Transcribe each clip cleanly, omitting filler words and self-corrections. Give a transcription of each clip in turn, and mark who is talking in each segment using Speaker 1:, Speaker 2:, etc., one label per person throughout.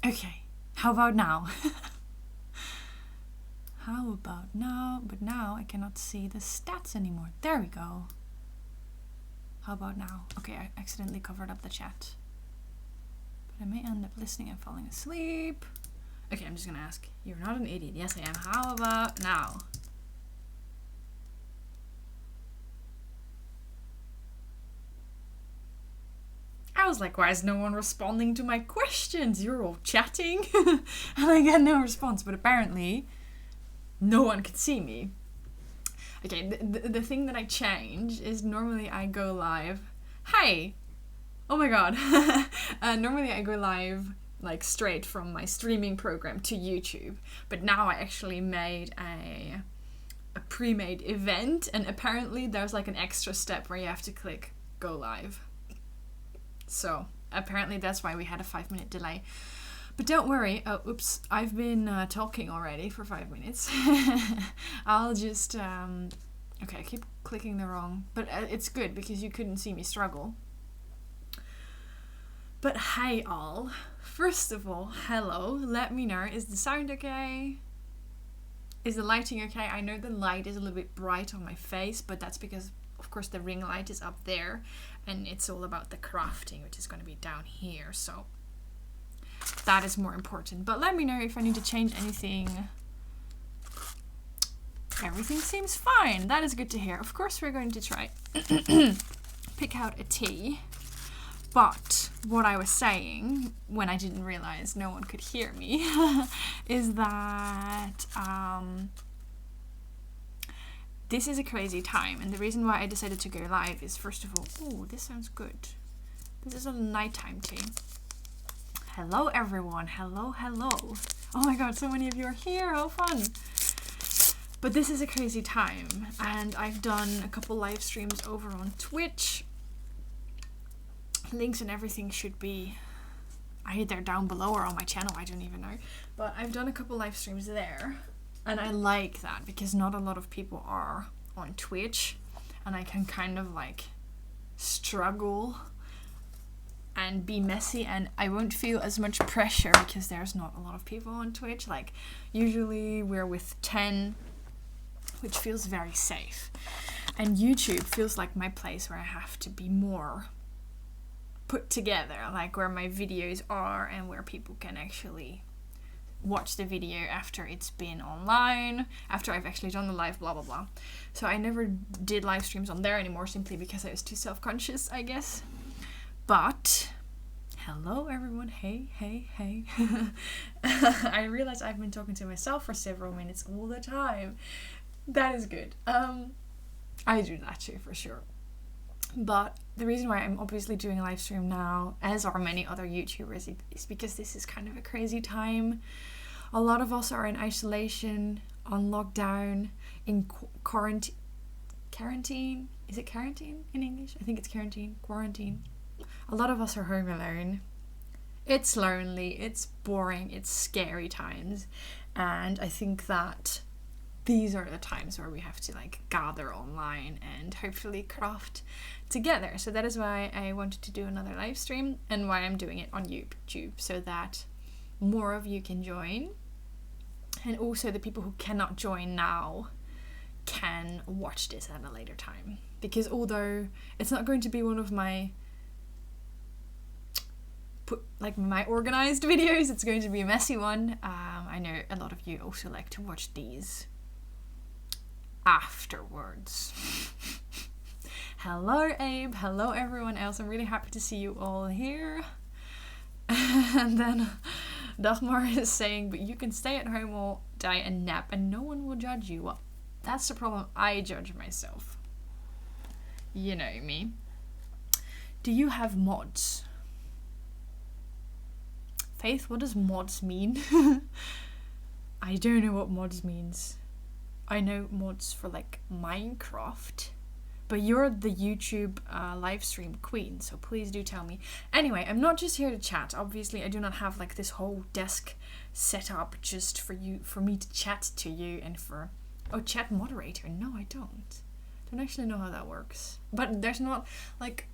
Speaker 1: Okay, how about now? How about now? But now I cannot see the stats anymore. There we go. How about now? Okay, I accidentally covered up the chat. But I may end up listening and falling asleep. Okay, I'm just gonna ask. You're not an idiot. Yes, I am. How about now? I was like, why is no one responding to my questions? You're all chatting. And I get no response. But apparently, no one could see me. Okay, the thing that I change is normally I go live. Hey! Oh my god. Normally I go live like straight from my streaming program to YouTube. But now I actually made a pre-made event. And apparently there's like an extra step where you have to click go live. So apparently that's why we had a 5-minute delay. But don't worry. Oh, oops. I've been talking already for 5 minutes. I'll just... okay, I keep clicking the wrong... But it's good because you couldn't see me struggle. But hi all. First of all, hello. Let me know. Is the sound okay? Is the lighting okay? I know the light is a little bit bright on my face, but that's because, of course, the ring light is up there. And it's all about the crafting, which is going to be down here. So that is more important. But let me know if I need to change anything. Everything seems fine. That is good to hear. Of course, we're going to try pick out a tea. But what I was saying, when I didn't realize no one could hear me, is that this is a crazy time. And the reason why I decided to go live is, first of all, oh, this sounds good. This is a nighttime tea. Hello, everyone. Hello, hello. Oh my god, so many of you are here. How fun. But this is a crazy time. And I've done a couple live streams over on Twitch. Links and everything should be either down below or on my channel. I don't even know. But I've done a couple live streams there. And I like that because not a lot of people are on Twitch. And I can kind of like struggle and be messy, and I won't feel as much pressure because there's not a lot of people on Twitch. Like usually we're with 10, which feels very safe. And YouTube feels like my place where I have to be more put together, like where my videos are and where people can actually watch the video after it's been online, after I've actually done the live, blah blah blah. So I never did live streams on there anymore simply because I was too self-conscious, I guess. But hello everyone. Hey. I realize I've been talking to myself for several minutes all the time. That is good. I do that too for sure. But the reason why I'm obviously doing a live stream now, as are many other YouTubers, is because this is kind of a crazy time. A lot of us are in isolation, on lockdown, in quarantine. Is it quarantine in English? I think it's quarantine. A lot of us are home alone. It's lonely, it's boring, it's scary times. And I think that these are the times where we have to like gather online and hopefully craft together. So that is why I wanted to do another live stream and why I'm doing it on YouTube, so that more of you can join. And also the people who cannot join now can watch this at a later time. Because although it's not going to be one of my my organized videos, it's going to be a messy one. I know a lot of you also like to watch these afterwards. Hello Abe, hello everyone else. I'm really happy to see you all here. And then Dagmar is saying, but you can stay at home all day and nap and no one will judge you. Well, that's the problem. I judge myself. You know me. Do you have mods? Faith, what does mods mean? I don't know what mods means. I know mods for like Minecraft. But you're the YouTube live stream queen, so please do tell me. Anyway, I'm not just here to chat. Obviously, I do not have like this whole desk set up just for me to chat to you and for... Oh, chat moderator. No, I don't. Don't actually know how that works. But there's not like...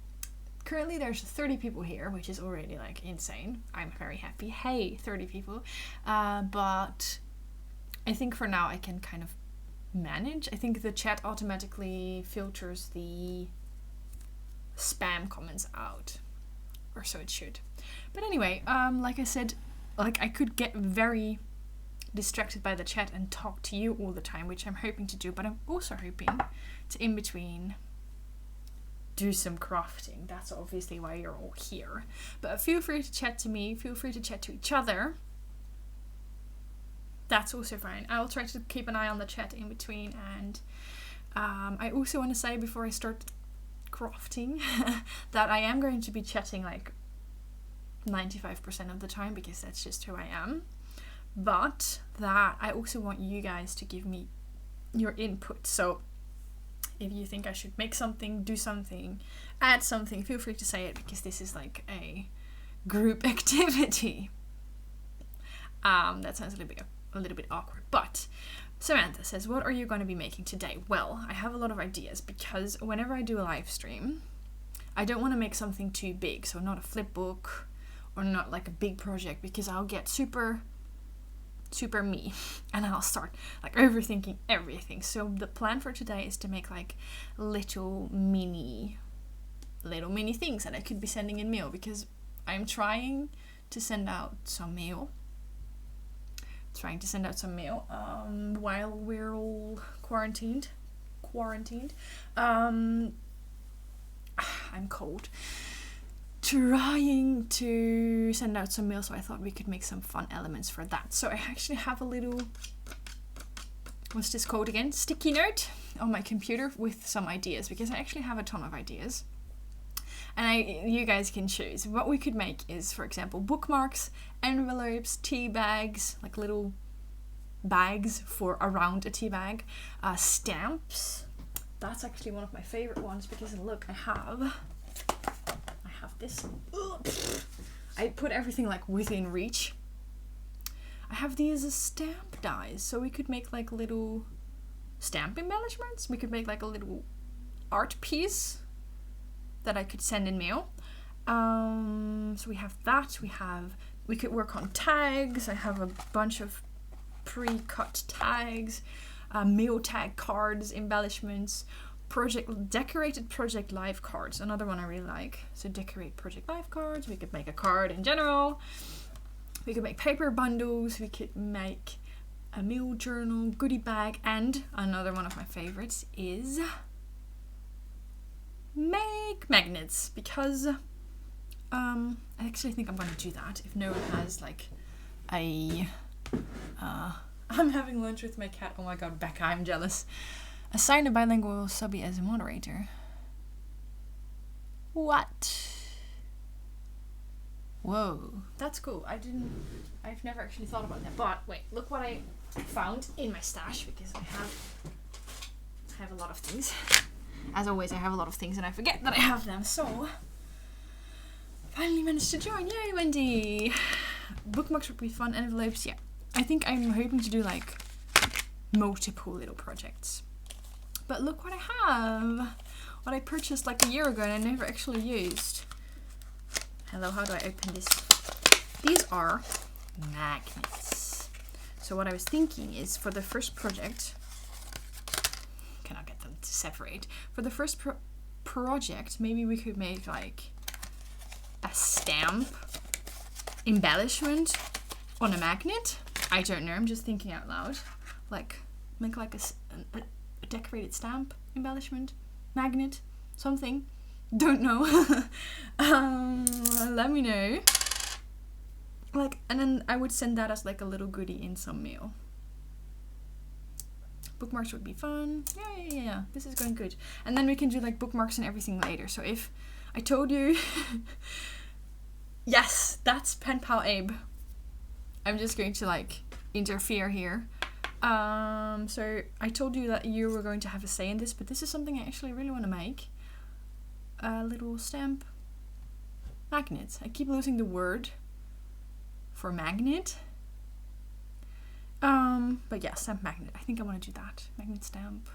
Speaker 1: currently there's 30 people here, which is already like insane. I'm very happy. Hey, 30 people. But I think for now I can kind of manage. I think the chat automatically filters the spam comments out, or so it should. But anyway, like I said, like I could get very distracted by the chat and talk to you all the time, which I'm hoping to do, but I'm also hoping to in between do some crafting. That's obviously why you're all here. But feel free to chat to me, feel free to chat to each other. That's also fine. I'll try to keep an eye on the chat in between, and I also want to say before I start crafting that I am going to be chatting like 95% of the time, because that's just who I am, but that I also want you guys to give me your input. So if you think I should make something, do something, add something, feel free to say it, because this is like a group activity. That sounds a little bit awkward, but Samantha says, what are you going to be making today? Well, I have a lot of ideas, because whenever I do a live stream, I don't want to make something too big, so not a flip book or not like a big project, because I'll get super me and I'll start like overthinking everything. So the plan for today is to make like little mini things that I could be sending in mail, because I'm trying to send out some mail. While we're all quarantined. I'm cold. Trying to send out some mail, so I thought we could make some fun elements for that. So I actually have a little, what's this called again? Sticky note on my computer with some ideas, because I actually have a ton of ideas. And you guys can choose. What we could make is, for example, bookmarks, envelopes, tea bags, like little bags for around a tea bag, stamps. That's actually one of my favorite ones, because look, I have this. I put everything like within reach. I have these as stamp dies, so we could make like little stamp embellishments. We could make like a little art piece that I could send in mail. So we have that. We could work on tags. I have a bunch of pre-cut tags, mail tag cards, embellishments, decorated project life cards, another one I really like. So decorate project life cards. We could make a card in general. We could make paper bundles. We could make a mail journal, goodie bag, and another one of my favorites is make magnets, because I actually think I'm going to do that if no one has like a I'm having lunch with my cat. Oh my god, Becca, I'm jealous. Assign a bilingual subby as a moderator. What? Whoa, that's cool. I've never actually thought about that. But wait, look what I found in my stash, because I have a lot of things. As always, I have a lot of things and I forget that I have them. So finally managed to join. Yay, Wendy. Bookmarks would be fun. Envelopes, yeah. I think I'm hoping to do like multiple little projects. But look what I have. What I purchased like a year ago and I never actually used. Hello, how do I open this? These are magnets. So what I was thinking is, for the first project, cannot get them to separate. For the first project, maybe we could make like a stamp embellishment on a magnet. I don't know, I'm just thinking out loud. Like, make like a decorated stamp embellishment magnet, something. Don't know. Let me know. Like, and then I would send that as like a little goodie in some mail. Bookmarks would be fun. Yeah. This is going good. And then we can do like bookmarks and everything later. So if I told you, yes, that's Pen Pal Abe. I'm just going to like interfere here. So I told you that you were going to have a say in this, but this is something I actually really want to make. A little stamp magnets. I keep losing the word for magnet. But yeah, stamp magnet. I think I want to do that. Magnet stamp.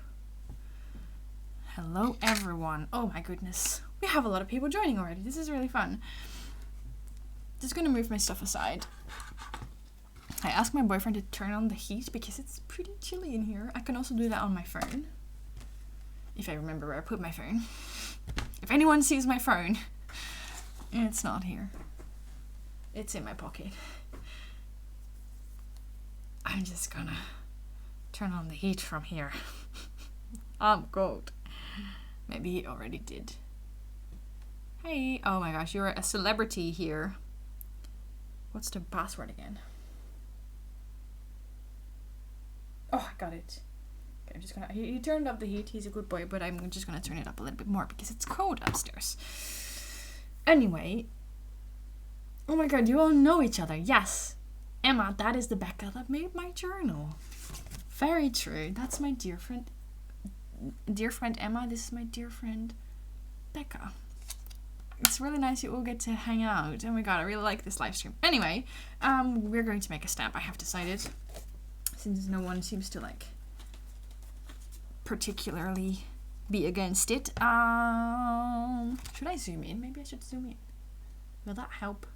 Speaker 1: Hello everyone. Oh my goodness. We have a lot of people joining already. This is really fun. Just gonna move my stuff aside. I asked my boyfriend to turn on the heat because it's pretty chilly in here. I can also do that on my phone. If I remember where I put my phone. If anyone sees my phone, it's not here. It's in my pocket. I'm just gonna turn on the heat from here. I'm cold. Maybe he already did. Hey, oh my gosh, you're a celebrity here. What's the password again? Oh, I got it. Okay, I'm just gonna, he turned up the heat, he's a good boy, but I'm just gonna turn it up a little bit more because it's cold upstairs. Anyway, oh my god, you all know each other, yes. Emma, that is the Becca that made my journal. Very true, that's my dear friend Emma, this is my dear friend Becca. It's really nice you all get to hang out. Oh my god, I really like this live stream. Anyway, we're going to make a stamp, I have decided. Since no one seems to like particularly be against it. Should I zoom in? Maybe I should zoom in. Will that help?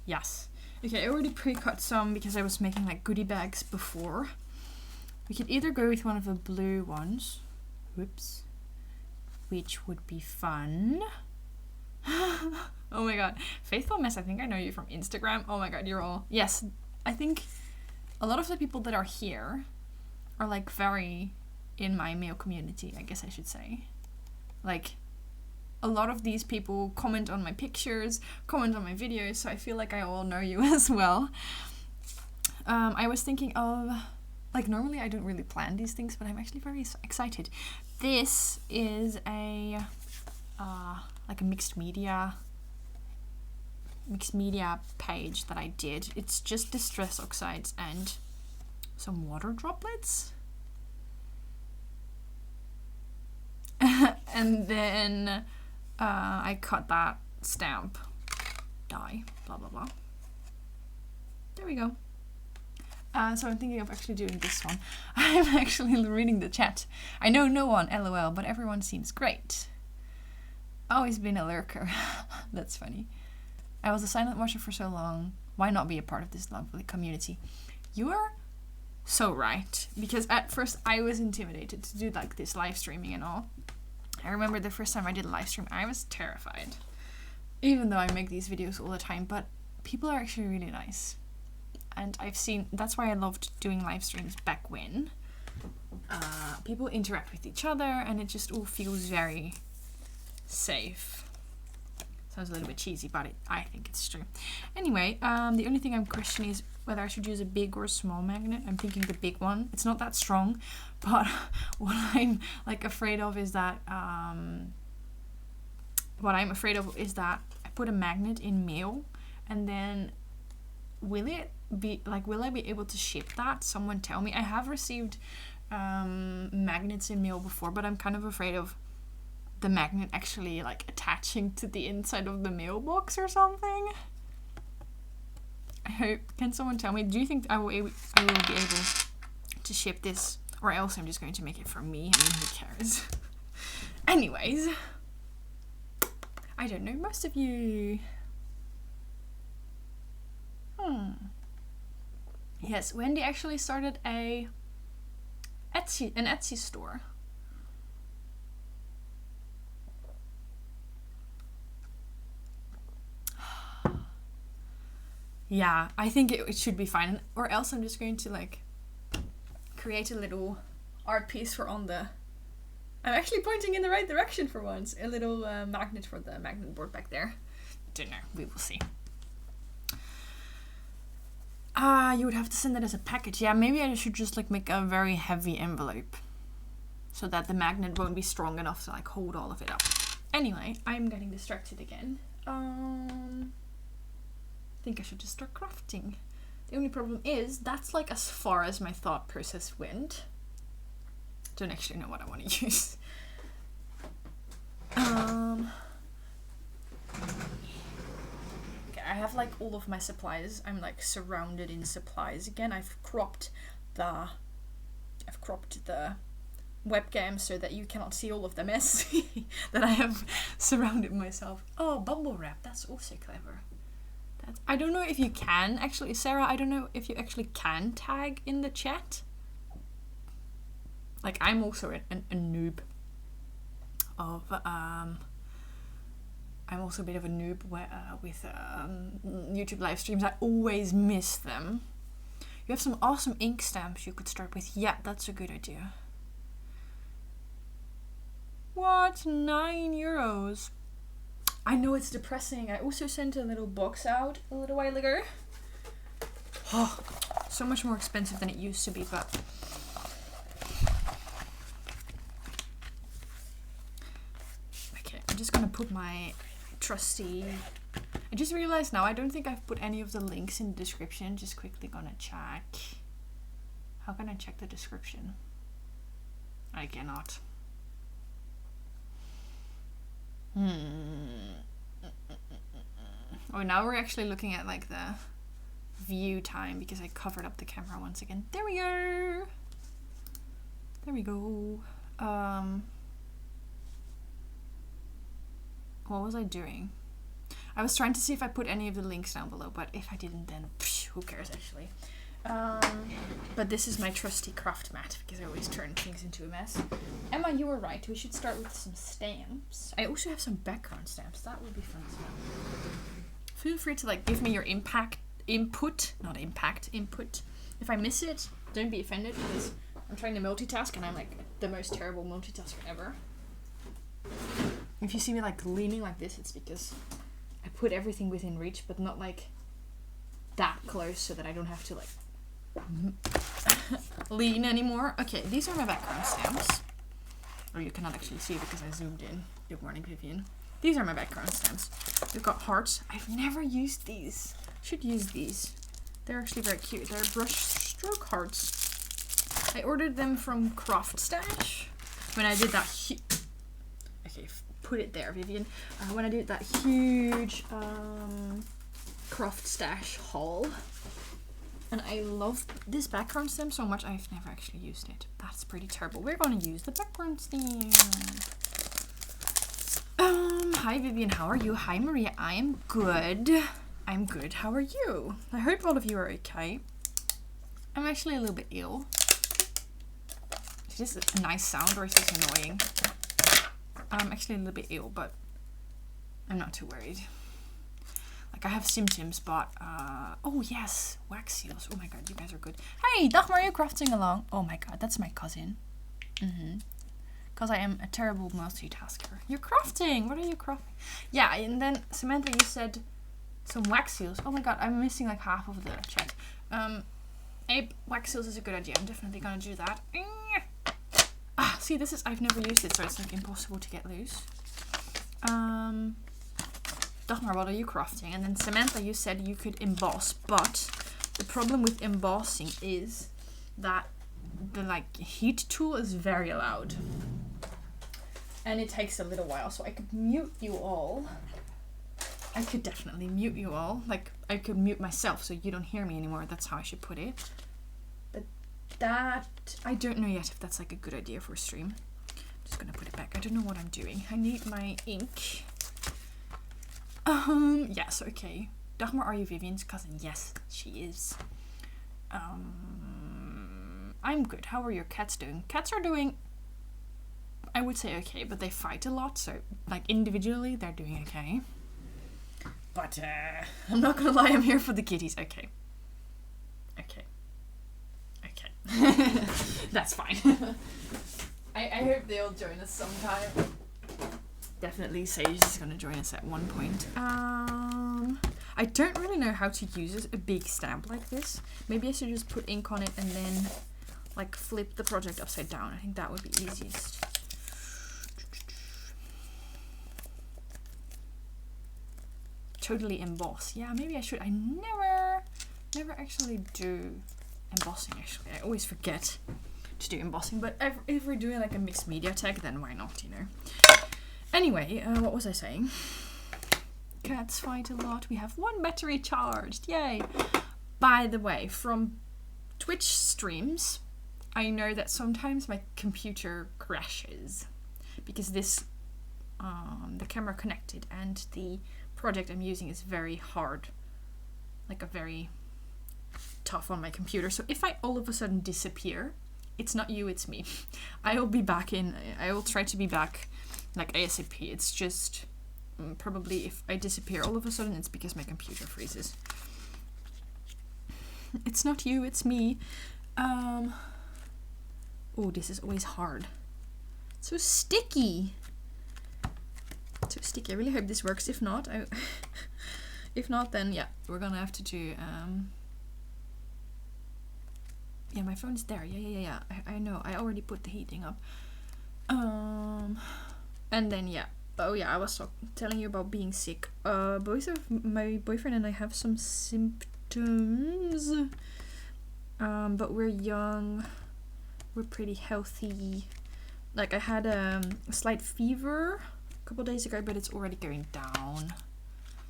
Speaker 1: Yes. Okay, I already pre-cut some because I was making like goodie bags before. We could either go with one of the blue ones. Whoops. Which would be fun. Oh my god. Faithful Mess, I think I know you from Instagram. Oh my god, you're all... Yes, I think a lot of the people that are here are like very in my male community, I guess I should say. Like, a lot of these people comment on my pictures, comment on my videos, so I feel like I all know you as well. I was thinking of... Like, normally I don't really plan these things, but I'm actually very excited. This is a... like a mixed media page that I did. It's just distress oxides and some water droplets. And then I cut that stamp, die, blah blah blah. There we go. So I'm thinking of actually doing this one. I'm actually reading the chat. I know no one, lol, but everyone seems great. Always been a lurker. That's funny. I was a silent watcher for so long. Why not be a part of this lovely community? You are so right. Because at first I was intimidated to do like this live streaming and all. I remember the first time I did a live stream, I was terrified. Even though I make these videos all the time, but people are actually really nice. And I've seen, that's why I loved doing live streams back when. People interact with each other and it just all feels very safe. Sounds a little bit cheesy, but I think it's true. Anyway, the only thing I'm questioning is whether I should use a big or a small magnet. I'm thinking the big one. It's not that strong, but what I'm like afraid of is that I put a magnet in mail and then will I be able to ship that? Someone tell me. I have received magnets in mail before, but I'm kind of afraid of the magnet actually like attaching to the inside of the mailbox or something. I hope, can someone tell me, do you think I will be able to ship this, or else I'm just going to make it for me? I mean, who cares? Anyways, I don't know most of you. Yes, Wendy actually started an Etsy store. Yeah, I think it should be fine. Or else I'm just going to like create a little art piece for on the... I'm actually pointing in the right direction for once. A little magnet for the magnet board back there. Don't know, we will see. You would have to send it as a package. Yeah, maybe I should just like make a very heavy envelope so that the magnet won't be strong enough to like hold all of it up. Anyway, I'm getting distracted again. I think I should just start crafting. The only problem is that's like as far as my thought process went. Don't actually know what I want to use. Okay, I have like all of my supplies. I'm like surrounded in supplies again. I've cropped the webcam so that you cannot see all of the mess that I have surrounded myself. Oh, bubble wrap. That's also clever. I don't know if you can actually, Sarah. I don't know if you actually can tag in the chat. Like, I'm also a noob of I'm also a bit of a noob with YouTube live streams. I always miss them. You have some awesome ink stamps you could start with. Yeah, that's a good idea. What? €9? I know it's depressing. I also sent a little box out a little while ago. Oh, so much more expensive than it used to be, but okay, I'm just gonna put my trusty. I just realized now I don't think I've put any of the links in the description. Just quickly gonna check. How can I check the description? I cannot. Oh, now we're actually looking at like the view time because I covered up the camera once again. There we go. There we go. What was I doing? I was trying to see if I put any of the links down below, but if I didn't, then who cares actually. But this is my trusty craft mat because I always turn things into a mess. Emma, you were right. We should start with some stamps. I also have some background stamps. That would be fun as well. Feel free to like give me your input. If I miss it, don't be offended because I'm trying to multitask and I'm like the most terrible multitasker ever. If you see me like leaning like this, it's because I put everything within reach, but not like that close so that I don't have to like lean anymore. Okay, these are my background stamps. Or you cannot actually see because I zoomed in. Good morning, Vivian. These are my background stamps. We've got hearts. I've never used these. Should use these. They're actually very cute. They're brush stroke hearts. I ordered them from Craft Stash when I did that. Okay, put it there, Vivian. When I did that huge Craft Stash haul. And I love this background stamp so much, I've never actually used it. That's pretty terrible. We're gonna use the background stamp. Hi Vivian, how are you? Hi Maria, I am good. I'm good, how are you? I hope all of you are okay. I'm actually a little bit ill. Is this a nice sound or is this annoying? I'm actually a little bit ill, but I'm not too worried. Like, I have symptoms, but, oh yes, wax seals. Oh my god, you guys are good. Hey, Dagmar, are you crafting along? Oh my god, that's my cousin. Because I am a terrible multitasker. You're crafting! What are you crafting? Yeah, and then, Samantha, you said some wax seals. Oh my god, I'm missing like half of the chat. Abe, wax seals is a good idea. I'm definitely gonna do that. Ah, see, this is, I've never used it, so it's like impossible to get loose. Dagmar, what are you crafting? And then Samantha, you said you could emboss, but the problem with embossing is that the like heat tool is very loud. And it takes a little while, so I could mute you all. I could definitely mute you all. Like, I could mute myself so you don't hear me anymore. That's how I should put it. But that, I don't know yet if that's like a good idea for a stream. I'm just gonna put it back. I don't know what I'm doing. I need my ink. Yes, okay. Dagmar, are you Vivian's cousin? Yes, she is. I'm good. How are your cats doing? Cats are doing, I would say okay, but they fight a lot, so, like, individually, they're doing okay. But, I'm not gonna lie, I'm here for the kitties. Okay. Okay. Okay. That's fine. I hope they'll join us sometime. Definitely Sage is going to join us at one point. I don't really know how to use a big stamp like this. Maybe I should just put ink on it and then like flip the project upside down. I think that would be easiest. Totally emboss. Yeah, maybe I should. I never actually do embossing actually. I always forget to do embossing, but if we're doing like a mixed media tag, then why not, you know? Anyway, what was I saying? Cats fight a lot. We have 1 battery charged. Yay! By the way, from Twitch streams, I know that sometimes my computer crashes because this the camera connected and the project I'm using is very hard, like a very tough on my computer. So if I all of a sudden disappear, it's not you, it's me. I will try to be back like ASAP. It's just probably if I disappear all of a sudden, it's because my computer freezes. It's not you, it's me. Oh, this is always hard. It's so sticky. So sticky. I really hope this works. If not, if not, then yeah, we're gonna have to do. Yeah, my phone's there. Yeah. I know. I already put the heating up. And then yeah. Oh yeah, I was telling you about being sick. Both of my boyfriend and I have some symptoms. But we're young. We're pretty healthy. Like I had a slight fever a couple days ago, but it's already going down.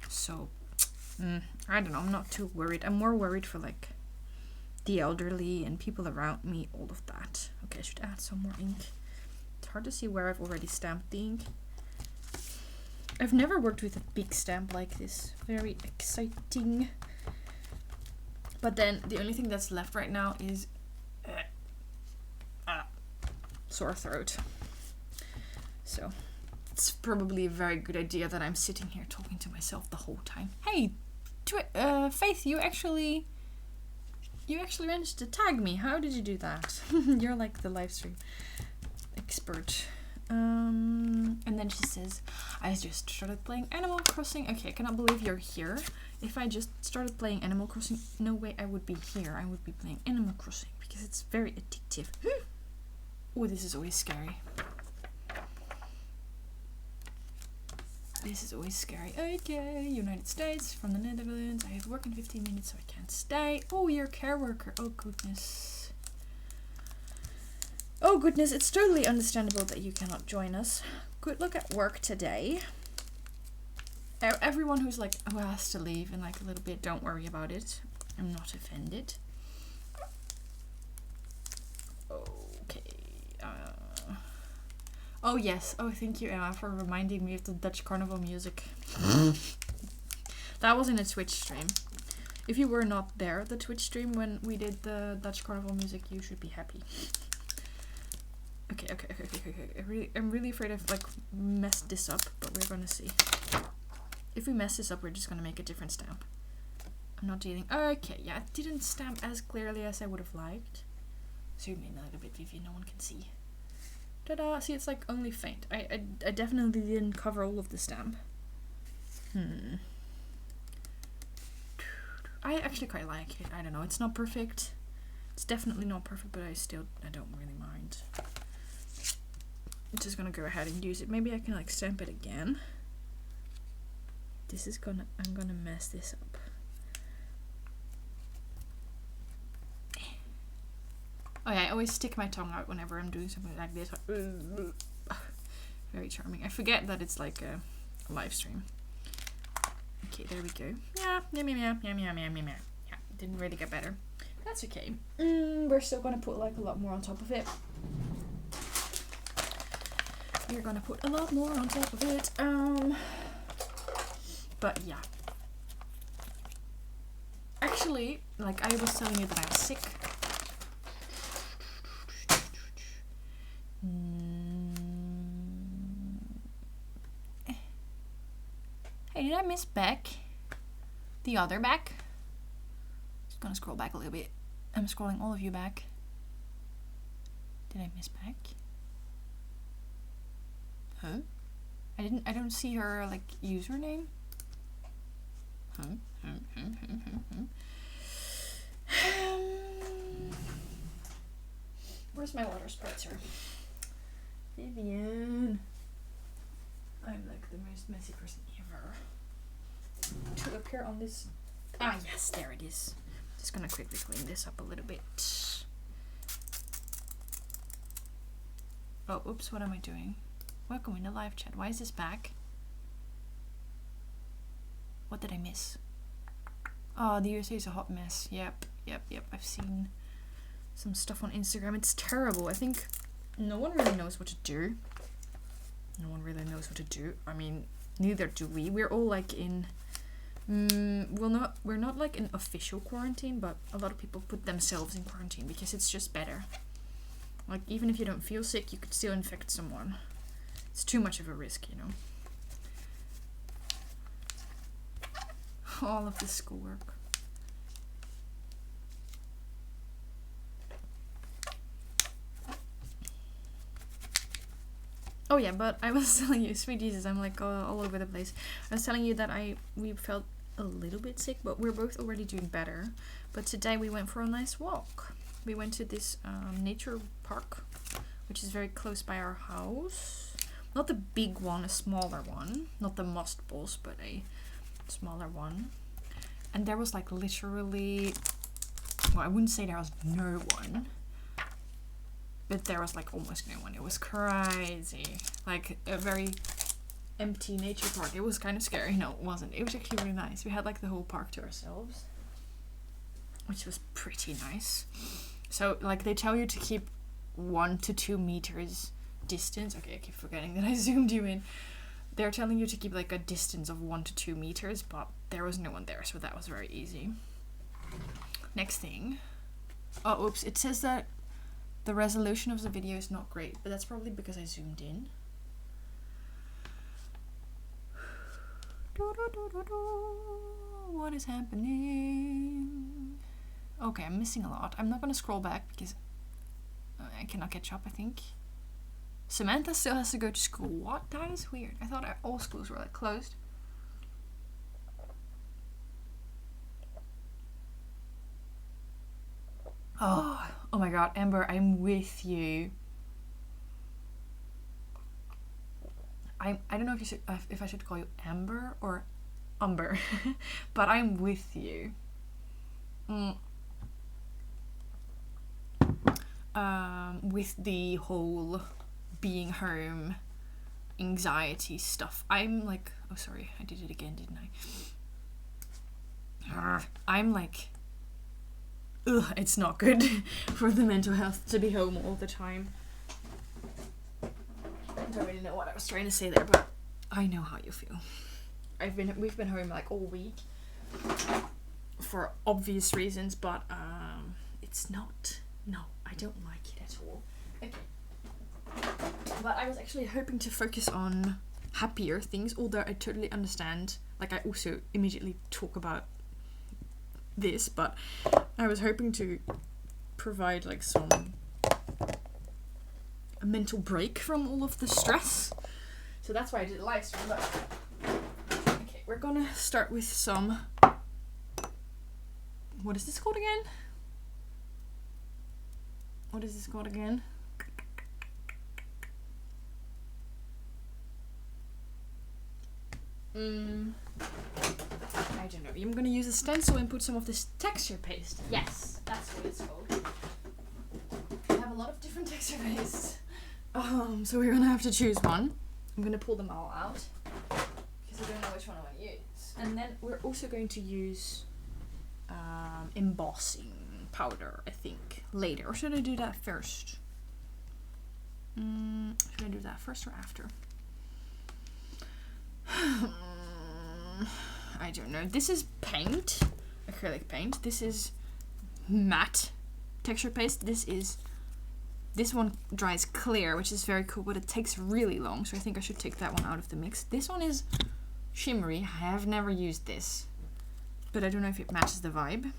Speaker 1: So I don't know. I'm not too worried. I'm more worried for like the elderly and people around me. All of that. Okay, I should add some more ink. It's hard to see where I've already stamped the ink. I've never worked with a big stamp like this. Very exciting. But then the only thing that's left right now is sore throat. So it's probably a very good idea that I'm sitting here talking to myself the whole time. Hey, Faith, you actually managed to tag me. How did you do that? You're like the live stream expert. And then she says, I just started playing Animal Crossing. Okay, I cannot believe you're here. If I just started playing Animal Crossing, no way I would be here. I would be playing Animal Crossing because it's very addictive. Oh, this is always scary. This is always scary. Okay, United States, from the Netherlands. I have work in 15 minutes, so I can't stay. Oh, you're a care worker. Oh, goodness. Oh, goodness. It's totally understandable that you cannot join us. Good luck at work today. Everyone who's like, who has to leave in like a little bit, don't worry about it. I'm not offended. Okay. Oh, yes. Oh, thank you, Emma, for reminding me of the Dutch Carnival music. That was in a Twitch stream. If you were not there, the Twitch stream, when we did the Dutch Carnival music, you should be happy. Okay. I'm really afraid I've like messed this up, but we're gonna see. If we mess this up, we're just gonna make a different stamp. I'm not dealing. Okay, yeah, it didn't stamp as clearly as I would have liked. Zoom in a little bit, Vivian, no one can see. Ta-da! See, it's like only faint. I definitely didn't cover all of the stamp. I actually quite like it. I don't know. It's not perfect. It's definitely not perfect, but I don't really mind. I'm just gonna go ahead and use it. Maybe I can like stamp it again. I'm gonna mess this up. Oh yeah, I always stick my tongue out whenever I'm doing something like this. Very charming. I forget that it's like a live stream. Okay, there we go. Yeah, didn't really get better. That's okay. We're still gonna put like a lot more on top of it. We're gonna put a lot more on top of it. But yeah. Actually, like I was telling you that I'm sick. Hey, did I miss back? The other back? Just gonna scroll back a little bit. I'm scrolling all of you back. Did I miss back? Huh? I don't see her like username. Where's my water spritzer? Vivian. I'm like the most messy person ever. To appear on this. Ah, yes, there it is. Just gonna quickly clean this up a little bit. Oh, oops, what am I doing? Welcome in the live chat. Why is this back? What did I miss? Oh, the USA is a hot mess. Yep. I've seen some stuff on Instagram. It's terrible. I think no one really knows what to do. No one really knows what to do. I mean, neither do we. We're all like in... we're not like in official quarantine, but a lot of people put themselves in quarantine because it's just better. Like, even if you don't feel sick, you could still infect someone. It's too much of a risk, you know. All of this schoolwork. Oh yeah, but I was telling you, sweet Jesus, I'm like all over the place. I was telling you that we felt a little bit sick, but we're both already doing better. But today we went for a nice walk. We went to this nature park, which is very close by our house. Not the big one, a smaller one. Not the must balls, but a smaller one. And there was like literally, well, I wouldn't say there was no one, but there was like almost no one. It was crazy. Like a very empty nature park. It was kind of scary. No, it wasn't. It was actually really nice. We had like the whole park to ourselves, which was pretty nice. So like they tell you to keep 1 to 2 meters distance. Okay, I keep forgetting that I zoomed you in. They're telling you to keep like a distance of 1 to 2 meters, but there was no one there, so that was very easy. Next thing. Oh, oops. It says that the resolution of the video is not great, but that's probably because I zoomed in. What is happening? Okay, I'm missing a lot. I'm not gonna scroll back because I cannot catch up, I think. Samantha still has to go to school. What? That is weird. I thought all schools were like closed. Oh my god, Amber, I'm with you. I don't know if I should call you Amber or Umber, but I'm with you. With the whole being home anxiety stuff. I'm like, oh sorry, I did it again, didn't I? I'm like, ugh, it's not good for the mental health to be home all the time. I don't really know what I was trying to say there, but I know how you feel. We've been home like all week for obvious reasons, but it's not. No, I don't like it at all. Okay. But I was actually hoping to focus on happier things, although I totally understand. Like, I also immediately talk about this, but I was hoping to provide like a mental break from all of the stress. So that's why I did a live stream. But okay, we're gonna start with some. What is this called again? What is this called again? I don't know. I'm gonna use a stencil and put some of this texture paste. Yes, that's what it's called. I have a lot of different texture pastes. So we're gonna have to choose one. I'm gonna pull them all out because I don't know which one I want to use. And then we're also going to use embossing powder, I think, later. Or should I do that first? Should I do that first or after? I don't know. This is paint, acrylic paint. This is matte texture paste. This one dries clear, which is very cool, but it takes really long, so I think I should take that one out of the mix. This one is shimmery. I have never used this, but I don't know if it matches the vibe.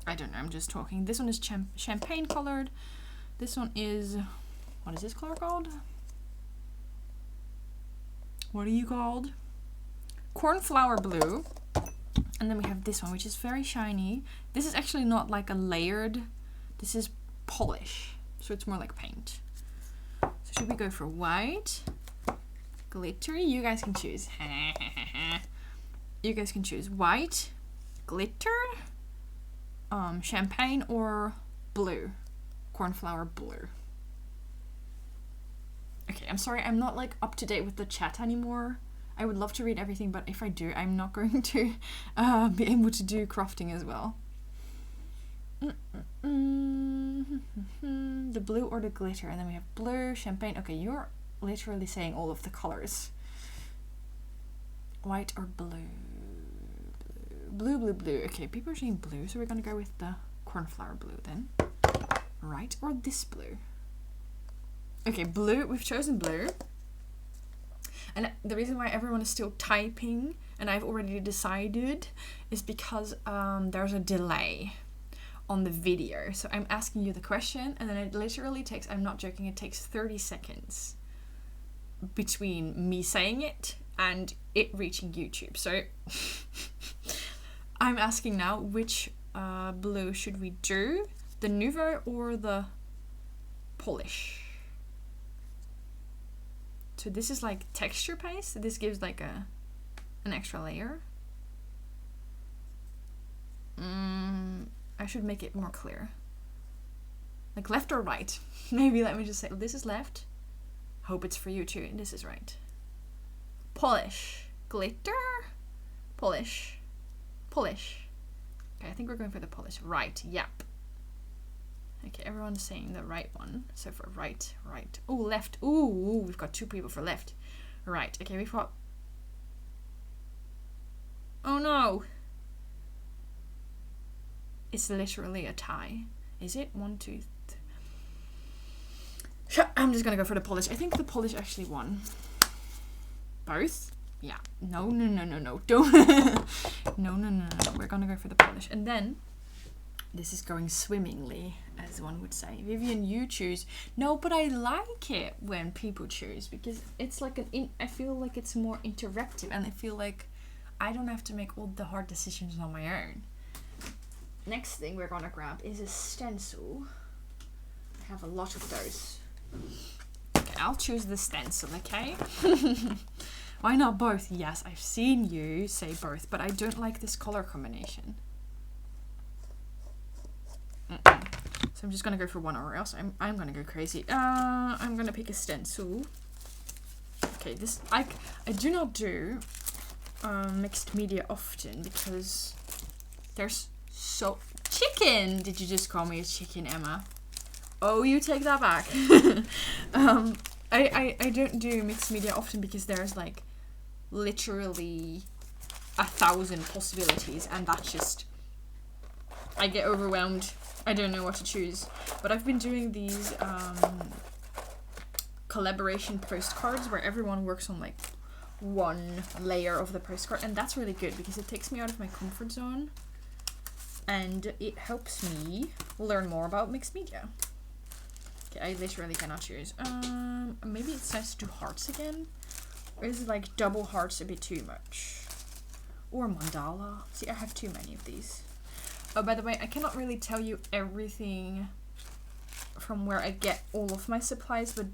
Speaker 1: I don't know, I'm just talking. This one is champagne colored. This one is, what is this color called? What are you called? Cornflower blue. And then we have this one, which is very shiny. This is actually not like a layered, this is polish. So it's more like paint. So should we go for white? Glittery? You guys can choose. You guys can choose white, glitter, champagne, or blue. Cornflower blue. Okay, I'm sorry, I'm not like up to date with the chat anymore. I would love to read everything, but if I do, I'm not going to be able to do crafting as well. The blue or the glitter, and then we have blue, champagne. Okay, you're literally saying all of the colors. White or blue? Blue. Okay, people are saying blue, so we're gonna go with the cornflower blue then. Right, or this blue? Okay, blue. We've chosen blue. And the reason why everyone is still typing, and I've already decided, is because there's a delay on the video. So I'm asking you the question, and then it literally takes, I'm not joking, it takes 30 seconds between me saying it and it reaching YouTube. So I'm asking now, which blue should we do? The Nouveau or the Polish? So this is like texture paste. So this gives like an extra layer. I should make it more clear. Like left or right? Maybe let me just say, this is left. Hope it's for you too. And this is right. Polish. Glitter? Polish. Okay, I think we're going for the Polish. Right, yep. Okay, everyone's saying the right one. So for right. Oh, left. Ooh, we've got 2 people for left. Right, okay, we've got... Oh no! It's literally a tie. Is it? 1, 2, 3. I'm just gonna go for the Polish. I think the Polish actually won. Both? Yeah. No. Don't. No. We're gonna go for the Polish. And then... This is going swimmingly, as one would say. Vivian, you choose. No, but I like it when people choose, because it's like I feel like it's more interactive, and I feel like I don't have to make all the hard decisions on my own. Next thing we're gonna grab is a stencil. I have a lot of those. Okay, I'll choose the stencil, okay? Why not both? Yes, I've seen you say both, but I don't like this color combination. So I'm just gonna go for one, or else I'm gonna go crazy. I'm gonna pick a stencil. Okay, this I do not do mixed media often, because there's so... Chicken! Did you just call me a chicken, Emma? Oh, you take that back. I don't do mixed media often because there's like literally 1,000 possibilities, and that's just... I get overwhelmed. I don't know what to choose. But I've been doing these collaboration postcards where everyone works on like one layer of the postcard, and that's really good because it takes me out of my comfort zone and it helps me learn more about mixed media. Okay, I literally cannot choose. Maybe it's nice to do hearts again, or is it like double hearts a bit too much? Or mandala. See, I have too many of these. Oh, by the way, I cannot really tell you everything from where I get all of my supplies, but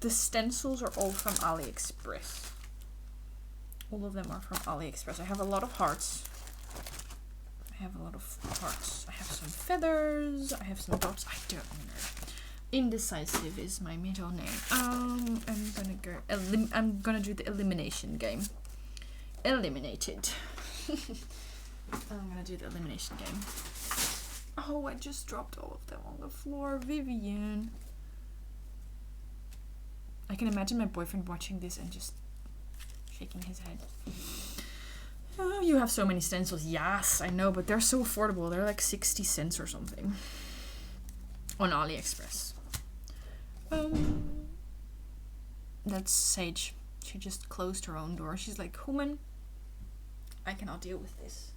Speaker 1: the stencils are all from AliExpress. All of them are from AliExpress. I have a lot of hearts. I have some feathers. I have some dots. I don't know. Indecisive is my middle name. I'm gonna do the elimination game. Eliminated. I'm gonna do the elimination game. Oh, I just dropped all of them on the floor. Vivian. I can imagine my boyfriend watching this and just shaking his head. Oh, you have so many stencils. Yes, I know, but they're so affordable. They're like 60 cents or something on AliExpress. That's Sage. She just closed her own door. She's like, Human, I cannot deal with this.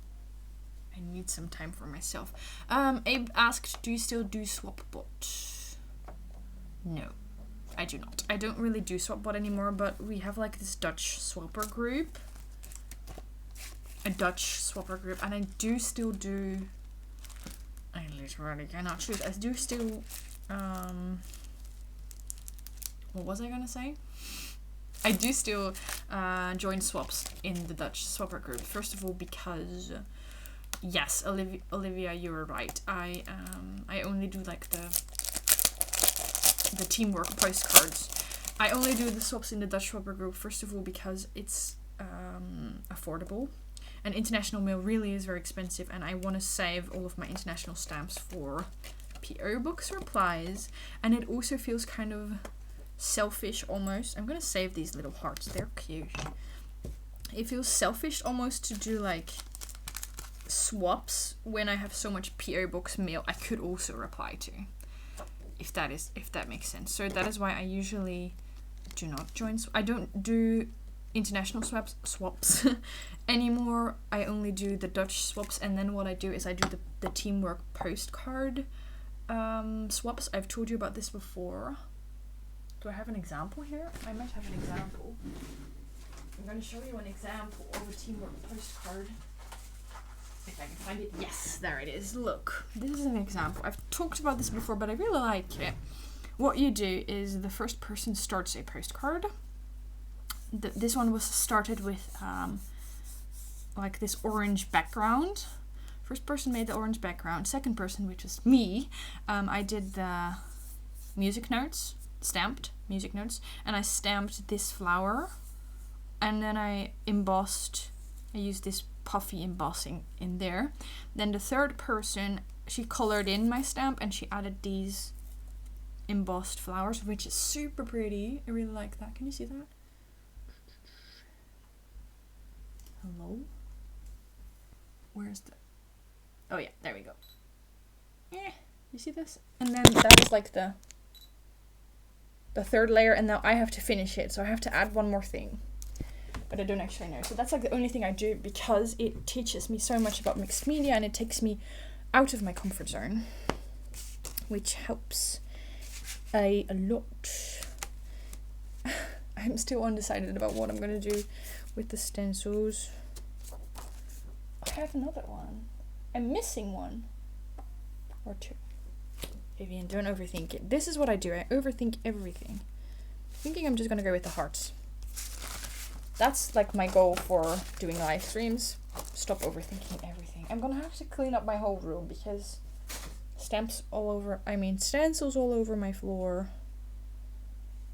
Speaker 1: I need some time for myself. Abe asked, do you still do SwapBot? No, I do not. I don't really do SwapBot anymore, but we have like this Dutch swapper group. A Dutch swapper group, and I do still do... I literally cannot choose. I do still... what was I gonna say? I do still join swaps in the Dutch swapper group. First of all, because... Yes, Olivia, you were right. I only do like the teamwork postcards. I only do the swaps in the Dutch swapper group. First of all, because it's affordable, And international mail really is very expensive, and I want to save all of my international stamps for PO box replies. And it also feels kind of selfish almost. I'm gonna save these little hearts, they're cute. It feels selfish almost to do like swaps when I have so much PO box mail I could also reply to, if that makes sense. So that is why I usually do not join. I don't do international swaps anymore. I only do the Dutch swaps, and then what I do is I do the teamwork postcard swaps. I've told you about this before. Do I have an example here? I might have an example. I'm going to show you an example of a teamwork postcard. If I can find it. Yes, there it is. Look, this is an example. I've talked about this before, but I really like it. What you do is the first person starts a postcard. This one was started with like this orange background. First person made the orange background. Second person, which was me, I did the music notes, stamped music notes, and I stamped this flower, and then I used this puffy embossing in there. Then the third person, she colored in my stamp and she added these embossed flowers, which is super pretty. I really like that. Can you see that? Hello? Where's the... Oh yeah, there we go. You see this? And then that is like the third layer, and now I have to finish it, so I have to add one more thing. But I don't actually know. So that's like the only thing I do, because it teaches me so much about mixed media and it takes me out of my comfort zone, which helps a lot. I'm still undecided about what I'm going to do with the stencils. I have another one. I'm missing one or two. Vivian, don't overthink it. This is what I do. I overthink everything. Thinking I'm just going to go with the hearts. That's like my goal for doing live streams. Stop overthinking everything. I'm gonna have to clean up my whole room because stencils all over my floor.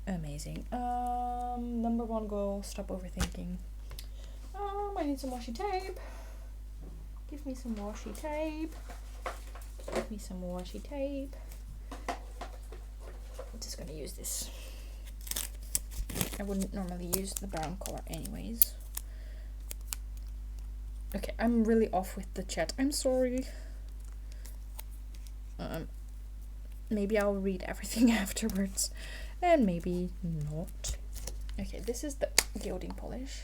Speaker 1: Amazing. Number one goal, stop overthinking. I need some washi tape. Give me some washi tape. Give me some washi tape. I'm just gonna use this. I wouldn't normally use the brown color anyways. Okay, I'm really off with the chat. I'm sorry. Maybe I'll read everything afterwards. And maybe not. Okay, this is the gilding polish.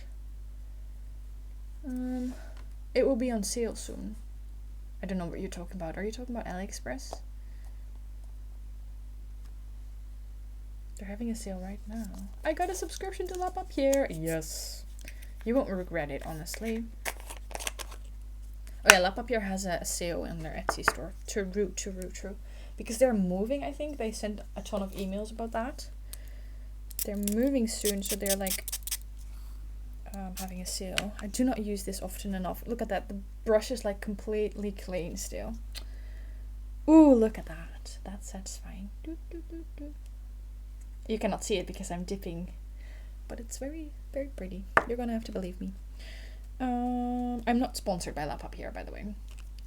Speaker 1: It will be on sale soon. I don't know what you're talking about. Are you talking about AliExpress? They're having a sale right now. I got a subscription to La Papier. Yes. You won't regret it, honestly. Oh yeah, La Papier has a sale in their Etsy store. True. Because they're moving, I think. They sent a ton of emails about that. They're moving soon, so they're like having a sale. I do not use this often enough. Look at that. The brush is like completely clean still. Ooh, look at that. That's satisfying. You cannot see it because I'm dipping, but it's very, very pretty. You're gonna have to believe me. I'm not sponsored by La Papier, by the way,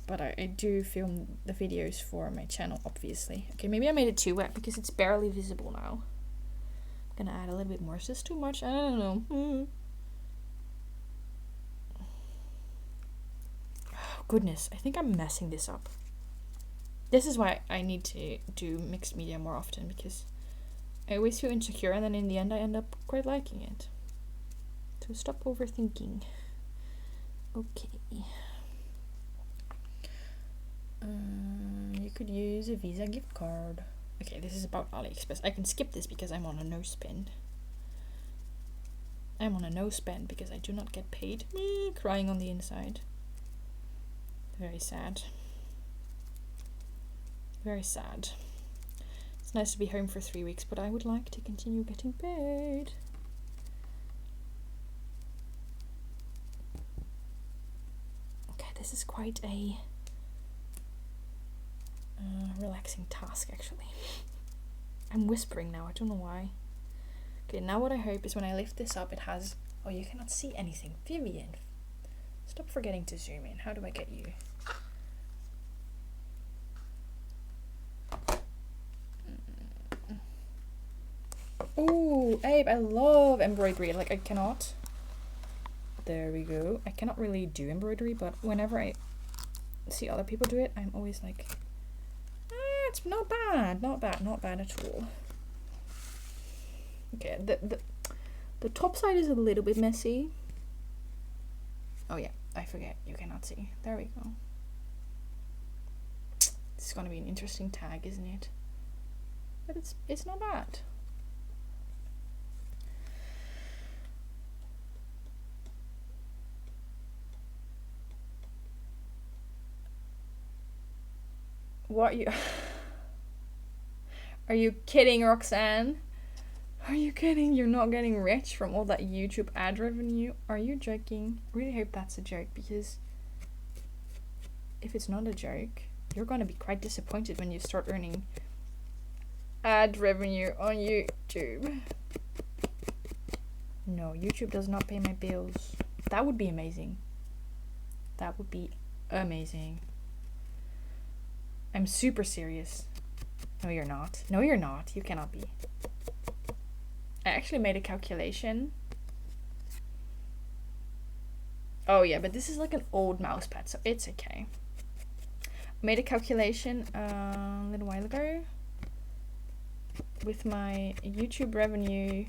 Speaker 1: but I do film the videos for my channel, obviously. Okay, maybe I made it too wet because it's barely visible now. I'm gonna add a little bit more. Is this too much? I don't know. Oh, goodness, I think I'm messing this up. This is why I need to do mixed media more often, because I always feel insecure, and then in the end I end up quite liking it. So stop overthinking. Okay. You could use a Visa gift card. Okay, this is about AliExpress. I can skip this because I'm on a no spend. I'm on a no spend because I do not get paid. Crying on the inside. Very sad. Very sad. It's nice to be home for 3 weeks, but I would like to continue getting paid. Okay, this is quite a relaxing task, actually. I'm whispering now, I don't know why. Okay, now what I hope is when I lift this up, it has... Oh, you cannot see anything. Vivian, Stop forgetting to zoom in. How do I get you? Ooh, Abe, I love embroidery. Like, I cannot. There we go. I cannot really do embroidery, but whenever I see other people do it, I'm always like, it's not bad. Not bad. Not bad at all. Okay, the top side is a little bit messy. Oh yeah, I forget. You cannot see. There we go. This is gonna be an interesting tag, isn't it? But it's not bad. What you? Are you kidding, Roxanne? Are you kidding? You're not getting rich from all that YouTube ad revenue? Are you joking? I really hope that's a joke, because if it's not a joke, you're gonna be quite disappointed when you start earning ad revenue on YouTube. No, YouTube does not pay my bills. That would be amazing. That would be amazing. I'm super serious. No, you're not. No, you're not. You cannot be. I actually made a calculation. Oh yeah, but this is like an old mouse pad, so it's okay. I made a calculation a little while ago with my YouTube revenue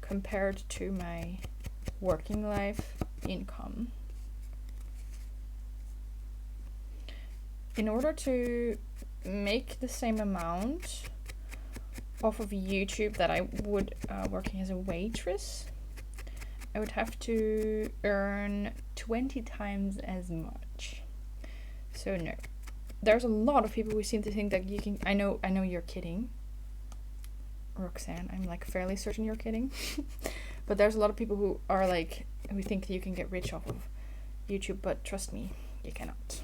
Speaker 1: compared to my working life income. In order to make the same amount off of YouTube that I would working as a waitress, I would have to earn 20 times as much. So no, there's a lot of people who seem to think that you can. I know you're kidding, Roxanne. I'm like fairly certain you're kidding. But there's a lot of people who are like, who think that you can get rich off of YouTube, but trust me, you cannot.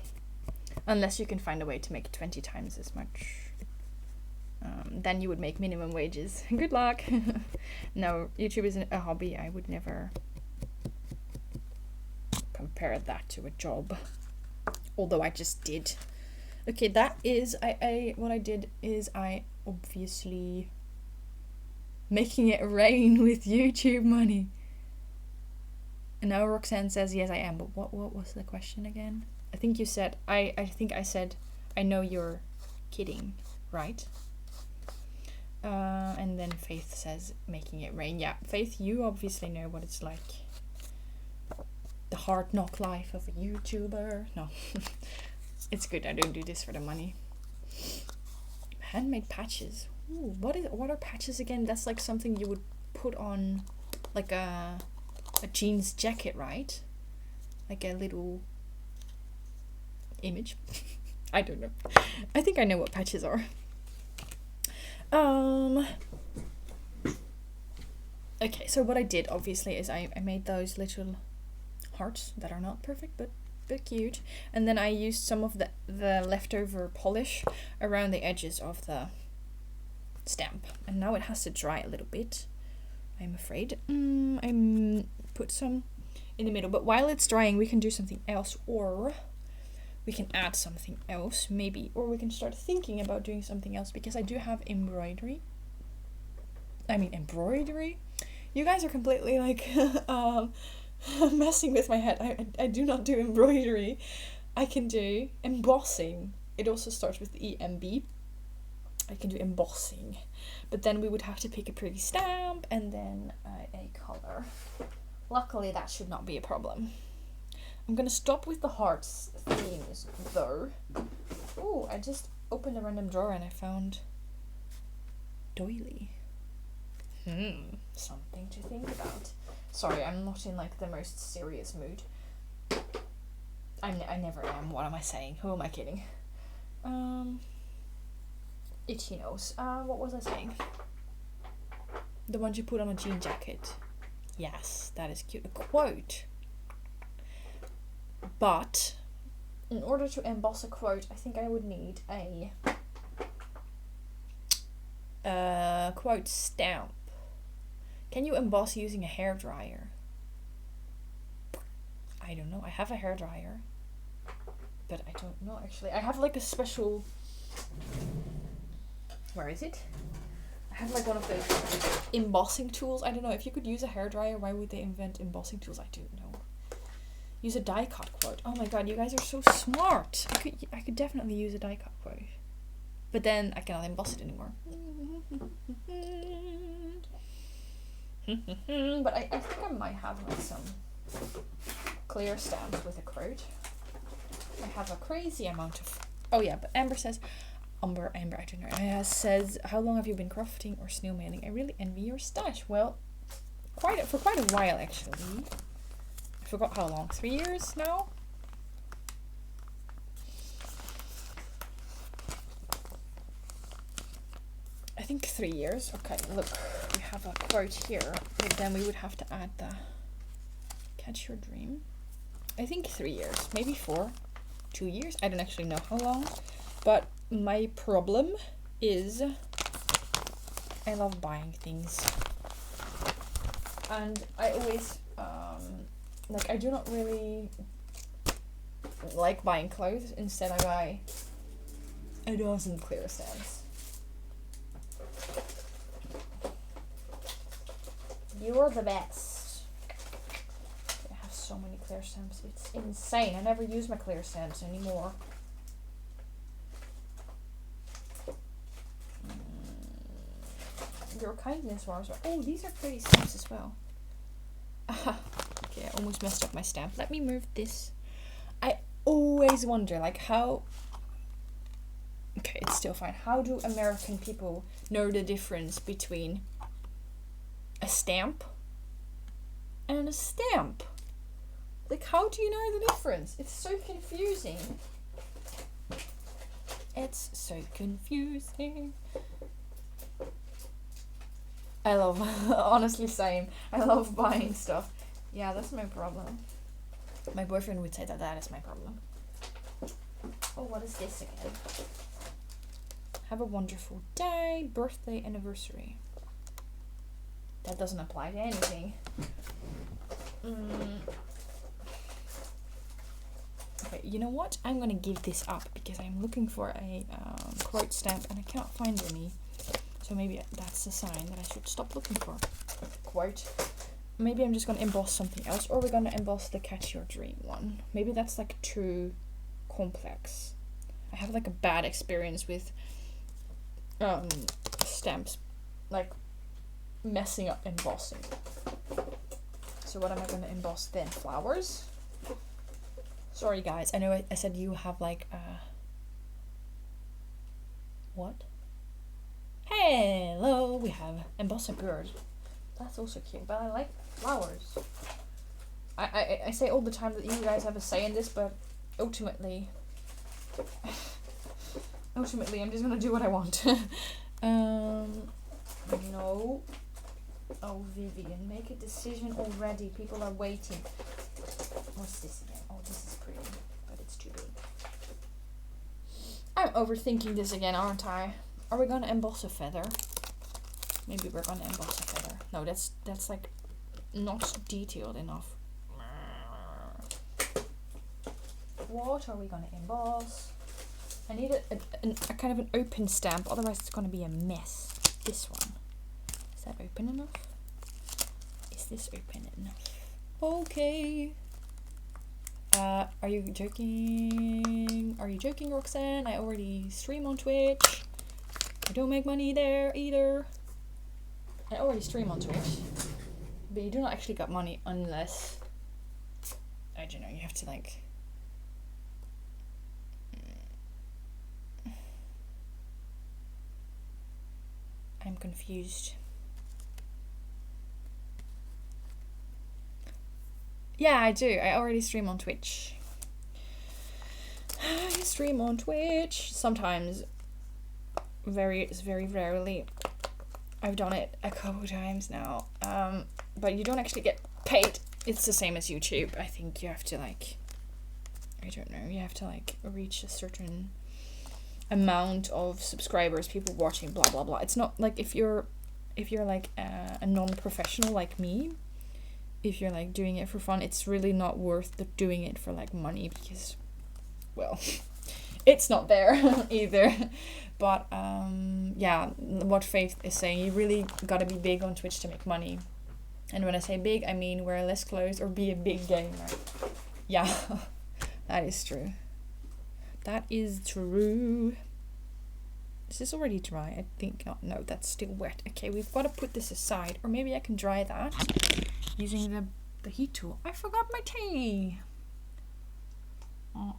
Speaker 1: Unless you can find a way to make 20 times as much. Then you would make minimum wages. Good luck. No, YouTube isn't a hobby. I would never compare that to a job. Although I just did. Okay, that is, what I did is I obviously making it rain with YouTube money. And now Roxanne says, yes, I am. But what was the question again? I think you said, I think I said, I know you're kidding, right? And then Faith says, making it rain. Yeah, Faith, you obviously know what it's like. The hard knock life of a YouTuber. No, it's good. I don't do this for the money. Handmade patches. Ooh, what are patches again? That's like something you would put on like a jeans jacket, right? Like a little image. I don't know. I think I know what patches are. Okay, so what I did obviously is I made those little hearts that are not perfect but cute, and then I used some of the leftover polish around the edges of the stamp, and now it has to dry a little bit, I'm afraid. I put some in the middle, but while it's drying we can do something else, or we can add something else maybe, or we can start thinking about doing something else, because I do have embroidery. You guys are completely like messing with my head. I do not do embroidery. I can do embossing. It also starts with EMB. I can do embossing, but then we would have to pick a pretty stamp and then a color. Luckily that should not be a problem. I'm gonna stop with the hearts themes though. Oh, I just opened a random drawer and I found doily. Something to think about. Sorry, I'm not in like the most serious mood. I never am. What am I saying? Who am I kidding? Itchy nose. What was I saying? The ones you put on a jean jacket. Yes, that is cute. A quote. But in order to emboss a quote, I think I would need a quote stamp. Can you emboss using a hairdryer? I don't know. I have a hairdryer, but I don't know actually. I have like a special. Where is it? I have like one of those embossing tools. I don't know if you could use a hairdryer. Why would they invent embossing tools? I don't know. Use a die cut quote. Oh my god, you guys are so smart. I could definitely use a die cut quote, but then I cannot emboss it anymore. But I think I might have like some clear stamps with a quote. I have a crazy amount of. Oh yeah, but Amber says, Amber, I don't know. Says, how long have you been crafting or snailmailing? I really envy your stash. Well, for quite a while actually. I forgot how long. 3 years now. I think 3 years. Okay, look, we have a quote here, but then we would have to add the catch your dream. I think 3 years, maybe 4, 2 years. I don't actually know how long, but my problem is I love buying things, and I always like I do not really like buying clothes. Instead, I buy a dozen clear stamps. You're the best. I have so many clear stamps. It's insane. I never use my clear stamps anymore. Your kindness wars. Oh, these are pretty stamps as well. Okay, I almost messed up my stamp. Let me move this. I always wonder, like, how... Okay, it's still fine. How do American people know the difference between a stamp and a stamp? Like, how do you know the difference? It's so confusing. It's so confusing. I love, honestly, same. I love buying stuff. Yeah, that's my problem. My boyfriend would say that that is my problem. Oh, what is this again? Have a wonderful day, birthday, anniversary. That doesn't apply to anything. Okay, you know what? I'm gonna give this up because I'm looking for a quote stamp and I cannot find any. So maybe that's a sign that I should stop looking for a quote. Maybe I'm just gonna emboss something else, or we're gonna emboss the catch your dream one. Maybe that's like too complex. I have like a bad experience with stamps, like messing up embossing. So what am I gonna emboss then? Flowers? Sorry guys, I know I said you have like what? Hello, we have emboss a bird. That's also cute, but I like flowers. I say all the time that you guys have a say in this, but ultimately I'm just gonna do what I want. No. Oh, Vivian, make a decision already. People are waiting. What's this again? Oh, this is pretty, but it's too big. I'm overthinking this again, aren't I? Are we gonna emboss a feather? Maybe we're gonna emboss a feather. No, that's like not detailed enough. What are we gonna emboss? I need a kind of an open stamp, otherwise it's gonna be a mess. This one. Is that open enough? Is this open enough? Okay. Are you joking? Are you joking, Roxanne? I already stream on Twitch. I don't make money there either. I already stream on Twitch. But you do not actually get money unless... I don't know, you have to like... I'm confused. Yeah, I do. I already stream on Twitch. I stream on Twitch. Sometimes. Very rarely. I've done it a couple times now. But you don't actually get paid. It's the same as YouTube. I think you have to like... I don't know. You have to like reach a certain amount of subscribers, people watching, blah blah blah. It's not like if you're like a non-professional like me, if you're like doing it for fun, it's really not worth doing it for like money, because, well, it's not there either. But yeah, what Faith is saying, you really gotta be big on Twitch to make money. And when I say big, I mean wear less clothes or be a big gamer. Yeah, that is true. That is true. Is this already dry? I think not. No, that's still wet. Okay, we've got to put this aside. Or maybe I can dry that using the heat tool. I forgot my tea. Oh.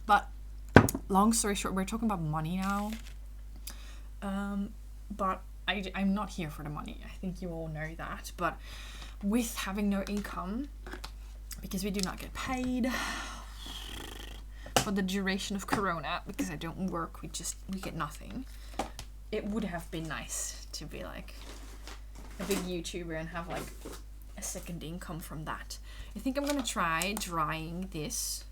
Speaker 1: But long story short, we're talking about money now. But I'm not here for the money. I think you all know that. But with having no income, because we do not get paid for the duration of Corona, because I don't work, we get nothing. It would have been nice to be like a big YouTuber and have like a second income from that. I think I'm gonna try drying this.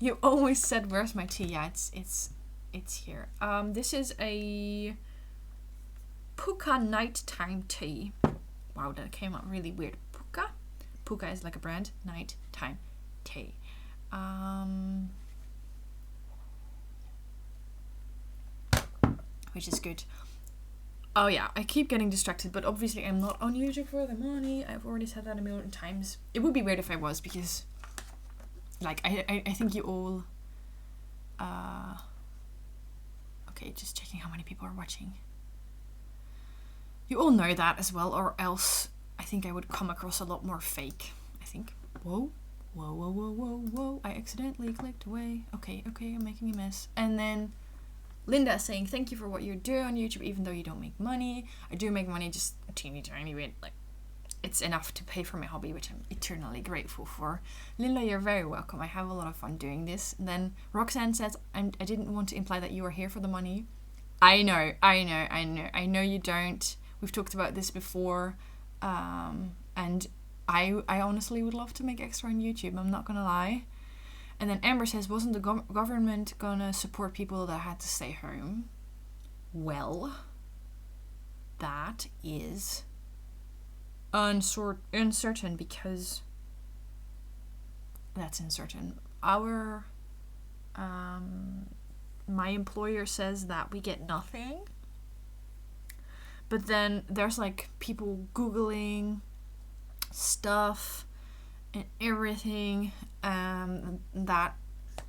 Speaker 1: You always said, where's my tea? Yeah, it's here. This is a Puka nighttime tea. Wow, that came out really weird. Puka is like a brand. Nighttime tea. Which is good. Oh yeah, I keep getting distracted, but obviously I'm not on YouTube for the money. I've already said that a million times. It would be weird if I was, because like I think you all okay, just checking how many people are watching. You all know that as well, or else I think I would come across a lot more fake. I think. Whoa. I accidentally clicked away. Okay, I'm making a mess. And then Linda is saying, thank you for what you do on YouTube, even though you don't make money. I do make money, just a teeny tiny bit. Like, it's enough to pay for my hobby, which I'm eternally grateful for. Linda, you're very welcome. I have a lot of fun doing this. And then Roxanne says, I didn't want to imply that you are here for the money. I know you don't. We've talked about this before. And I honestly would love to make extra on YouTube. I'm not gonna lie. And then Amber says, wasn't the government gonna support people that had to stay home? Well, that is uncertain, because that's uncertain. Our my employer says that we get nothing, but then there's like people Googling stuff and everything, that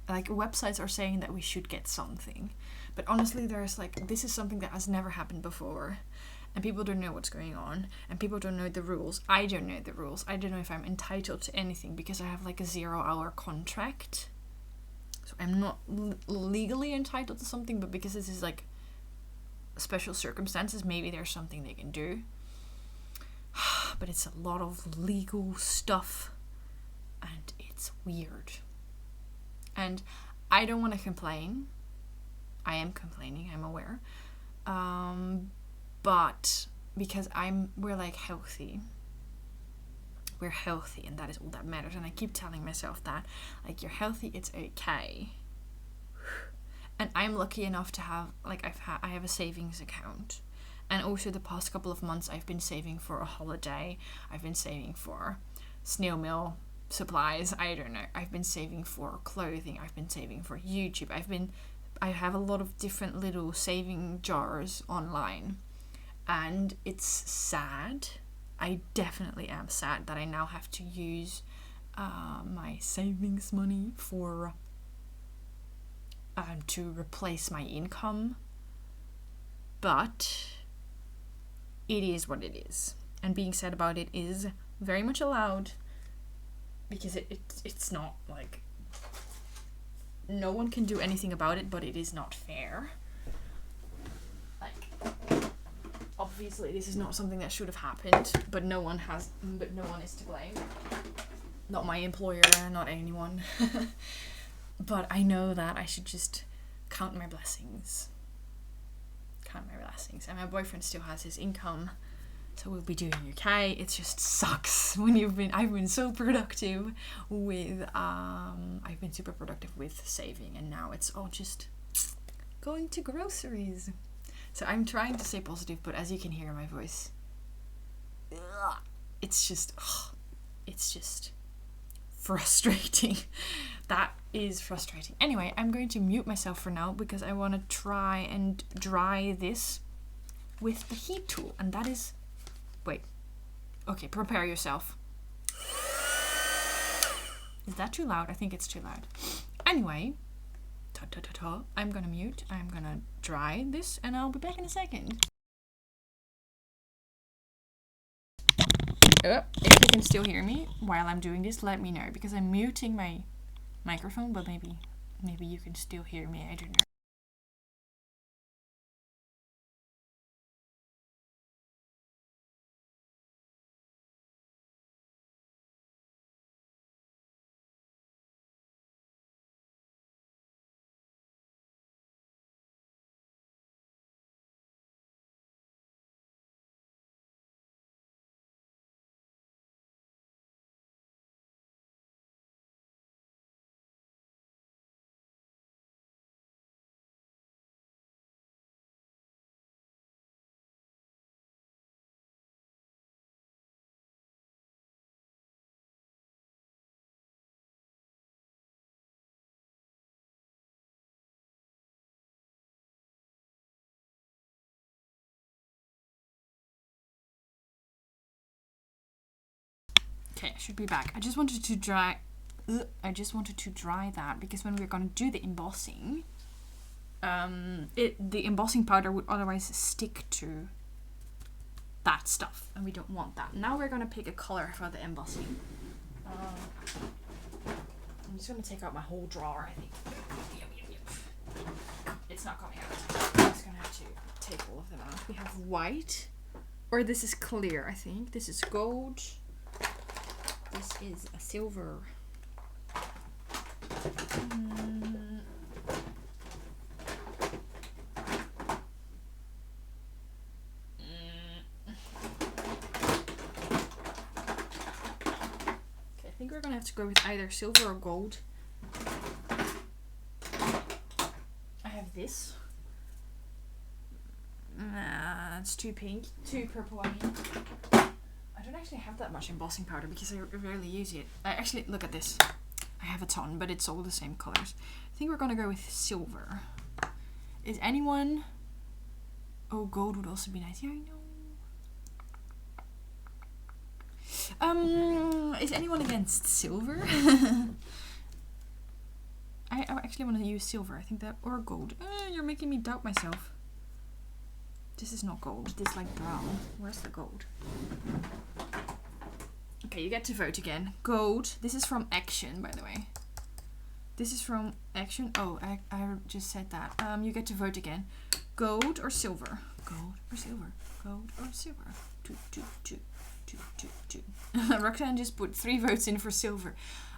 Speaker 1: like websites are saying that we should get something, but honestly there's like, this is something that has never happened before, and people don't know what's going on, and people don't know the rules. I don't know the rules. I don't know if I'm entitled to anything, because I have like a 0-hour contract, so I'm not legally entitled to something, but because this is like special circumstances, maybe there's something they can do. But it's a lot of legal stuff, and it's weird. And I don't want to complain. I am complaining, I'm aware. But because we're like healthy. We're healthy, and that is all that matters. And I keep telling myself that, like, you're healthy, it's okay. And I'm lucky enough to have, like, I have a savings account. And also the past couple of months I've been saving for a holiday. I've been saving for snail mail supplies. I don't know. I've been saving for clothing. I've been saving for YouTube. I have a lot of different little saving jars online. And it's sad. I definitely am sad that I now have to use my savings money for to replace my income. But it is what it is, and being sad about it is very much allowed, because it's not like no one can do anything about it, but it is not fair. Like, obviously this is not something that should have happened, but no one is to blame. Not my employer, not anyone. But I know that I should just count my blessings. And my boyfriend still has his income, so we'll be doing okay. It just sucks when I've been so productive with super productive with saving, and now it's all just going to groceries. So I'm trying to stay positive, but as you can hear in my voice, it's just frustrating. That is frustrating. Anyway, I'm going to mute myself for now because I want to try and dry this with the heat tool. And that is... Wait. Okay, prepare yourself. Is that too loud? I think it's too loud. Anyway, I'm gonna mute. I'm gonna dry this and I'll be back in a second. If you can still hear me while I'm doing this, let me know, because I'm muting my microphone, but maybe you can still hear me. I don't know. Okay, I should be back. I just wanted to dry that because when we're going to do the embossing, the embossing powder would otherwise stick to that stuff, and we don't want that. Now we're going to pick a color for the embossing. I'm just going to take out my whole drawer, I think. It's not coming out. I'm just going to have to take all of them out. We have white, or this is clear, I think. This is gold. This is a silver. Okay, I think we're gonna have to go with either silver or gold. I have this. Nah, it's too pink. Too purple, I mean. I don't actually have that much embossing powder because I rarely use it. I actually, look at this. I have a ton, but it's all the same colors. I think we're gonna go with silver. Is anyone... Oh, gold would also be nice. Yeah, I know. Is anyone against silver? I actually want to use silver. I think that, or gold. You're making me doubt myself. This is not gold. This is like brown. Where's the gold? Okay, you get to vote again. Gold. This is from Action, by the way. This is from Action. Oh, I just said that. You get to vote again. Gold or silver? Gold or silver? Gold or silver? Two. Roxanne just put 3 votes in for silver.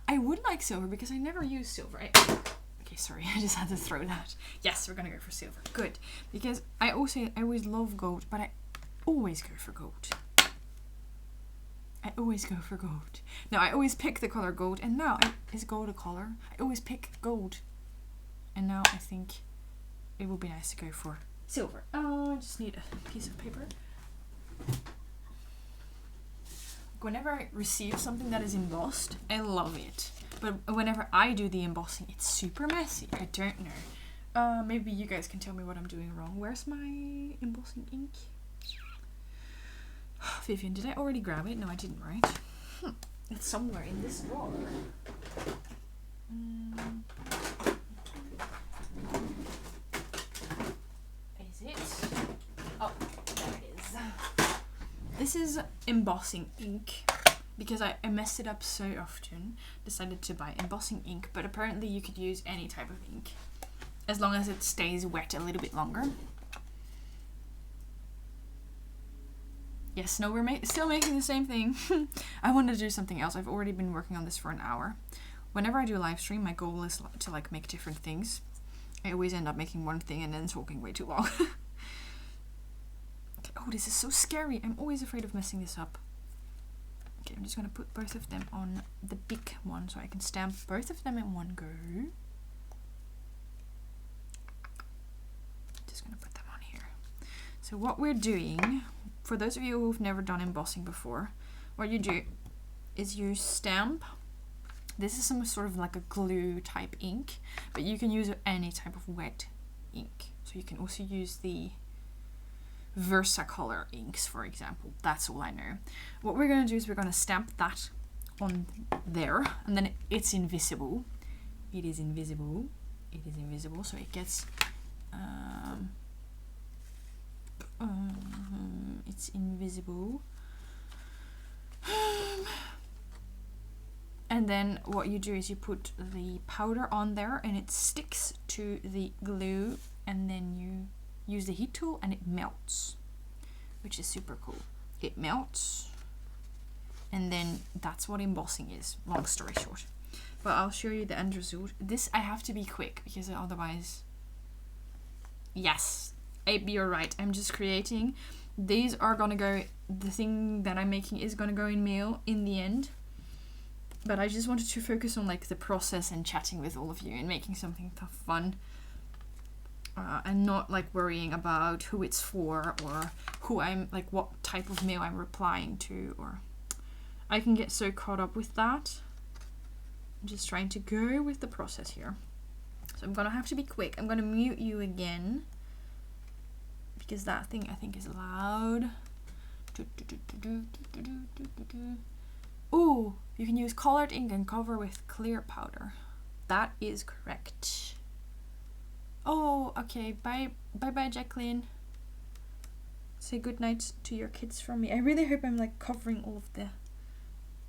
Speaker 1: I would like silver because I never use silver. Okay, sorry, I just had to throw that. Yes, we're gonna go for silver. Good, because I always love gold, but I always go for gold. I always go for gold. No, I always pick the color gold, and now is gold a color? I always pick gold, and now I think it would be nice to go for silver. Oh, I just need a piece of paper. Whenever I receive something that is embossed, I love it. But whenever I do the embossing, it's super messy. I don't know. Maybe you guys can tell me what I'm doing wrong. Where's my embossing ink? Vivian, did I already grab it? No, I didn't, right? It's somewhere in this drawer. Is it? Oh, there it is. This is embossing ink. Because I messed it up so often, decided to buy embossing ink, but apparently you could use any type of ink as long as it stays wet a little bit longer. Yes, no, we're still making the same thing. I want to do something else. I've already been working on this for an hour. Whenever I do a live stream, my goal is to like make different things. I always end up making one thing and then talking way too long. Okay, oh, this is so scary. I'm always afraid of messing this up. Okay, I'm just going to put both of them on the big one so I can stamp both of them in one go. Just going to put them on here. So what we're doing, for those of you who've never done embossing before, what you do is you stamp. This is some sort of like a glue type ink, but you can use any type of wet ink. So you can also use the Versacolor inks, for example. That's all I know. What we're going to do is we're going to stamp that on there, and then it's invisible. It is invisible. It is invisible, so it gets it's invisible. And then what you do is you put the powder on there and it sticks to the glue, and then you use the heat tool and it melts, which is super cool. It melts, and then that's what embossing is, long story short. But I'll show you the end result. This I have to be quick because otherwise... Yes, Abe, you're right. I'm just creating. These are gonna go... The thing that I'm making is gonna go in mail in the end. But I just wanted to focus on like the process and chatting with all of you and making something fun. And not like worrying about who it's for or who I'm... Like what type of mail I'm replying to, or... I can get so caught up with that. I'm just trying to go with the process here. So I'm gonna have to be quick. I'm gonna mute you again because that thing I think is loud. Ooh, you can use colored ink and cover with clear powder. That is correct. Oh, okay. Bye bye, Jacqueline. Say good night to your kids from me. I really hope I'm like covering all of the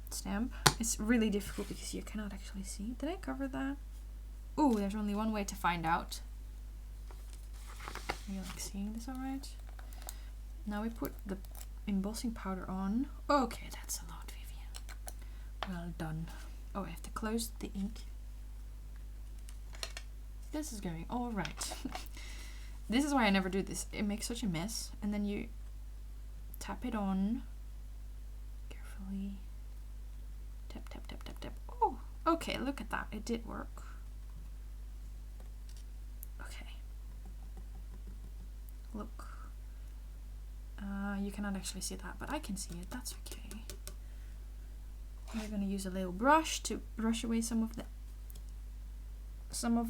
Speaker 1: stamp. It's really difficult because you cannot actually see. Did I cover that? Oh, there's only one way to find out. Are you like seeing this alright? Now we put the embossing powder on. Okay, that's a lot, Vivian. Well done. Oh, I have to close the ink. This is going alright. This is why I never do this. It makes such a mess. And then you tap it on carefully. Tap, tap, tap, tap, tap. Oh, okay, look at that. It did work. Okay. Look. You cannot actually see that, but I can see it. That's okay. We're going to use a little brush to brush away some of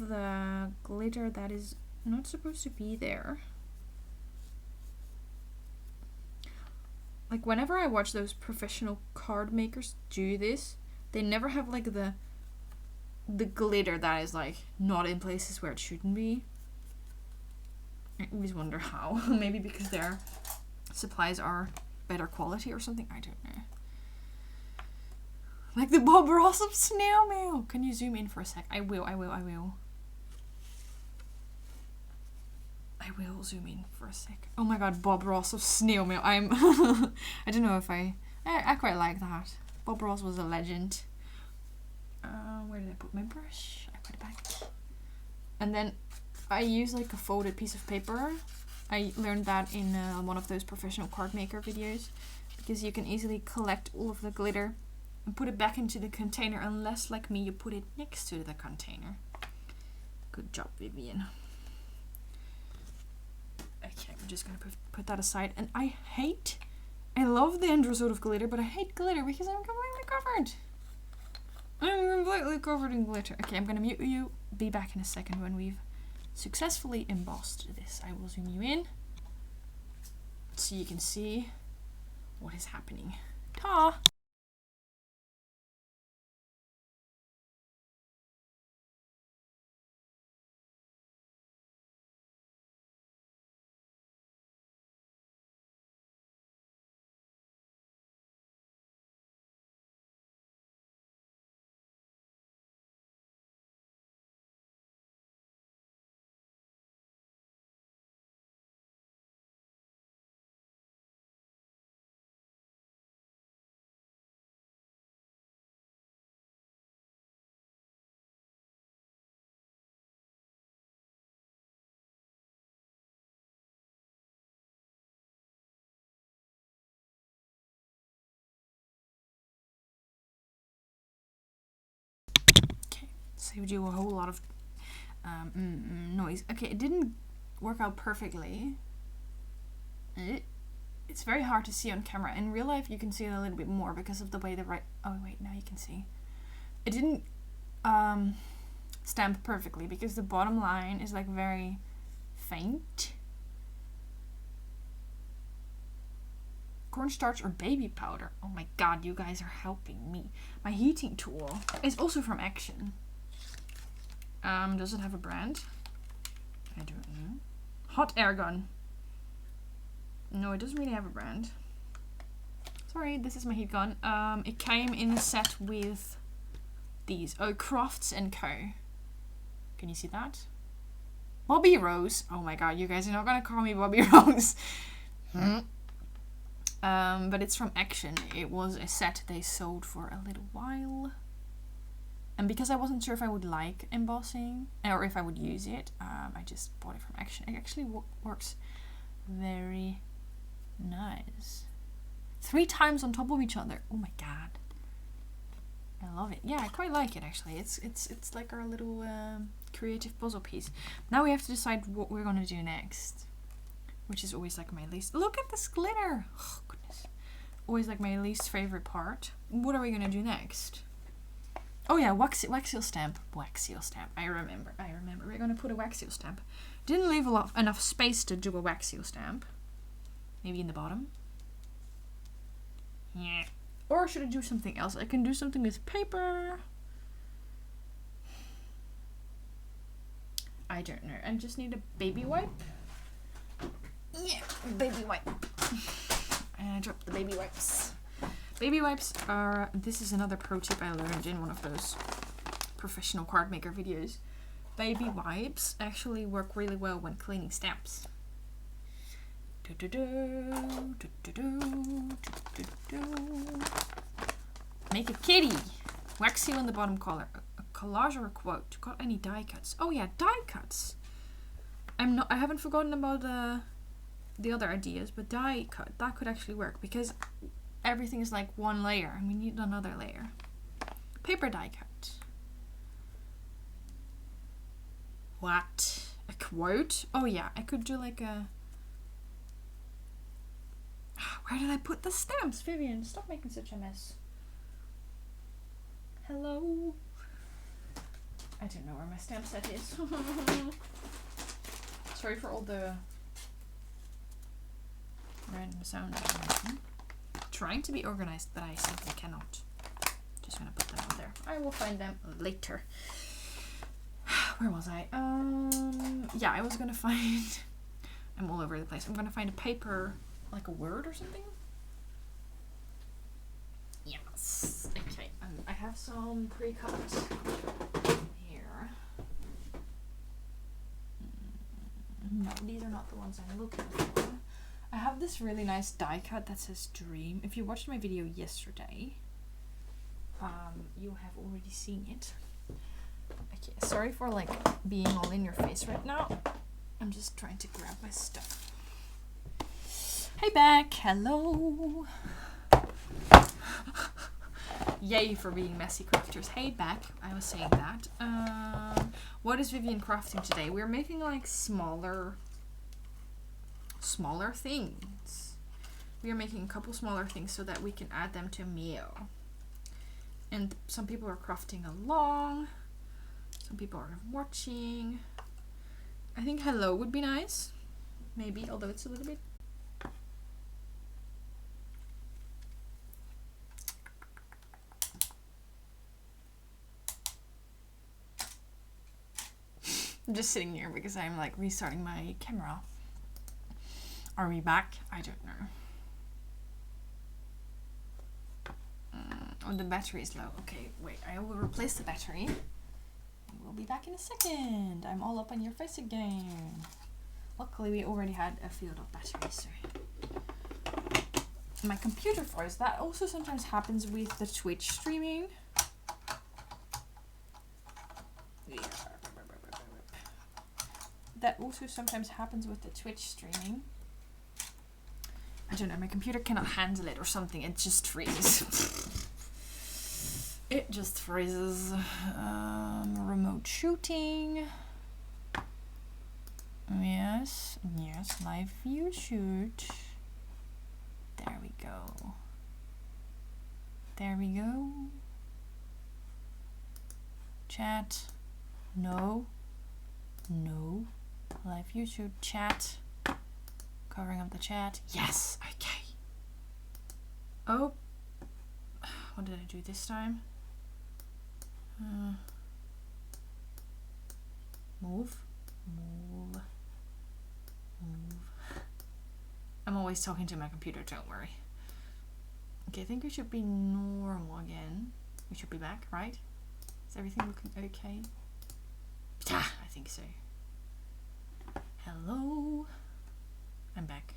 Speaker 1: the glitter that is not supposed to be there. Like whenever I watch those professional card makers do this, they never have like the glitter that is like not in places where it shouldn't be. I always wonder how. Maybe because their supplies are better quality or something. I don't know. Like the Bob Ross of snail mail. Can you zoom in for a sec? I will. I will zoom in for a sec. Oh my god, Bob Ross of snail mail. I'm I don't know if I quite like that. Bob Ross was a legend. Where did I put my brush? I put it back. And then I use like a folded piece of paper. I learned that in one of those professional card maker videos, because you can easily collect all of the glitter and put it back into the container, unless like me you put it next to the container. Good job, Vivian. Okay, we're just gonna put that aside. And I love the end result of glitter, but I hate glitter because I'm completely covered. I'm completely covered in glitter. Okay, I'm gonna mute you. Be back in a second when we've successfully embossed this. I will zoom you in so you can see what is happening. Ta! Saved you a whole lot of noise. Okay, it didn't work out perfectly. It's very hard to see on camera. In real life, you can see it a little bit more because of the way the right... Oh, wait, now you can see. It didn't stamp perfectly because the bottom line is like very faint. Cornstarch or baby powder. Oh my god, you guys are helping me. My heating tool is also from Action. Does it have a brand? I don't know. Hot air gun. No, it doesn't really have a brand. Sorry, this is my heat gun. It came in a set with these. Oh, Crofts & Co. Can you see that? Bobby Rose. Oh my god, you guys are not gonna call me Bobby Rose. But it's from Action. It was a set they sold for a little while. And because I wasn't sure if I would like embossing or if I would use it, I just bought it from Action. It actually works very nice. 3 times on top of each other. Oh my god. I love it. Yeah, I quite like it actually. It's like our little creative puzzle piece. Now we have to decide what we're gonna do next. Which is always like my least... Look at this glitter! Oh, goodness. Always like my least favorite part. What are we gonna do next? Oh yeah, wax seal stamp. Wax seal stamp. I remember. We're gonna put a wax seal stamp. Didn't leave enough space to do a wax seal stamp. Maybe in the bottom? Yeah. Or should I do something else? I can do something with paper. I don't know. I just need a baby wipe. Yeah, baby wipe. And I dropped the baby wipes. Baby wipes are... This is another pro tip I learned in one of those professional card maker videos. Baby wipes actually work really well when cleaning stamps. Make a kitty. Wax seal in the bottom collar. A collage or a quote. Got any die cuts? Oh yeah, die cuts. I haven't forgotten about the other ideas, but die cut, that could actually work because everything is like one layer and we need another layer. Paper die cut. What? A quote? Oh yeah, I could do like a... Where did I put the stamps? Vivian, stop making such a mess. Hello? I don't know where my stamp set is. Sorry for all the random sounds. Trying to be organized, but I simply cannot. Just gonna put them on there. I will find them later. Where was I? Yeah, I was gonna find... I'm all over the place. I'm gonna find a paper, like a word or something. Yes. Okay. I have some pre-cut here. No, these are not the ones I'm looking for. I have this really nice die cut that says Dream. If you watched my video yesterday, you have already seen it. Okay, sorry for like being all in your face right now. I'm just trying to grab my stuff. Hey back, hello. Yay for being messy crafters. Hey back, I was saying that. What is Vivian crafting today? We're making like smaller things. We are making a couple smaller things so that we can add them to a meal. And some people are crafting along. Some people are watching. I think hello would be nice. Maybe, although it's a little bit... I'm just sitting here because I'm like restarting my camera. Are we back? I don't know. Oh, the battery is low. Okay, wait. I will replace the battery. We'll be back in a second. I'm all up on your face again. Luckily, we already had a filled up battery, so... My computer froze. That also sometimes happens with the Twitch streaming. That also sometimes happens with the Twitch streaming. I don't know, my computer cannot handle it or something. It just freezes. It just freezes. Remote shooting. Yes, live view shoot. There we go. There we go. Chat. No. No. Live YouTube chat. Covering up the chat. Yes. Okay. Oh. What did I do this time? Move. Move. Move. I'm always talking to my computer, don't worry. Okay, I think we should be normal again. We should be back, right? Is everything looking okay? Ah, I think so. Hello. I'm back.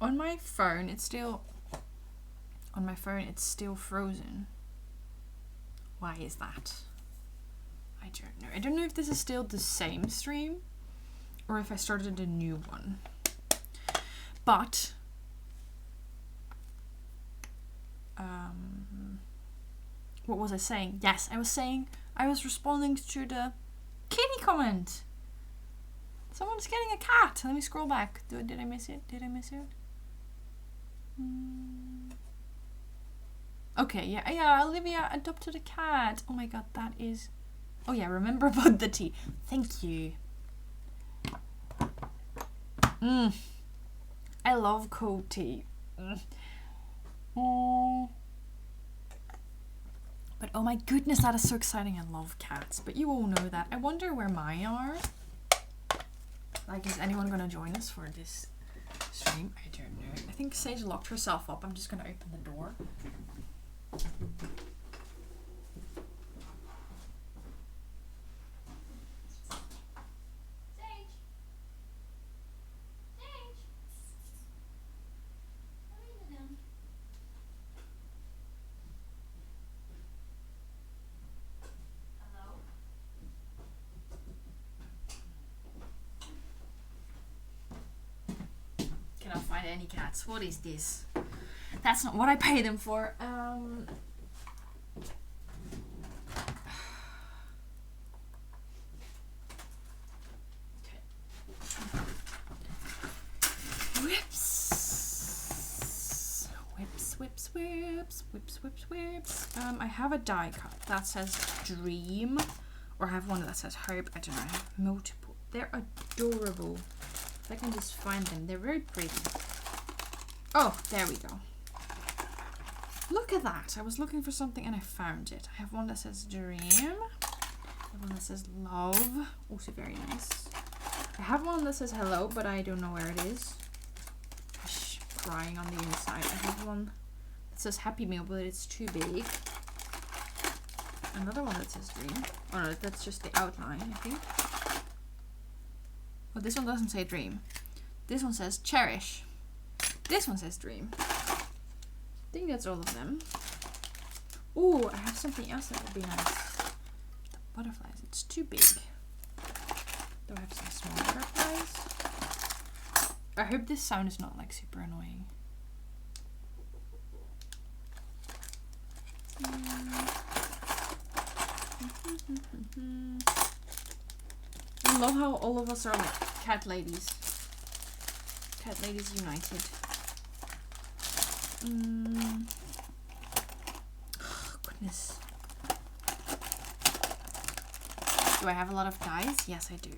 Speaker 1: On my phone, it's still frozen. Why is that? I don't know. I don't know if this is still the same stream or if I started a new one. But what was I saying? Yes, I was responding to the kitty comment. Someone's getting a cat. Let me scroll back. Did I miss it? Did I miss it? Okay, yeah, Olivia adopted a cat. Oh my god, that is... Oh yeah, remember about the tea. Thank you. I love cold tea. But oh my goodness, that is so exciting. I love cats. But you all know that. I wonder where mine are. Like, is anyone gonna join us for this stream? I don't know. I think Sage locked herself up. I'm just gonna open the door. Cannot find any cats. What is this? That's not what I pay them for. Whips. I have a die cut that says dream, or I have one that says hope. I don't know. I have multiple. They're adorable. If I can just find them, they're very pretty. Oh, there we go. Look at that. I was looking for something and I found it. I have one that says dream. I have one that says love. Also very nice. I have one that says hello, but I don't know where it is. Crying on the inside. I have one that says happy meal, but it's too big. Another one that says dream. Oh no, that's just the outline, I think. Oh, this one doesn't say dream. This one says cherish. This one says dream. I think that's all of them. Ooh, I have something else that would be nice. The butterflies. It's too big. Do I have some small butterflies? I hope this sound is not like super annoying. I love how all of us are like cat ladies. Cat ladies united. Oh, goodness. Do I have a lot of dies? Yes, I do.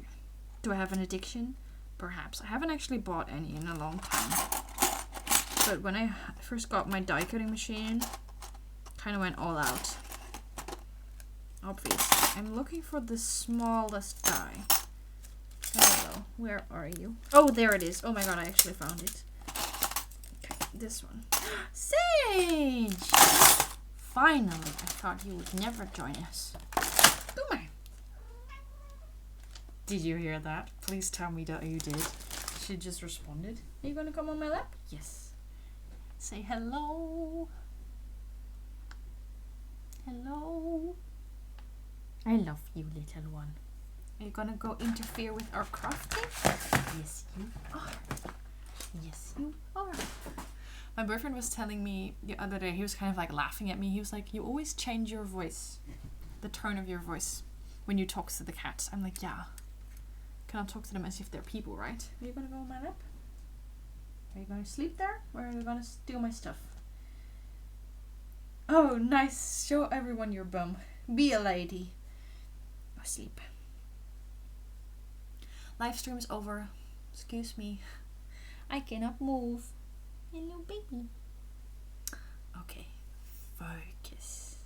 Speaker 1: Do I have an addiction? Perhaps. I haven't actually bought any in a long time. But when I first got my die cutting machine, kind of went all out. Obviously. I'm looking for the smallest die. Hello, where are you? Oh, there it is. Oh my god, I actually found it. Okay, this one. Sage! Finally, I thought you would never join us. Boomer! Did you hear that? Please tell me that you did. She just responded. Are you gonna come on my lap? Yes. Say hello. Hello. I love you, little one. Are you gonna go interfere with our crafting? Yes, you are. Yes, you are. My boyfriend was telling me the other day, he was kind of like laughing at me. He was like, you always change your voice, the tone of your voice, when you talk to the cats. I'm like, yeah. Cannot talk to them as if they're people, right? Are you gonna go on my lap? Are you gonna sleep there? Or are you gonna steal my stuff? Oh, nice. Show everyone your bum. Be a lady. Or sleep. Live stream is over. Excuse me. I cannot move. Hello, baby. Okay. Focus.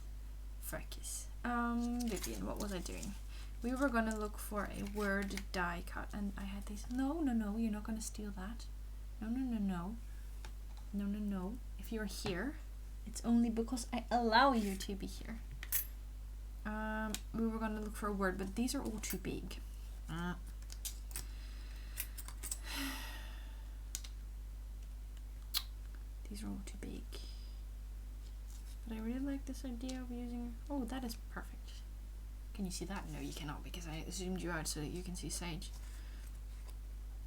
Speaker 1: Focus. Vivian, what was I doing? We were gonna look for a word die cut, and I had these. No, you're not gonna steal that. No. If you're here, it's only because I allow you to be here. We were gonna look for a word, but these are all too big. These are all too big. But I really like this idea of using... Oh, that is perfect. Can you see that? No, you cannot, because I zoomed you out so that you can see Sage.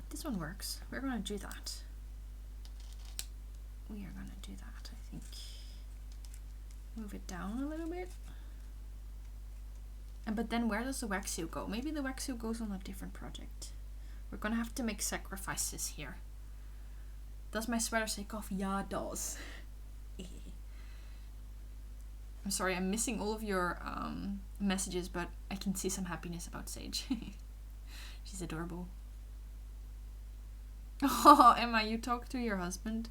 Speaker 1: This one works. We're gonna do that. We are gonna do that, I think. Move it down a little bit. But then where does the wax seal go? Maybe the wax seal goes on a different project. We're gonna have to make sacrifices here. Does my sweater take off? Yeah, it does. I'm sorry, I'm missing all of your messages, but I can see some happiness about Sage. She's adorable. Oh, Emma, you talk to your husband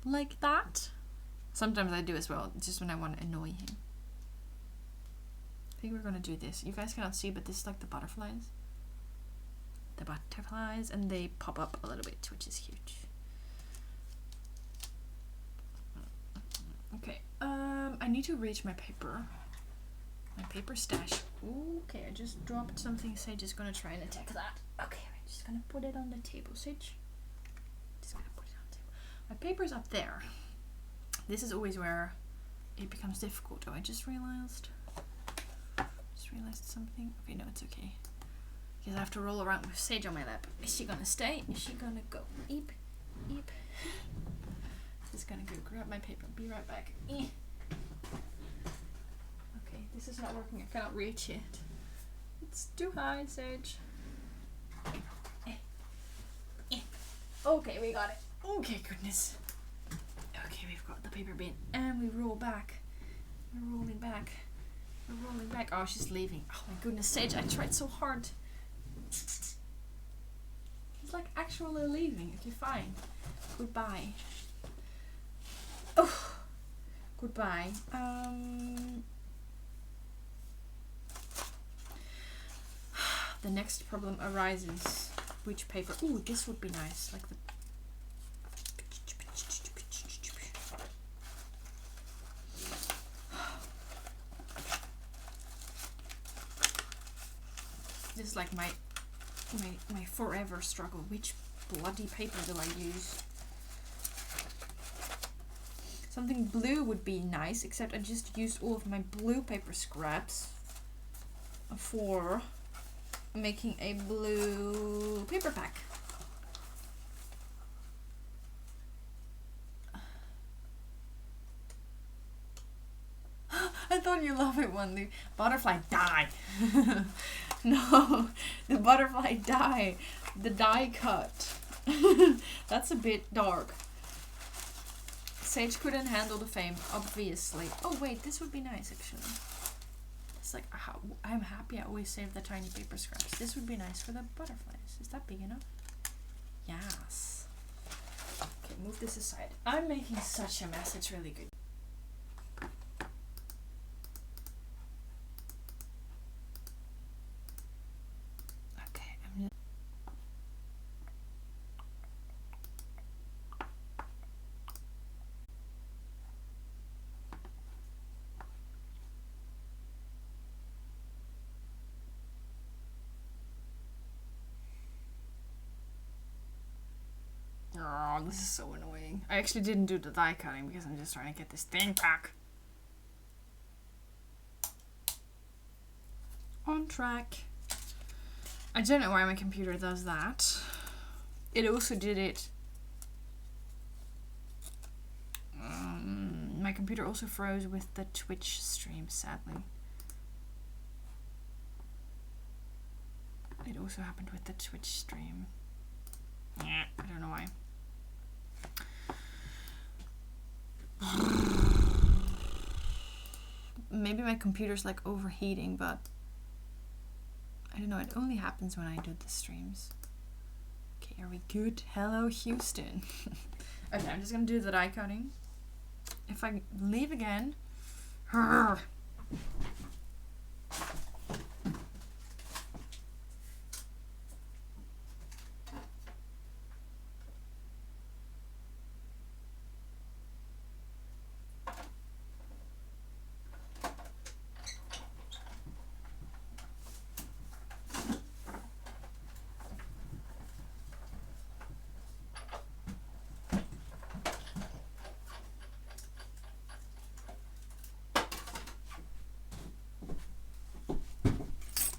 Speaker 1: like that? Sometimes I do as well, just when I want to annoy him. I think we're gonna do this. You guys cannot see, but this is like the butterflies. The butterflies, and they pop up a little bit, which is huge. Okay, I need to reach my paper stash. Okay, I just dropped something. Sage is gonna try and attack that. Okay, I'm just gonna put it on the table, Sage. Just gonna put it on the table. My paper's up there. This is always where it becomes difficult. Oh, I just realized something. Okay, no, it's okay. Because I have to roll around with Sage on my lap. Is she gonna stay? Is she gonna go? Eep, eep. Just gonna go grab my paper. Be right back. Okay, this is not working. I cannot reach it. It's too high, Sage. Okay, we got it. Okay, goodness. Okay, we've got the paper bin. And we roll back. We're rolling back. We're rolling back. Oh, she's leaving. Oh my goodness, Sage, I tried so hard. It's like actually leaving. Okay, fine. Goodbye. Oh, goodbye. The next problem arises. Which paper? Ooh, this would be nice. Like the... This is like my forever struggle. Which bloody paper do I use? Something blue would be nice, except I just used all of my blue paper scraps for making a blue paper pack. I thought you love it when the butterfly die. No, the butterfly die. The die cut. That's a bit dark. Sage couldn't handle the fame, obviously. Oh wait, this would be nice actually. It's like, I'm happy I always save the tiny paper scraps. This would be nice for the butterflies. Is that big enough? Yes. Okay, move this aside. I'm making such a mess, it's really good. Okay, I'm Oh, this is so annoying. I actually didn't do the die cutting because I'm just trying to get this thing back. On track. I don't know why my computer does that. It also did it. My computer also froze with the Twitch stream, sadly. It also happened with the Twitch stream. Yeah, I don't know why. Maybe my computer's like overheating, but I don't know, it only happens when I do the streams. Okay, are we good? Hello, Houston. Okay, I'm just gonna do the die cutting. If I leave again...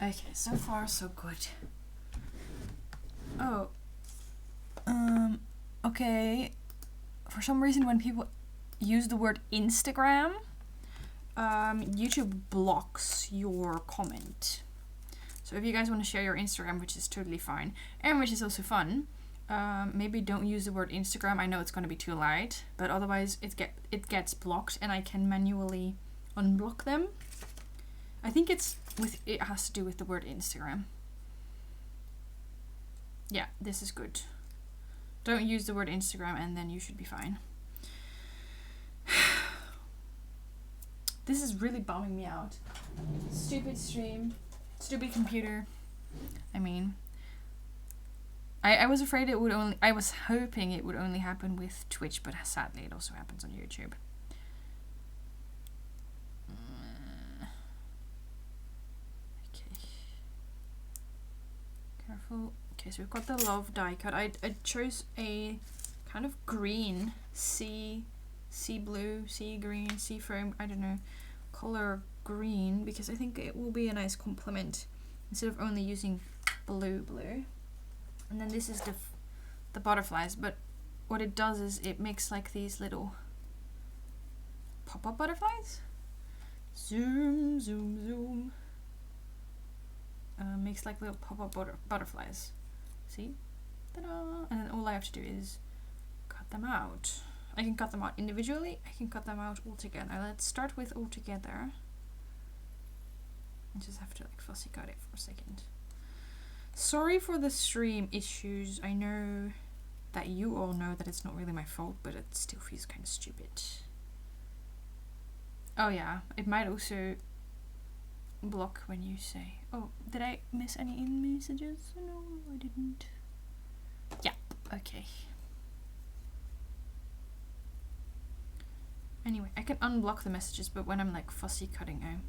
Speaker 1: Okay, so far so good. Oh. Okay. For some reason when people use the word Instagram, YouTube blocks your comment. So if you guys want to share your Instagram, which is totally fine, and which is also fun, maybe don't use the word Instagram. I know it's going to be too light, but otherwise it gets blocked and I can manually unblock them. I think it has to do with the word Instagram. Yeah, this is good. Don't use the word Instagram and then you should be fine. This is really bumming me out. Stupid stream. Stupid computer. I mean, I was afraid it would only... I was hoping it would only happen with Twitch, but sadly it also happens on YouTube. Careful. Okay, so we've got the love die cut. I chose a kind of green, sea blue, sea green, sea foam, I don't know, color green, because I think it will be a nice complement instead of only using blue. And then this is the butterflies, but what it does is it makes like these little pop-up butterflies. Zoom, zoom, zoom. Makes like little pop-up butterflies. See? Ta-da! And then all I have to do is cut them out. I can cut them out individually. I can cut them out all together. Let's start with all together. I just have to like fussy cut it for a second. Sorry for the stream issues. I know that you all know that it's not really my fault, but it still feels kind of stupid. Oh yeah, it might also block when you say, oh, did I miss any in messages? No, I didn't. Yeah, okay. Anyway, I can unblock the messages, but when I'm like fussy cutting, I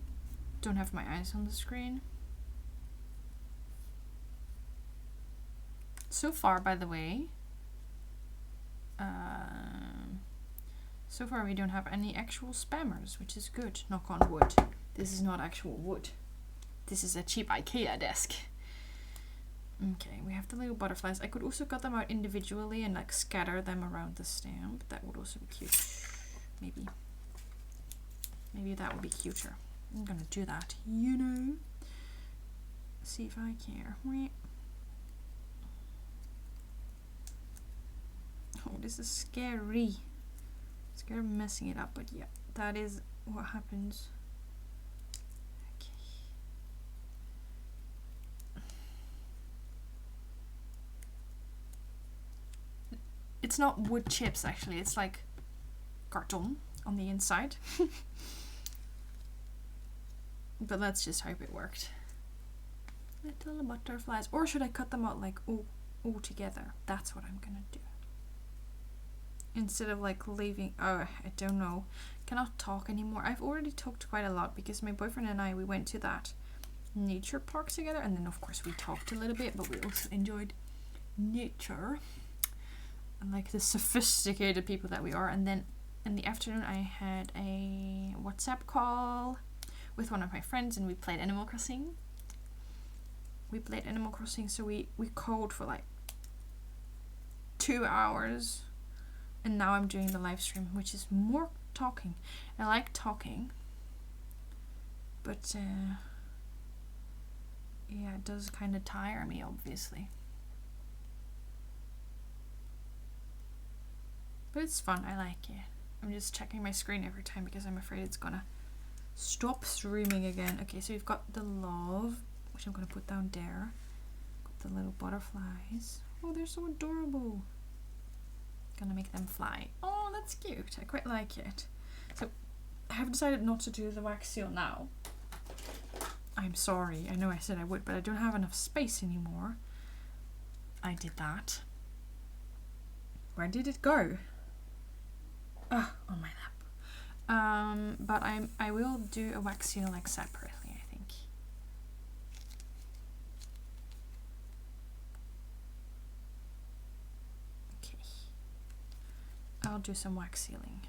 Speaker 1: don't have my eyes on the screen. So far, by the way, so far we don't have any actual spammers, which is good. Knock on wood. This is not actual wood. This is a cheap IKEA desk. Okay, we have the little butterflies. I could also cut them out individually and like scatter them around the stamp. That would also be cute. Maybe. Maybe that would be cuter. I'm gonna do that, you know. See if I care. Oh, this is scary. Scared of messing it up, but yeah, that is what happens. It's not wood chips actually, it's like carton on the inside. But let's just hope it worked. Little butterflies. Or should I cut them out like all together? That's what I'm gonna do. Instead of like leaving, oh, I don't know. Cannot talk anymore. I've already talked quite a lot because my boyfriend and I, we went to that nature park together, and then of course we talked a little bit, but we also enjoyed nature. And like the sophisticated people that we are. And then in the afternoon I had a WhatsApp call with one of my friends and we played Animal Crossing. So we called for like 2 hours. And now I'm doing the live stream, which is more talking. I like talking. But yeah, it does kind of tire me, obviously. But it's fun, I like it. I'm just checking my screen every time because I'm afraid it's gonna stop streaming again. Okay, so we've got the love, which I'm gonna put down there. Got the little butterflies. Oh, they're so adorable. Gonna make them fly. Oh, that's cute. I quite like it. So I have decided not to do the wax seal now. I'm sorry. I know I said I would, but I don't have enough space anymore. I did that. Where did it go? Ah, on my lap. But I will do a wax seal like separately, I think. Okay. I'll do some wax sealing.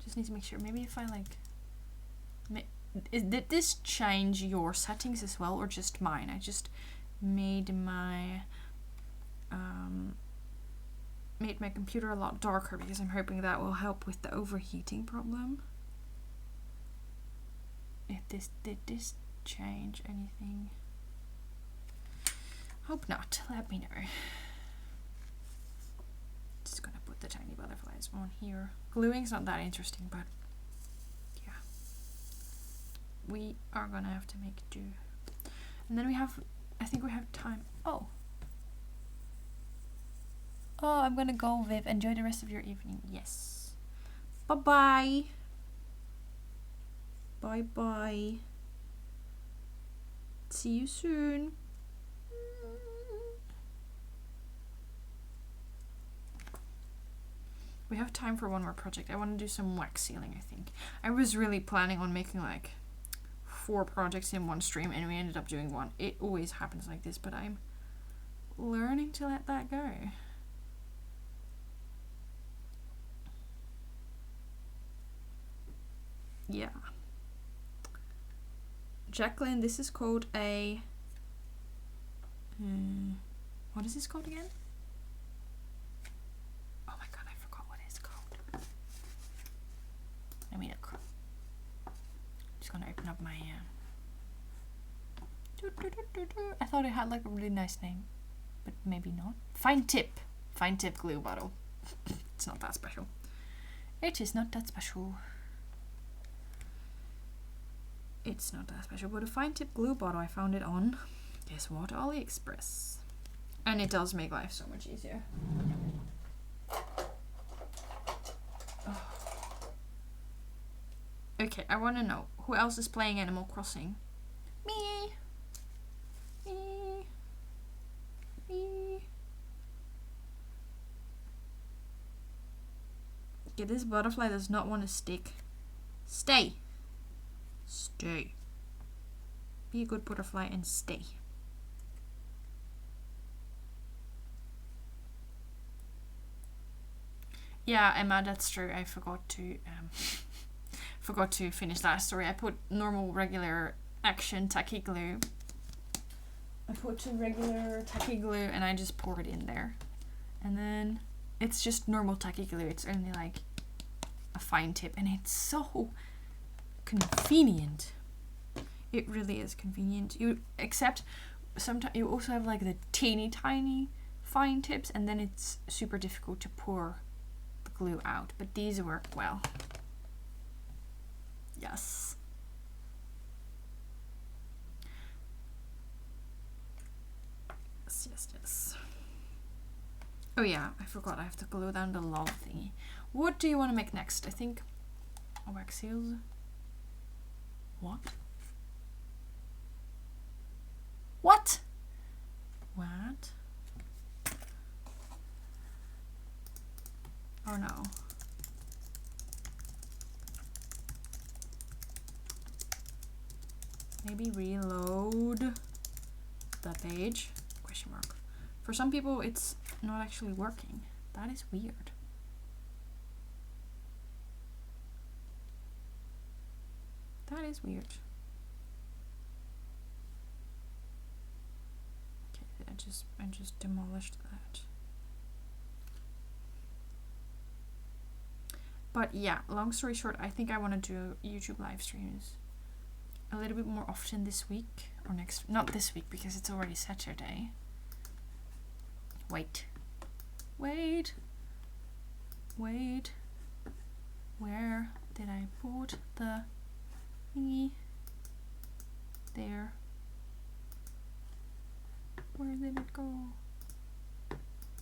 Speaker 1: Just need to make sure. Maybe if I like... Did this change your settings as well, or just mine? I just made my... made my computer a lot darker because I'm hoping that will help with the overheating problem. Did this change anything? Hope not. Let me know. Just gonna put the tiny butterflies on here. Gluing's not that interesting, but yeah, we are gonna have to make do. And then we have, I think we have time. Oh, I'm gonna go, Viv. Enjoy the rest of your evening. Yes. Bye-bye. Bye-bye. See you soon. We have time for one more project. I want to do some wax sealing, I think. I was really planning on making like 4 projects in one stream, and we ended up doing 1. It always happens like this, but I'm learning to let that go. Yeah. Jacqueline, this is called a... what is this called again? Oh my god, I forgot what it's called. Let me look. Just gonna open up my... I thought it had like a really nice name, but maybe not. Fine tip. Fine tip glue bottle. It's not that special. It is not that special. It's not that special, but a fine tip glue bottle, I found it on, guess what, AliExpress. And it does make life so much easier. Oh. Okay, I want to know, who else is playing Animal Crossing? Me! Me! Me! Okay, this butterfly does not want to stick. Stay! Stay. Be a good butterfly and stay. Yeah, Emma, that's true. I forgot to finish that story. I put normal, regular action tacky glue. I put some regular tacky glue and I just pour it in there. And then it's just normal tacky glue. It's only like a fine tip, and it's so convenient. It really is convenient. Except sometimes you also have like the teeny tiny fine tips, and then it's super difficult to pour the glue out. But these work well. Yes. Yes. Oh yeah, I forgot I have to glue down the love thingy. What do you want to make next? I think wax seals. What? What? What? Oh no. Maybe reload the page? Question mark. For some people it's not actually working. That is weird. That is weird. Okay, I just demolished that. But yeah, long story short, I think I want to do YouTube live streams a little bit more often this week or next. Not this week because it's already Saturday. Wait. Wait. Where did I put the thingy? There. Where did it go?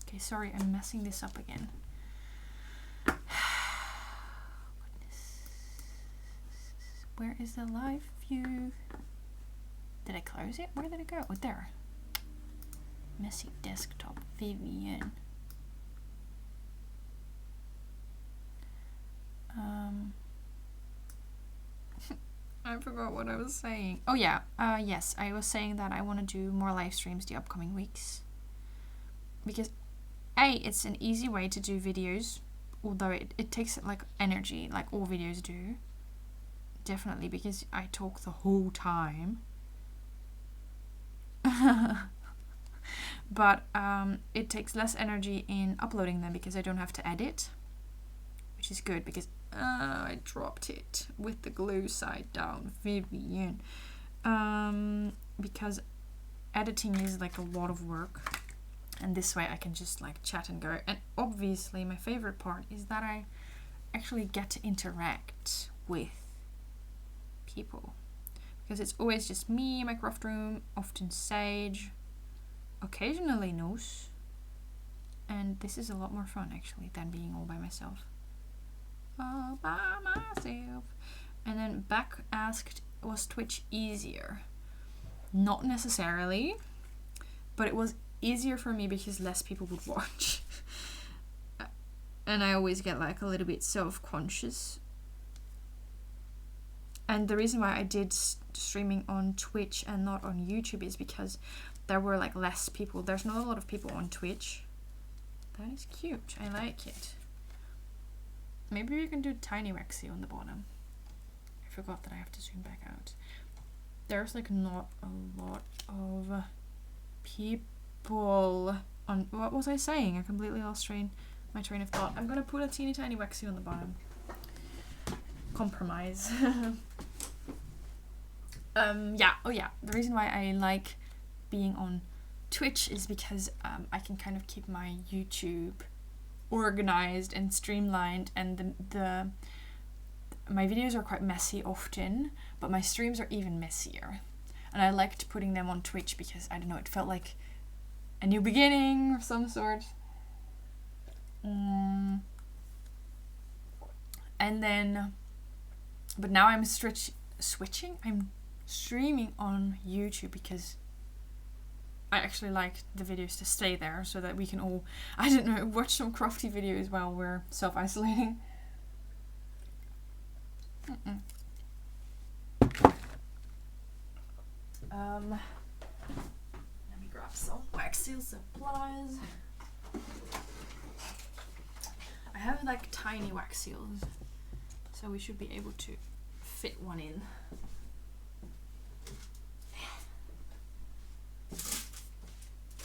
Speaker 1: Okay, sorry, I'm messing this up again. Goodness. Where is the live view? Did I close it? Where did it go? Oh, there. Messy desktop, Vivian. I forgot what I was saying. Oh yeah, yes, I was saying that I want to do more live streams the upcoming weeks. Because A, it's an easy way to do videos, although it takes like energy, like all videos do. Definitely, because I talk the whole time. But it takes less energy in uploading them because I don't have to edit, which is good because I dropped it with the glue side down, Vivian. Because editing is like a lot of work, and this way I can just like chat and go. And obviously my favorite part is that I actually get to interact with people, because it's always just me, my craft room, often Sage, occasionally Noose, and this is a lot more fun actually than being all by myself. All by myself. And then Beck asked, was Twitch easier? Not necessarily, but it was easier for me because less people would watch. And I always get like a little bit self-conscious. And the reason why I did streaming on Twitch and not on YouTube is because there were like less people. There's not a lot of people on Twitch. That is cute. I like it. Maybe we can do tiny waxy on the bottom. I forgot that I have to zoom back out. There's like not a lot of people on... What was I saying? I completely lost my train of thought. I'm gonna put a teeny tiny waxy on the bottom. Compromise. Yeah. Oh yeah. The reason why I like being on Twitch is because I can kind of keep my YouTube organized and streamlined, and the my videos are quite messy often, but my streams are even messier, and I liked putting them on Twitch because I don't know, it felt like a new beginning of some sort. And then, but now I'm switching. I'm streaming on YouTube because I actually like the videos to stay there so that we can all, I don't know, watch some crafty videos while we're self-isolating. Let me grab some wax seal supplies. I have like tiny wax seals, so we should be able to fit one in.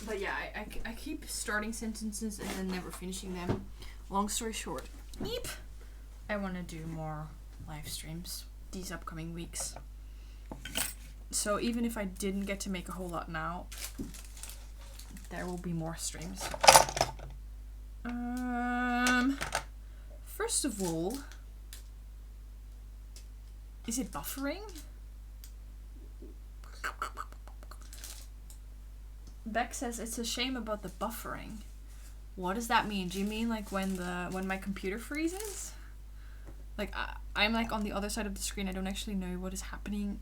Speaker 1: But yeah, I keep starting sentences and then never finishing them. Long story short, meep, I want to do more live streams these upcoming weeks. So even if I didn't get to make a whole lot now, there will be more streams. First of all, is it buffering? Beck says it's a shame about the buffering. What does that mean? Do you mean like when my computer freezes? Like I'm like on the other side of the screen. I don't actually know what is happening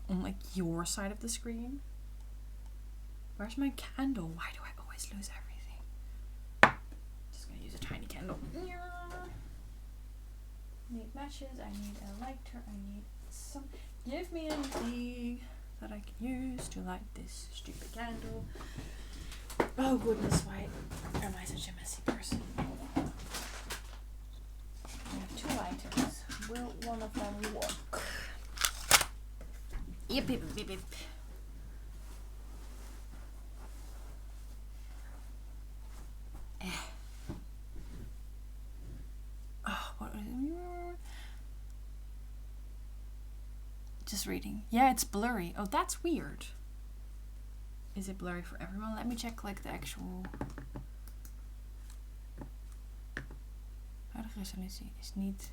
Speaker 1: on like your side of the screen. Where's my candle? Why do I always lose everything? Just gonna use a tiny candle. Need matches. I need a lighter. I need some. Give me anything that I can use to light this stupid candle. Oh goodness, why am I such a messy person? I have 2 lighters. Will one of them work? Yep, yep, yep, yep. Oh, what is it? Just reading. Yeah, it's blurry. Oh, that's weird. Is it blurry for everyone? Let me check like the actual... Huidige resolutie is niet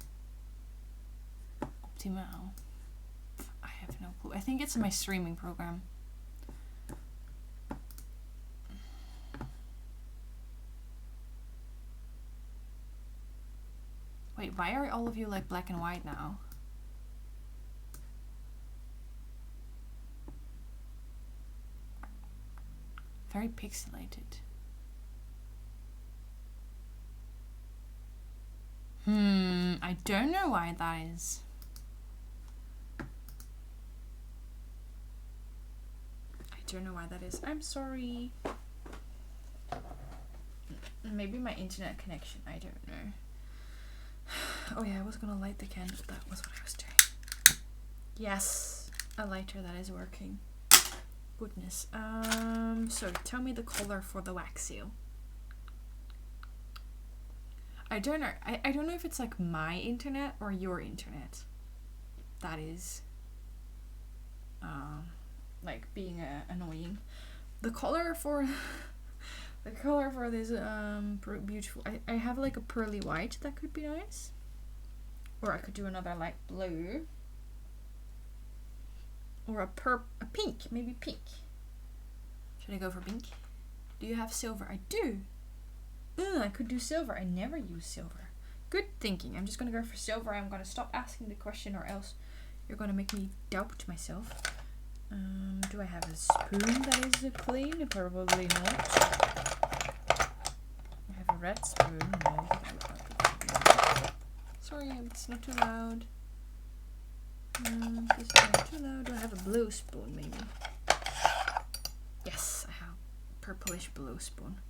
Speaker 1: optimaal. I have no clue. I think it's my streaming program. Wait, why are all of you like black and white now? Very pixelated. I don't know why that is. I don't know why that is. I'm sorry. Maybe my internet connection. I don't know. Oh yeah, I was gonna light the candle. That was what I was doing. Yes, a lighter that is working. Goodness. So tell me the color for the wax seal. I don't know. I don't know if it's like my internet or your internet. That is like being annoying. The color for the color for this beautiful. I have like a pearly white that could be nice. Or I could do another light blue. Or a pink, maybe pink. Should I go for pink? Do you have silver? I do. I could do silver. I never use silver. Good thinking. I'm just gonna go for silver. I'm gonna stop asking the question or else you're gonna make me doubt myself. Do I have a spoon that is clean? Probably not. I have a red spoon. No. Sorry, it's not too loud. This is not too loud. Do I have a blue spoon maybe? Yes, I have a purplish blue spoon.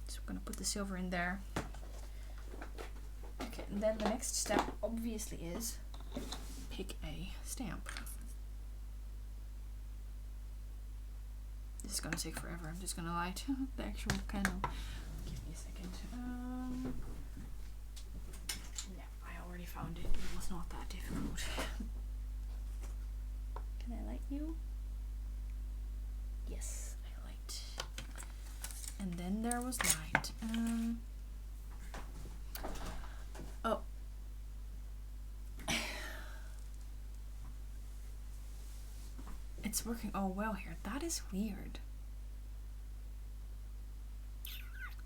Speaker 1: So we're gonna put the silver in there. Okay, and then the next step obviously is pick a stamp. This is gonna take forever. I'm just gonna light the actual candle. Give me a second. Yeah, I already found it. It was not that difficult. Can I light you? Yes, I light. And then there was light. Oh. It's working all well here. That is weird.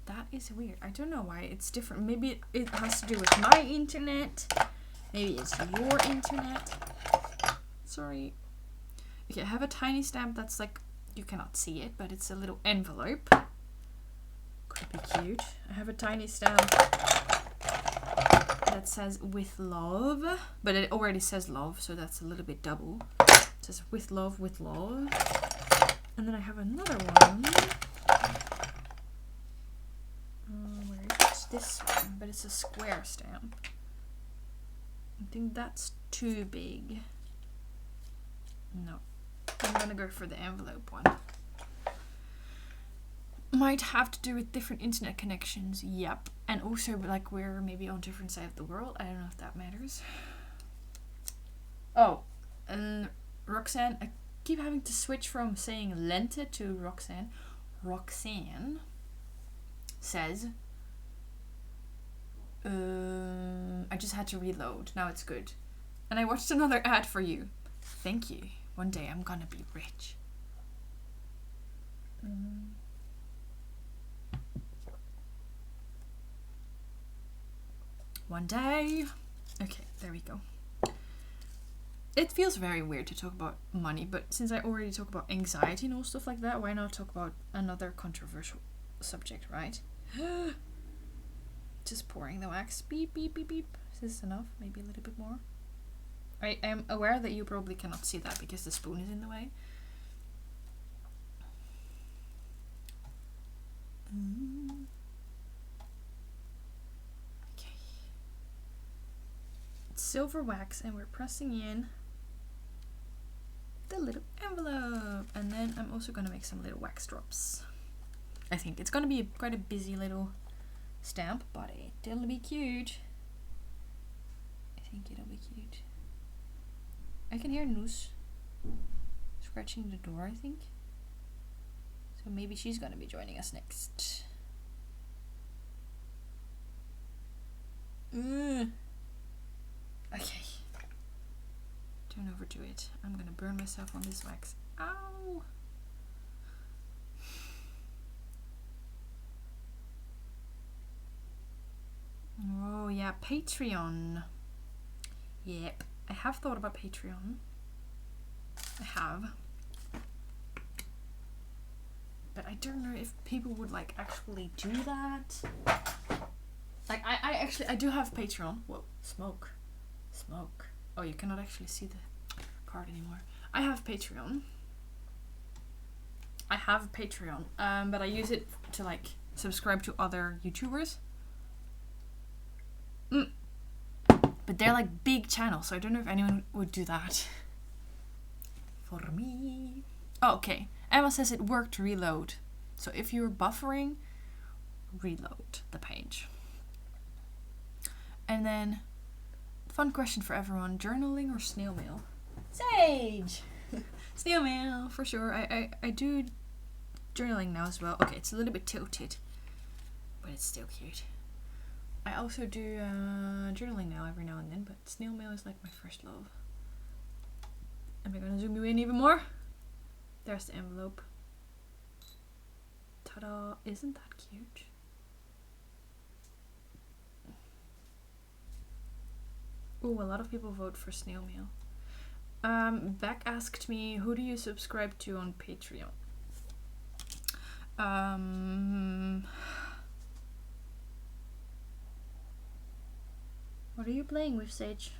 Speaker 1: That is weird. I don't know why it's different. Maybe it has to do with my internet. Maybe it's your internet. Sorry. Okay, I have a tiny stamp that's like, you cannot see it, but it's a little envelope. Could be cute. I have a tiny stamp that says with love, but it already says love, so that's a little bit double. It says with love, with love. And then I have another one. Where is it? This one, but it's a square stamp. I think that's too big. No. I'm gonna go for the envelope one. Might have to do with different internet connections, yep. And also like we're maybe on different side of the world. I don't know if that matters. Oh, and Roxanne, I keep having to switch from saying Lente to Roxanne. Roxanne says, I just had to reload. Now it's good. And I watched another ad for you. Thank you. One day I'm gonna be rich. One day. Okay, there we go. It feels very weird to talk about money, but since I already talk about anxiety and all stuff like that, why not talk about another controversial subject, right? Just pouring the wax. Beep, beep, beep, beep. Is this enough? Maybe a little bit more. I am aware that you probably cannot see that because the spoon is in the way. Okay. It's silver wax and we're pressing in the little envelope. And then I'm also going to make some little wax drops. I think it's going to be quite a busy little stamp, but it'll be cute. I think it'll be cute. I can hear Noos scratching the door, I think. So maybe she's gonna be joining us next. Okay. Don't overdo it. I'm gonna burn myself on this wax. Ow! Oh yeah, Patreon. Yep, I have thought about Patreon. I have. But I don't know if people would like actually do that. Like I do have Patreon. Whoa, smoke. Oh, you cannot actually see the card anymore. I have Patreon. But I use it to like subscribe to other YouTubers. But they're like big channels, so I don't know if anyone would do that. For me. Oh, okay. Emma says it worked to reload. So if you're buffering, reload the page. And then, fun question for everyone, journaling or snail mail? Sage! Snail mail, for sure. I do journaling now as well. Okay, it's a little bit tilted, but it's still cute. I also do journaling now every now and then, but snail mail is like my first love. Am I gonna zoom you in even more? There's the envelope. Ta-da! Isn't that cute? Ooh, a lot of people vote for snail mail. Beck asked me, who do you subscribe to on Patreon? What are you playing with, Sage?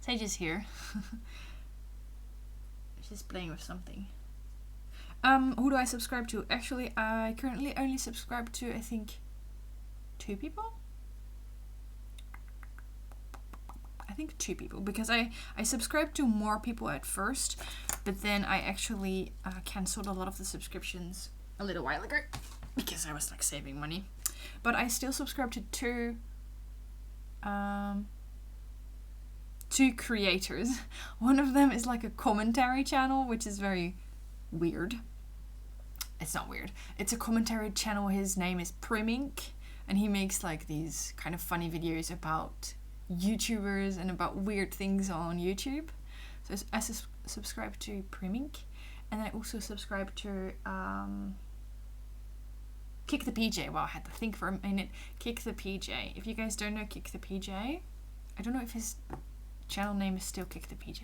Speaker 1: Sage is here. She's playing with something. Who do I subscribe to? Actually, I currently only subscribe to, I think, 2 people? I think 2 people, because I subscribed to more people at first, but then I actually cancelled a lot of the subscriptions a little while ago, because I was like saving money. But I still subscribe to 2 creators. One of them is like a commentary channel, which is very weird. It's not weird. It's a commentary channel. His name is Primink, and he makes like these kind of funny videos about YouTubers and about weird things on YouTube. So I subscribe to Primink, and I also subscribe to Kick the PJ. Wow, I had to think for a minute. Kick the PJ. If you guys don't know Kick the PJ, I don't know if his channel name is still Kick the PJ.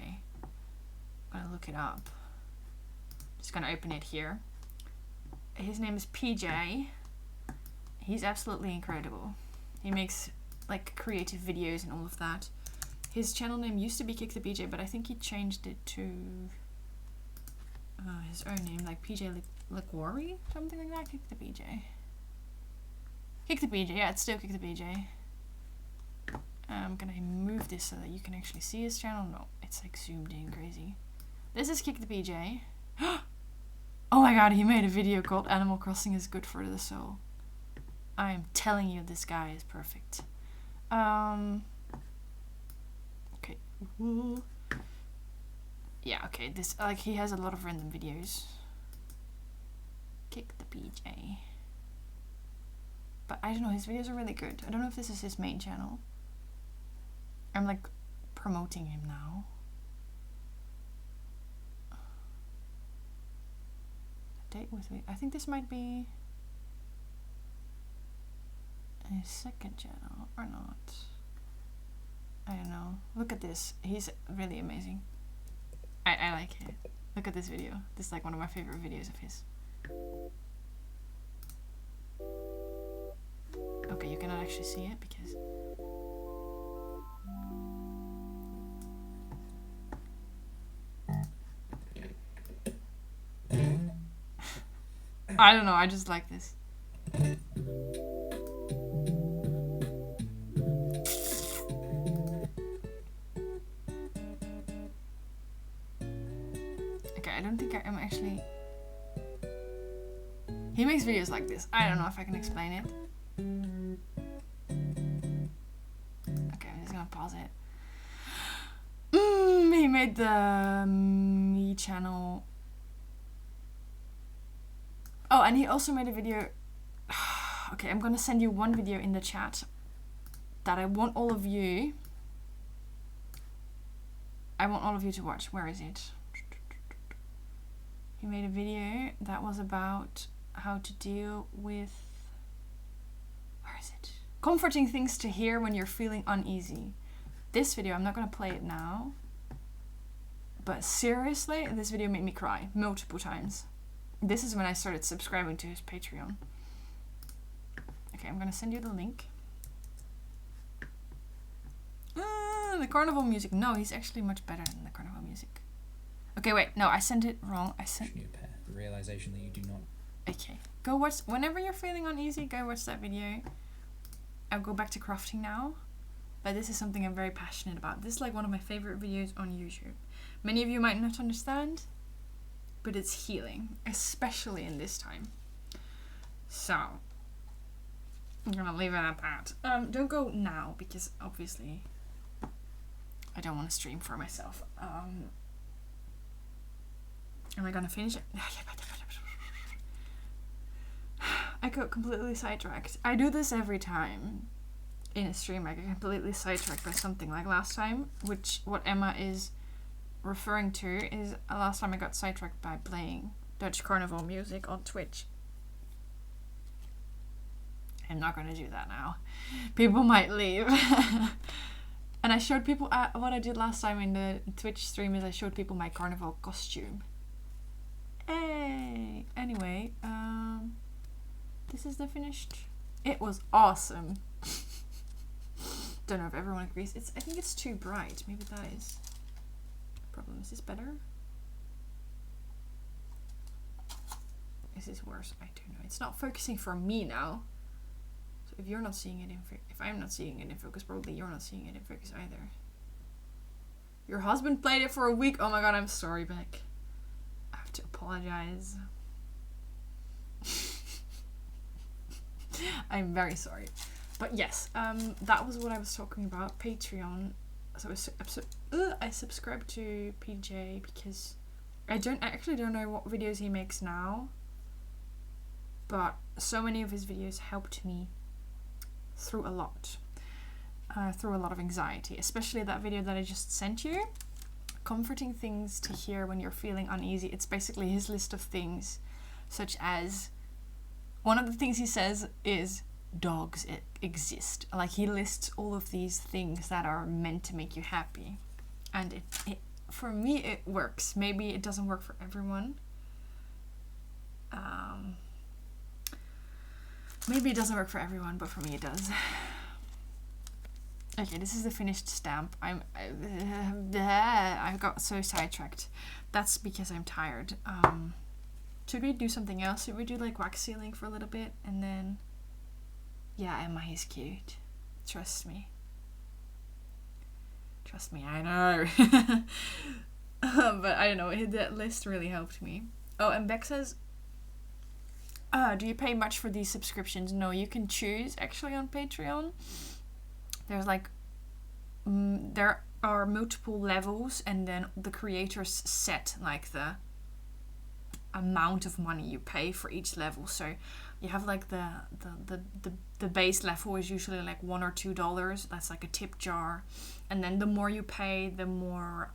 Speaker 1: I'm gonna look it up. Just gonna open it here. His name is PJ. He's absolutely incredible. He makes like creative videos and all of that. His channel name used to be Kick the PJ, but I think he changed it to his own name, like PJ Liquori, something like that. Kick the PJ. Kick the PJ, yeah, it's still Kick the PJ. Can I move this so that you can actually see his channel? No, it's like zoomed in crazy. This is Kick the PJ. Oh my god, he made a video called Animal Crossing is Good for the Soul. I am telling you, this guy is perfect. Okay. Ooh. Yeah, okay, this, like, he has a lot of random videos. Kick the PJ. But I don't know, his videos are really good. I don't know if this is his main channel. I'm like promoting him now. A date with me. I think this might be his second channel or not. I don't know. Look at this. He's really amazing. I like it. Look at this video. This is like one of my favorite videos of his. Okay, you cannot actually see it because I don't know, I just like this. Okay, I don't think I'm actually... He makes videos like this. I don't know if I can explain it. Okay, I'm just gonna pause it. He made the me channel. Oh, and he also made a video. Okay, I'm gonna send you one video in the chat. that I want all of you to watch. Where is it? He made a video that was about how to deal with, where is it? Comforting things to hear when you're feeling uneasy. This video, I'm not going to play it now, but seriously, this video made me cry multiple times. This is when I started subscribing to his Patreon. Okay, I'm going to send you the link. The carnival music. No, he's actually much better than the carnival music. Okay, wait. No, I sent it wrong.
Speaker 2: The realization that you do not.
Speaker 1: Okay. Go watch. Whenever you're feeling uneasy, go watch that video. I'll go back to crafting now. But this is something I'm very passionate about. This is like one of my favorite videos on YouTube. Many of you might not understand, but it's healing, especially in this time. So, I'm gonna leave it at that. Don't go now, because obviously I don't want to stream for myself. Am I gonna finish it? I got completely sidetracked. I do this every time in a stream. I get completely sidetracked by something. Like last time, which what Emma is referring to is last time I got sidetracked by playing Dutch carnival music on Twitch. I'm not gonna do that now. People might leave. And I showed people what I did last time in the Twitch stream is I showed people my carnival costume. Hey! Anyway, this is the finished. It was awesome. Don't know if everyone agrees. I think it's too bright. Maybe that is the problem. Is this better? Is this worse? I don't know. It's not focusing for me now. So if you're not seeing it if I'm not seeing it in focus, probably you're not seeing it in focus either. Your husband played it for a week. Oh my god, I'm sorry, Beck. I have to apologize. I'm very sorry. But yes, that was what I was talking about. Patreon. So I subscribed to PJ because I actually don't know what videos he makes now. But so many of his videos helped me through a lot. Through a lot of anxiety. Especially that video that I just sent you. Comforting things to hear when you're feeling uneasy. It's basically his list of things. Such as, one of the things he says is, dogs exist. Like, he lists all of these things that are meant to make you happy. And it for me, it works. Maybe it doesn't work for everyone. Maybe it doesn't work for everyone, but for me it does. Okay, this is the finished stamp. I got so sidetracked. That's because I'm tired. Should we do something else? Should we do like wax sealing for a little bit and then... Yeah, Emma is cute. Trust me. Trust me, I know. But I don't know, that list really helped me. Oh, and Beck says, do you pay much for these subscriptions? No, you can choose actually on Patreon. There's like, there are multiple levels and then the creators set like the amount of money you pay for each level. So you have like the base level is usually like $1 or $2. That's like a tip jar. And then the more you pay, the more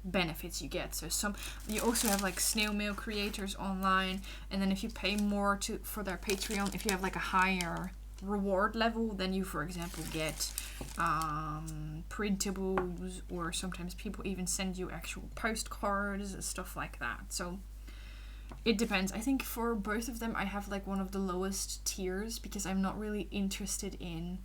Speaker 1: benefits you get. So you also have like snail mail creators online, and then if you pay more for their Patreon, if you have like a higher reward level, then you, for example, get printables, or sometimes people even send you actual postcards, stuff like that. So it depends. I think for both of them I have like one of the lowest tiers because I'm not really interested in,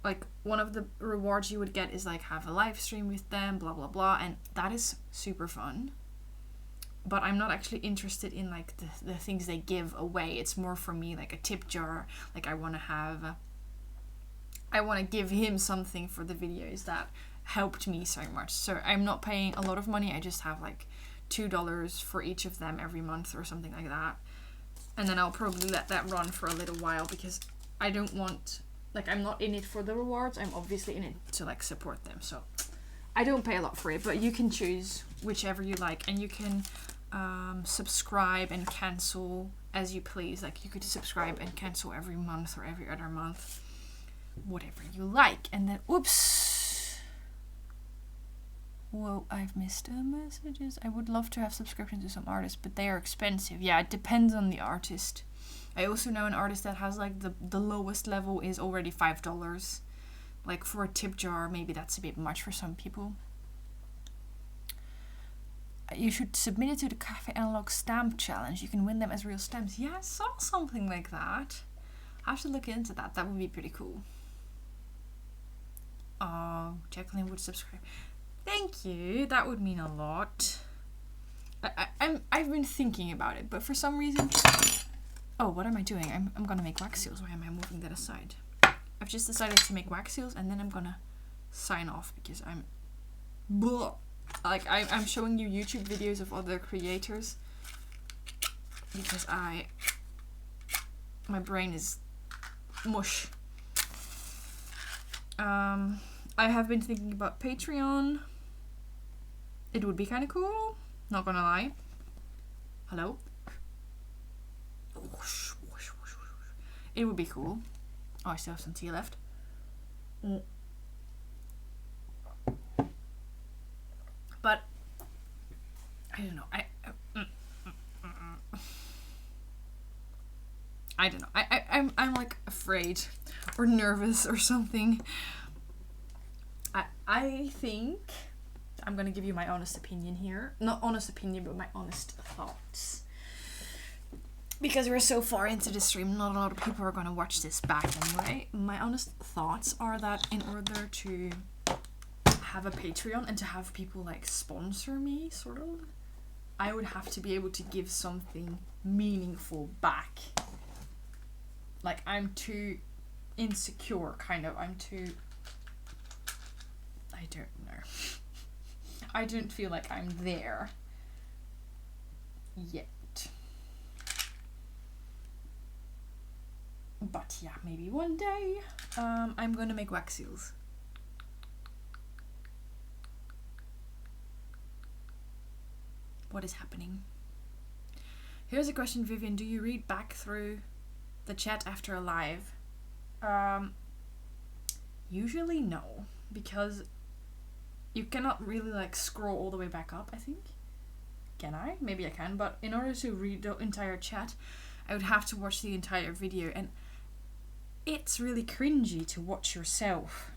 Speaker 1: like, one of the rewards you would get is like have a live stream with them, blah blah blah, and that is super fun. But I'm not actually interested in like the things they give away. It's more for me like a tip jar. Like I want to give him something for the videos that helped me so much. So I'm not paying a lot of money. I just have like $2 for each of them every month or something like that. And then I'll probably let that run for a little while because I don't want, like, I'm not in it for the rewards. I'm obviously in it to like support them. So I don't pay a lot for it, but you can choose whichever you like, and you can subscribe and cancel as you please. Like you could subscribe and cancel every month or every other month, whatever you like. And then, oops. Whoa, I've missed messages. I would love to have subscriptions to some artists, but they are expensive. Yeah, it depends on the artist. I also know an artist that has like the lowest level is already $5. Like for a tip jar, maybe that's a bit much for some people. You should submit it to the Cafe Analog Stamp Challenge. You can win them as real stamps. Yeah, I saw something like that. I have to look into that. That would be pretty cool. Oh, Jacqueline would subscribe. Thank you. That would mean a lot. I've been thinking about it, but for some reason... Oh, what am I doing? I'm gonna make wax seals. Why am I moving that aside? I've just decided to make wax seals and then I'm gonna sign off because I'm... Blah. Like, I'm showing you YouTube videos of other creators because my brain is mush. I have been thinking about Patreon. It would be kind of cool, not gonna lie. Hello? It would be cool. Oh, I still have some tea left. But I don't know. I don't know. I'm like afraid or nervous or something. I think I'm gonna give you my honest opinion here. Not honest opinion, but my honest thoughts. Because we're so far into the stream, not a lot of people are gonna watch this back anyway. My honest thoughts are that in order to have a Patreon and to have people like sponsor me, sort of, I would have to be able to give something meaningful back. Like, I'm too insecure, kind of. I'm too... I don't know. I don't feel like I'm there yet. But yeah, maybe one day I'm gonna make wax seals. What is happening? Here's a question, Vivian. Do you read back through the chat after a live? Usually no, because you cannot really like scroll all the way back up, I think. Can I? Maybe I can, but in order to read the entire chat, I would have to watch the entire video, and it's really cringy to watch yourself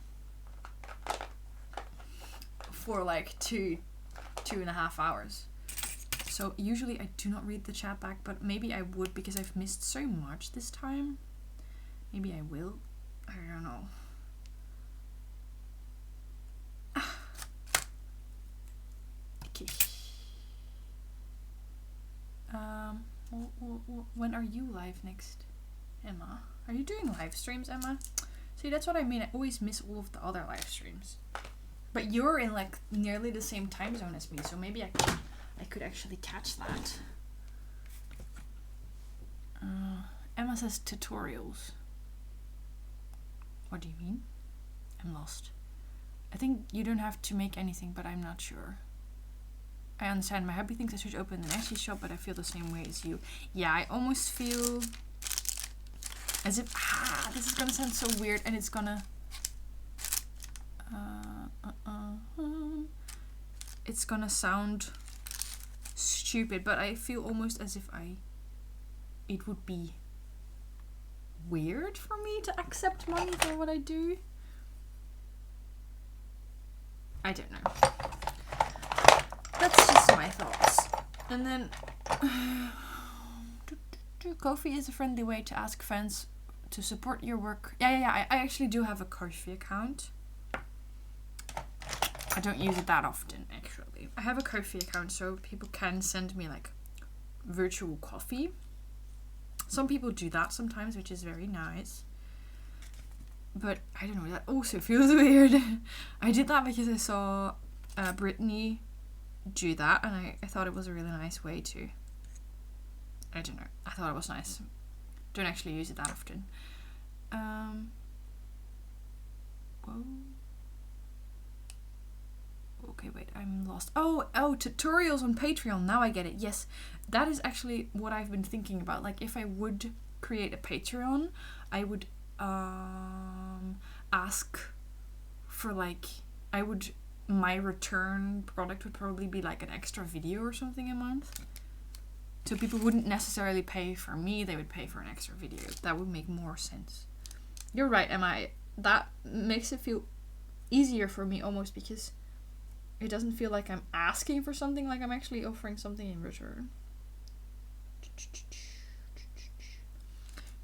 Speaker 1: for like 2.5 hours. So usually I do not read the chat back, but maybe I would because I've missed so much this time. Maybe I will. I don't know. Okay. When are you live next, Emma? Are you doing live streams, Emma? See, that's what I mean. I always miss all of the other live streams. But you're in like nearly the same time zone as me, so maybe I could actually catch that. Emma says tutorials. What do you mean? I'm lost. I think you don't have to make anything, but I'm not sure. I understand. My hubby thinks I should open an Etsy shop, but I feel the same way as you. Yeah, I almost feel as if this is gonna sound so weird, and it's gonna it's gonna sound stupid, but I feel almost as if it would be weird for me to accept money for what I do. I don't know. That's just my thoughts. And then Ko-fi is a friendly way to ask fans to support your work. Yeah, I actually do have a Ko-fi account. I don't use it that often, actually. I have a Ko-fi account so people can send me like virtual coffee. Some people do that sometimes, which is very nice. But I don't know, that also feels weird. I did that because I saw Brittany do that, and I thought it was a really nice way to... I don't know. I thought it was nice. Don't actually use it that often. Whoa. Okay. Okay, wait, I'm lost. Oh, tutorials on Patreon. Now I get it. Yes, that is actually what I've been thinking about. Like, if I would create a Patreon, I would ask for like, my return product would probably be like an extra video or something a month. So people wouldn't necessarily pay for me, they would pay for an extra video. That would make more sense. You're right, Emma. That makes it feel easier for me almost, because it doesn't feel like I'm asking for something, like I'm actually offering something in return.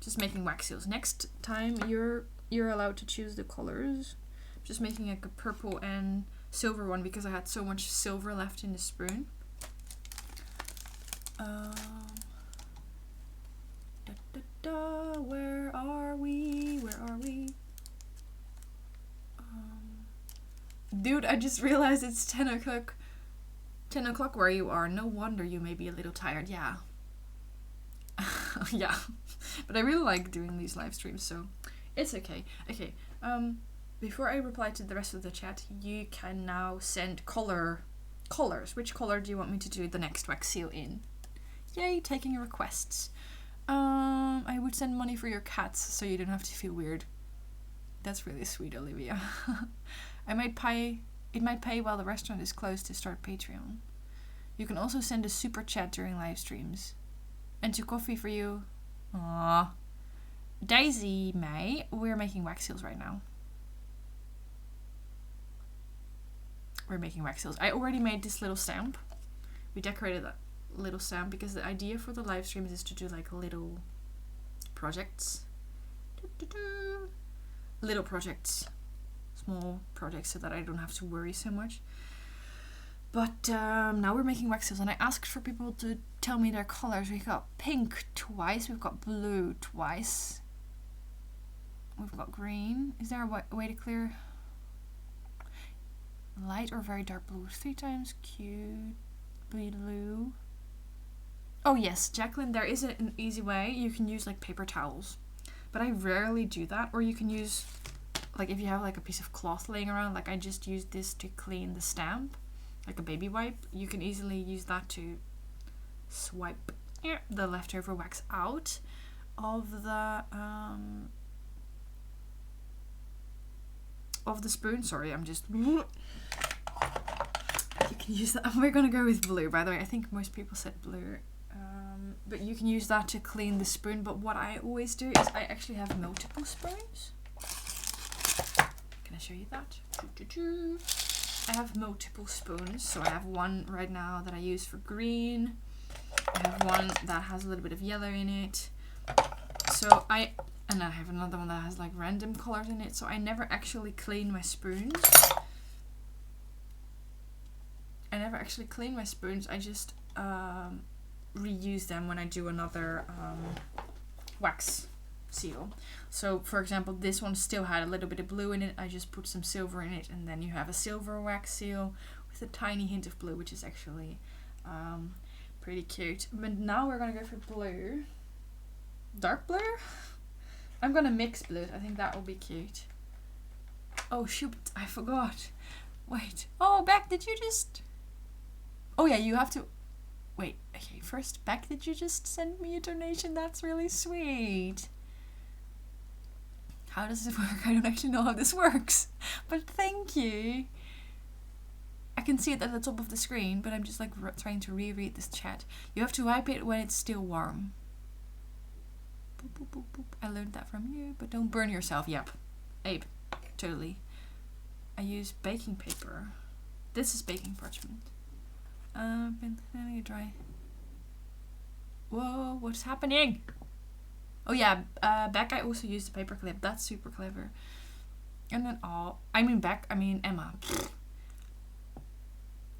Speaker 1: Just making wax seals. Next time you're allowed to choose the colors. Just making like a purple and silver one because I had so much silver left in the spoon. Where are we? Dude, I just realized it's 10 o'clock. 10 o'clock where you are. No wonder you may be a little tired. Yeah. Yeah. But I really like doing these live streams, so it's okay. Okay. Before I reply to the rest of the chat, you can now send colors. Which color do you want me to do the next wax seal in? Yay, taking requests. I would send money for your cats so you don't have to feel weird. That's really sweet, Olivia. It might pay while the restaurant is closed to start Patreon. You can also send a super chat during live streams. And to coffee for you. Aww. Daisy May, we're making wax seals right now. We're making wax seals. I already made this little stamp. We decorated that little stamp because the idea for the live streams is to do like little projects. Little projects. Small projects so that I don't have to worry so much. But now we're making wax seals and I asked for people to tell me their colors. We got pink twice, we've got blue twice. We've got green. Is there a way to clear light or very dark blue? 3 times cute blue. Oh yes, Jacqueline, there is an easy way. You can use like paper towels. But I rarely do that. Or you can use, like if you have like a piece of cloth laying around, like I just used this to clean the stamp. Like a baby wipe. You can easily use that to swipe the leftover wax out of the spoon. Sorry, I'm just... You can use that. We're gonna go with blue, by the way. I think most people said blue. But you can use that to clean the spoon. But what I always do is I actually have multiple spoons. Can I show you that? I have multiple spoons. So I have one right now that I use for green. I have one that has a little bit of yellow in it. And I have another one that has like random colors in it. So I never actually clean my spoons. I just reuse them when I do another wax seal. So for example, this one still had a little bit of blue in it. I just put some silver in it, and then you have a silver wax seal with a tiny hint of blue, which is actually pretty cute. But now we're gonna go for blue. Dark blue? I'm gonna mix blue. I think that will be cute. Oh shoot, I forgot. Wait. Oh, Beck, did you just... Oh yeah, you have to... Wait, okay, first, Beck, did you just send me a donation? That's really sweet. How does this work? I don't actually know how this works. But thank you. I can see it at the top of the screen, but I'm just like trying to reread this chat. You have to wipe it when it's still warm. Boop, boop, boop, boop. I learned that from you, but don't burn yourself. Yep. Abe. Totally. I use baking paper. This is baking parchment. Been letting it dry. Whoa, what's happening? Oh yeah, Beck, I also used the paper clip. That's super clever. And then, Emma.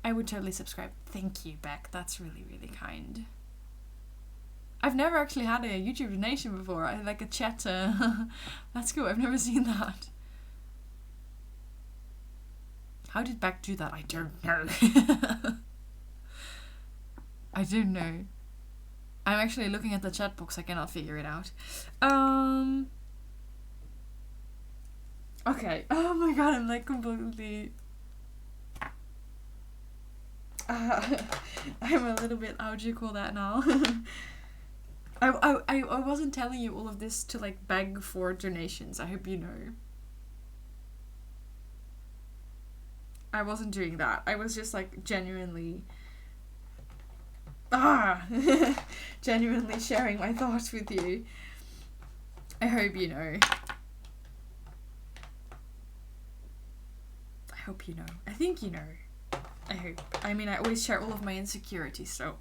Speaker 1: I would totally subscribe. Thank you, Beck. That's really, really kind. I've never actually had a YouTube donation before. I like a chat. That's cool. I've never seen that. How did Beck do that? I don't know. I don't know. I'm actually looking at the chat box. I cannot figure it out. Okay. Oh my god, I'm like completely... I'm a little bit, how do you call that now? I wasn't telling you all of this to like beg for donations. I hope you know. I wasn't doing that. I was just like genuinely genuinely sharing my thoughts with you. I hope you know. I hope you know. I think you know. I hope. I mean, I always share all of my insecurities, so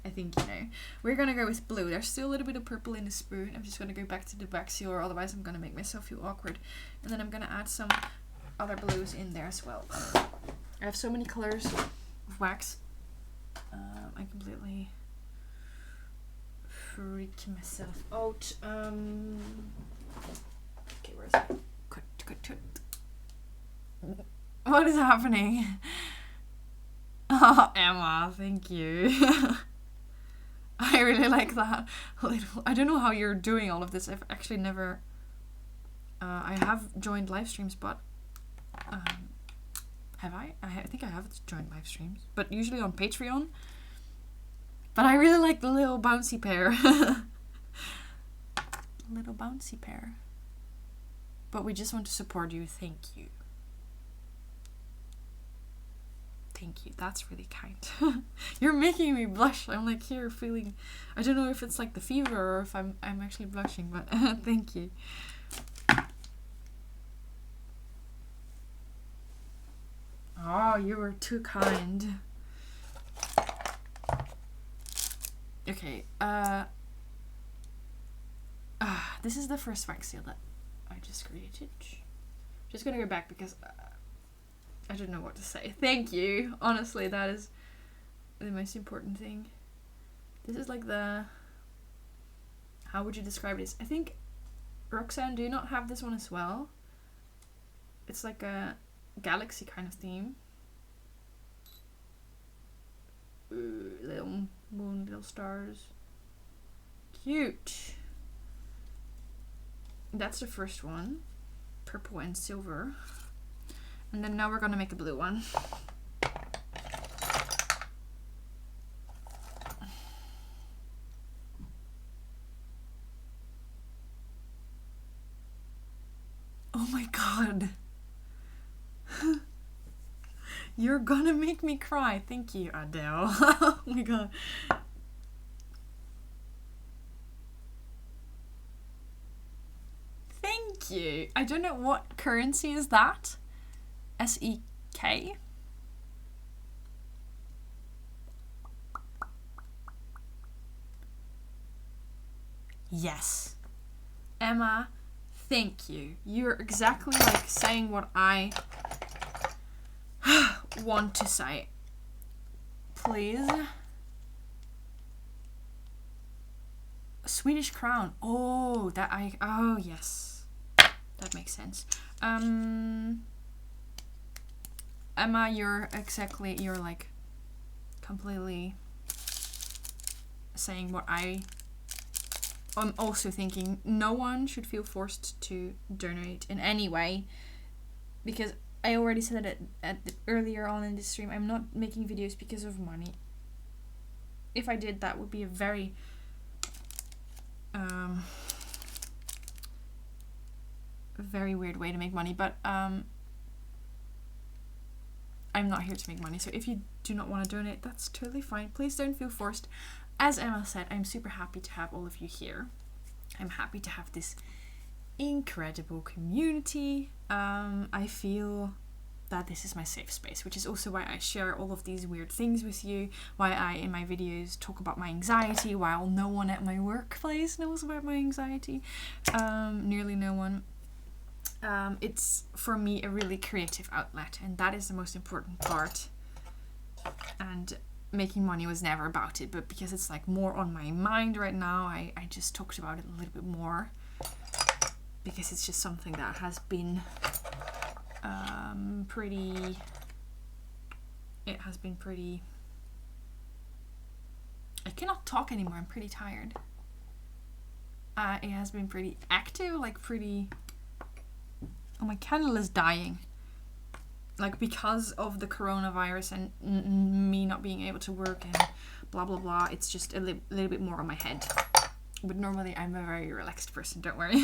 Speaker 1: I think you know. We're gonna go with blue. There's still a little bit of purple in the spoon. I'm just gonna go back to the back seal, or otherwise I'm gonna make myself feel awkward. And then I'm gonna add some other blues in there as well. I have so many colors of wax. I completely freaked myself out. Okay, where is it? Cut. What is happening? Oh, Emma, thank you. I really like that. I don't know how you're doing all of this. I've actually never... I have joined live streams, but... have I? I think I have joined live streams, but usually on Patreon. But I really like the little bouncy pair. Little bouncy pair. But we just want to support you. Thank you. Thank you. That's really kind. You're making me blush. I'm like here feeling... I don't know if it's like the fever or if I'm actually blushing, but thank you. Oh, you were too kind. Okay, this is the first wax seal that I just created. Just gonna go back because I don't know what to say. Thank you. Honestly, that is the most important thing. This is like the... How would you describe this? I think Roxanne, do you not have this one as well? It's like a galaxy kind of theme. Little moon, little stars. Cute. That's the first one. Purple and silver. And then now we're gonna make a blue one. Oh my god. You're gonna make me cry. Thank you, Adele. Oh my god. Thank you. I don't know what currency is that. SEK? Yes. Emma, thank you. You're exactly like saying what I want to say. Please. Swedish crown. Oh, oh yes. That makes sense. Emma, you're like completely saying what I'm also thinking. No one should feel forced to donate in any way, because I already said it earlier on in this stream. I'm not making videos because of money. If I did, that would be a very very weird way to make money, but I'm not here to make money, so if you do not want to donate, that's totally fine. Please don't feel forced. As Emma said, I'm super happy to have all of you here. I'm happy to have this incredible community. I feel that this is my safe space, which is also why I share all of these weird things with you, why I, in my videos, talk about my anxiety, while no one at my workplace knows about my anxiety. Nearly no one. It's, for me, a really creative outlet, and that is the most important part. And making money was never about it, but because it's like more on my mind right now, I just talked about it a little bit more, because it's just something that has been pretty I cannot talk anymore, I'm pretty tired. It has been pretty active, like pretty... Oh, my candle is dying. like because of the coronavirus and me not being able to work and blah blah blah, it's just a little bit more on my head. But normally I'm a very relaxed person, don't worry.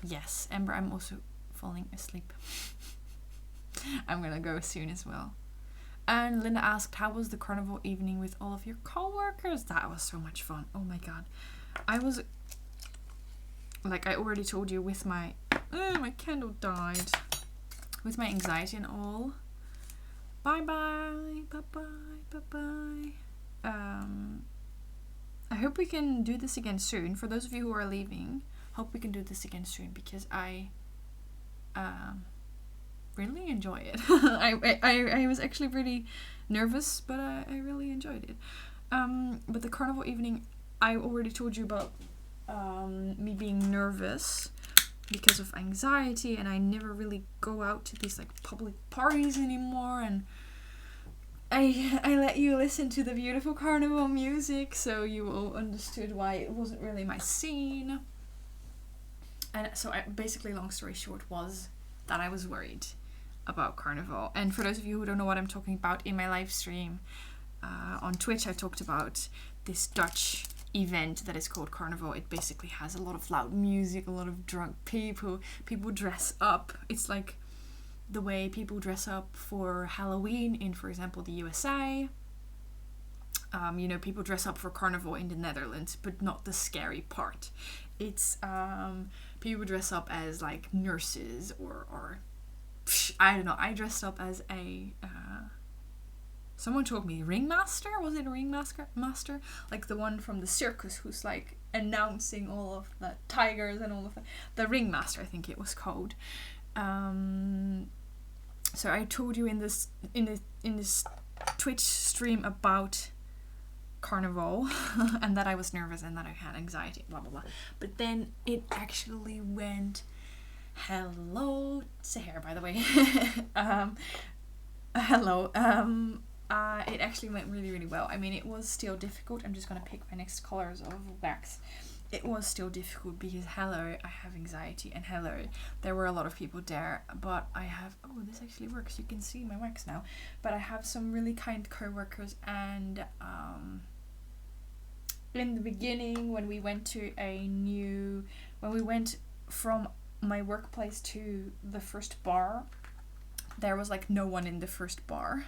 Speaker 1: Yes, Amber, I'm also falling asleep. I'm gonna go soon as well. And Linda asked, how was the carnival evening with all of your co-workers? That was so much fun. Oh my god. I was, like I already told you, with my candle died. With my anxiety and all. Bye bye. Bye bye. Bye bye. I hope we can do this again soon. For those of you who are leaving, hope we can do this again soon, because I really enjoy it. I was actually pretty nervous, but I really enjoyed it. But the carnival evening, I already told you about me being nervous because of anxiety, and I never really go out to these like public parties anymore, and I let you listen to the beautiful carnival music, so you all understood why it wasn't really my scene. And so basically, long story short, was that I was worried about carnival. And for those of you who don't know what I'm talking about, in my live stream on Twitch, I talked about this Dutch event that is called carnival. It basically has a lot of loud music, a lot of drunk people dress up. It's like the way people dress up for Halloween in, for example, the USA. People dress up for carnival in the Netherlands, but not the scary part. It's people dress up as like nurses or I don't know. I dressed up as a someone told me ringmaster. Was it a ringmaster? Like the one from the circus who's like announcing all of the tigers and all of the ringmaster, I think it was called. So I told you in this Twitch stream about carnival and that I was nervous and that I had anxiety, blah blah blah. But then it actually went. Hello, Sahar, by the way. Hello. It actually went really, really well. I mean, it was still difficult. I'm just gonna pick my next colors of wax. It was still difficult because hello, I have anxiety, and hello, there were a lot of people there, but I have, oh, this actually works. You can see my wax now. But I have some really kind co-workers, and in the beginning, when we went from my workplace to the first bar, there was like no one in the first bar,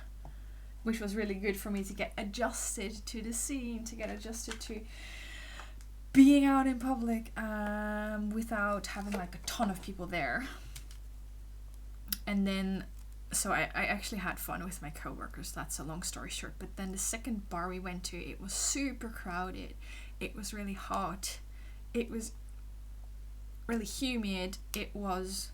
Speaker 1: which was really good for me to get adjusted to the scene, to get adjusted to being out in public without having like a ton of people there. And then so I actually had fun with my co-workers. That's a long story short. But then the second bar we went to, it was super crowded, it was really hot, it was really humid, it was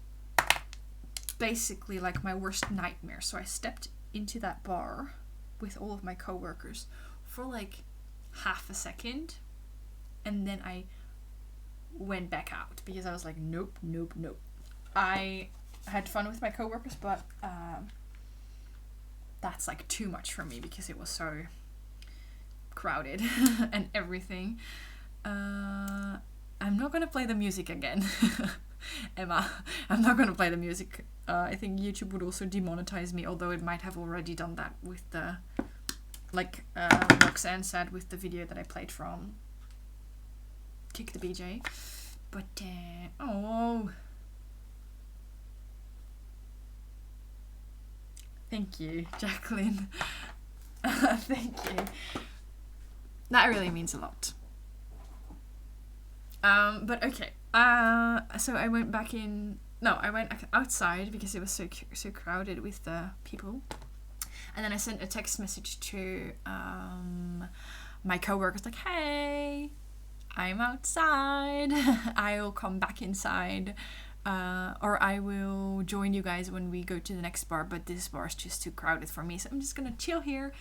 Speaker 1: basically like my worst nightmare. So I stepped into that bar with all of my co-workers for like half a second, and then I went back out because I was like, nope. I had fun with my co-workers, but that's like too much for me because it was so crowded and everything. I'm not gonna play the music again. Emma, I'm not gonna play the music. I think YouTube would also demonetize me, although it might have already done that with the, like Roxanne said, with the video that I played from Kick the BJ. But, oh. Thank you, Jacqueline. Thank you. That really means a lot. But okay. So I went back in. No, I went outside because it was so crowded with the people. And then I sent a text message to my coworkers like, "Hey, I'm outside. I'll come back inside, or I will join you guys when we go to the next bar. But this bar is just too crowded for me, so I'm just gonna chill here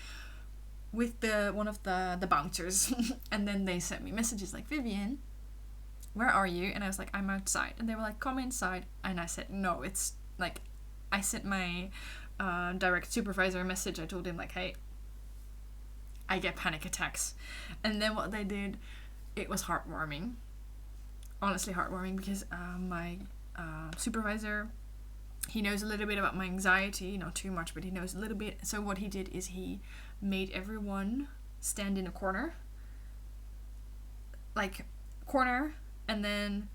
Speaker 1: with one of the bouncers." And then they sent me messages like, "Vivian, where are you?" And I was like, "I'm outside." And they were like, "Come inside." And I said, "No, it's like," I sent my direct supervisor a message. I told him like, "Hey, I get panic attacks." And then what they did, it was heartwarming. Honestly heartwarming, because my supervisor. He knows a little bit about my anxiety, not too much, but he knows a little bit. So what he did is he made everyone stand in a corner, like corner, and then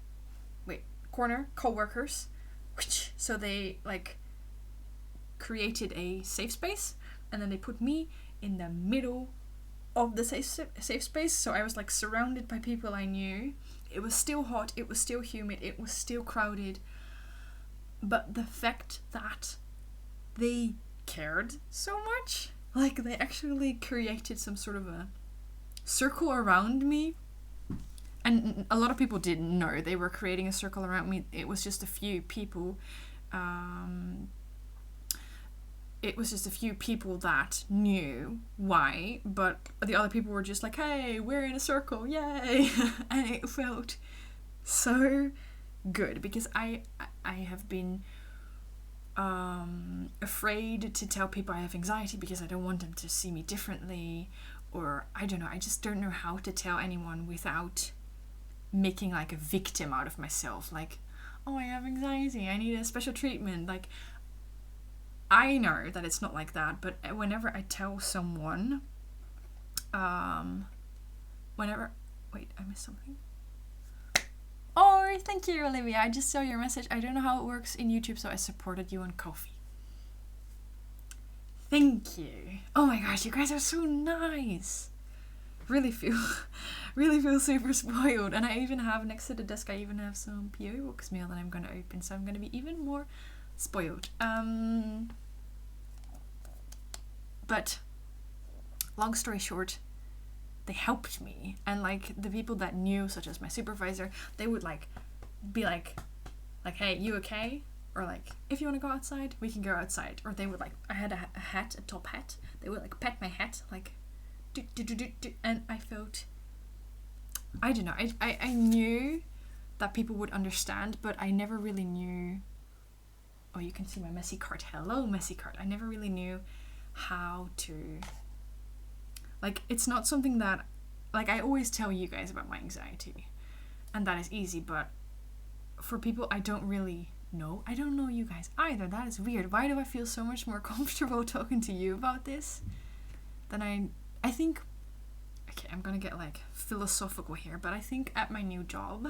Speaker 1: corner, co-workers. So they like created a safe space, and then they put me in the middle of the safe space. So I was like surrounded by people I knew. It was still hot, it was still humid, it was still crowded, but the fact that they cared so much, like they actually created some sort of a circle around me. And a lot of people didn't know they were creating a circle around me. It was just a few people. It was just a few people that knew why, but the other people were just like, hey, we're in a circle, yay. And it felt so good, because I have been afraid to tell people I have anxiety because I don't want them to see me differently, or I don't know, I just don't know how to tell anyone without making like a victim out of myself, like, oh, I have anxiety, I need a special treatment. Like, I know that it's not like that, but whenever I tell someone, wait, I missed something. Oh, thank you, Olivia. I just saw your message. I don't know how it works in YouTube, so I supported you on Ko-fi. Thank you. Oh my gosh, you guys are so nice. Really feel super spoiled. And I even have, next to the desk, I even have some PO Box mail that I'm going to open, so I'm going to be even more spoiled. But long story short, they helped me, and like the people that knew, such as my supervisor, they would like be like, hey, you okay? Or like, if you want to go outside, we can go outside. Or they would like, I had a hat, a top hat. They would like pet my hat, like, and I felt, I don't know, I knew that people would understand, but I never really knew. Oh, you can see my messy cart. Hello, messy cart. I never really knew how to, like, it's not something that, like, I always tell you guys about my anxiety, and that is easy, but for people I don't really know, I don't know you guys either. That is weird. Why do I feel so much more comfortable talking to you about this than I think, okay, I'm gonna get like philosophical here, but I think at my new job,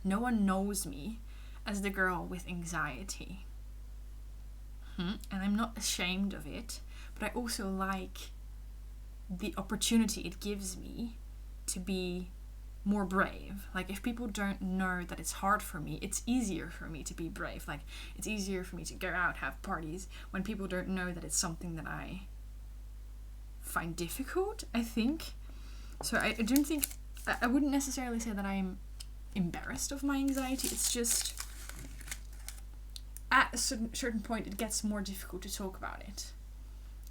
Speaker 1: no one knows me as the girl with anxiety. And I'm not ashamed of it, but I also like the opportunity it gives me to be more brave. Like, if people don't know that it's hard for me, it's easier for me to be brave. Like, it's easier for me to go out, have parties, when people don't know that it's something that I find difficult, I think. So I don't think, I wouldn't necessarily say that I'm embarrassed of my anxiety. It's just, at a certain point, it gets more difficult to talk about it.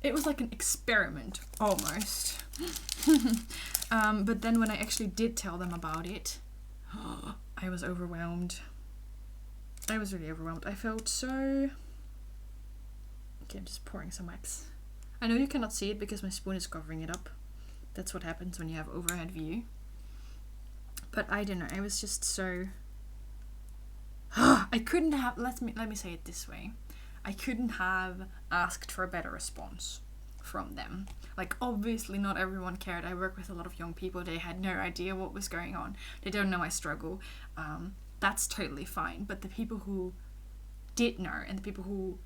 Speaker 1: It was like an experiment, almost. But then when I actually did tell them about it, I was overwhelmed. I was really overwhelmed. I felt so... Okay, I'm just pouring some wax. I know you cannot see it because my spoon is covering it up. That's what happens when you have overhead view. But I don't know, I was just so... I couldn't have... Let me say it this way. I couldn't have asked for a better response from them. Like, obviously not everyone cared. I work with a lot of young people. They had no idea what was going on. They don't know I struggle. That's totally fine. But the people who did know, and the people who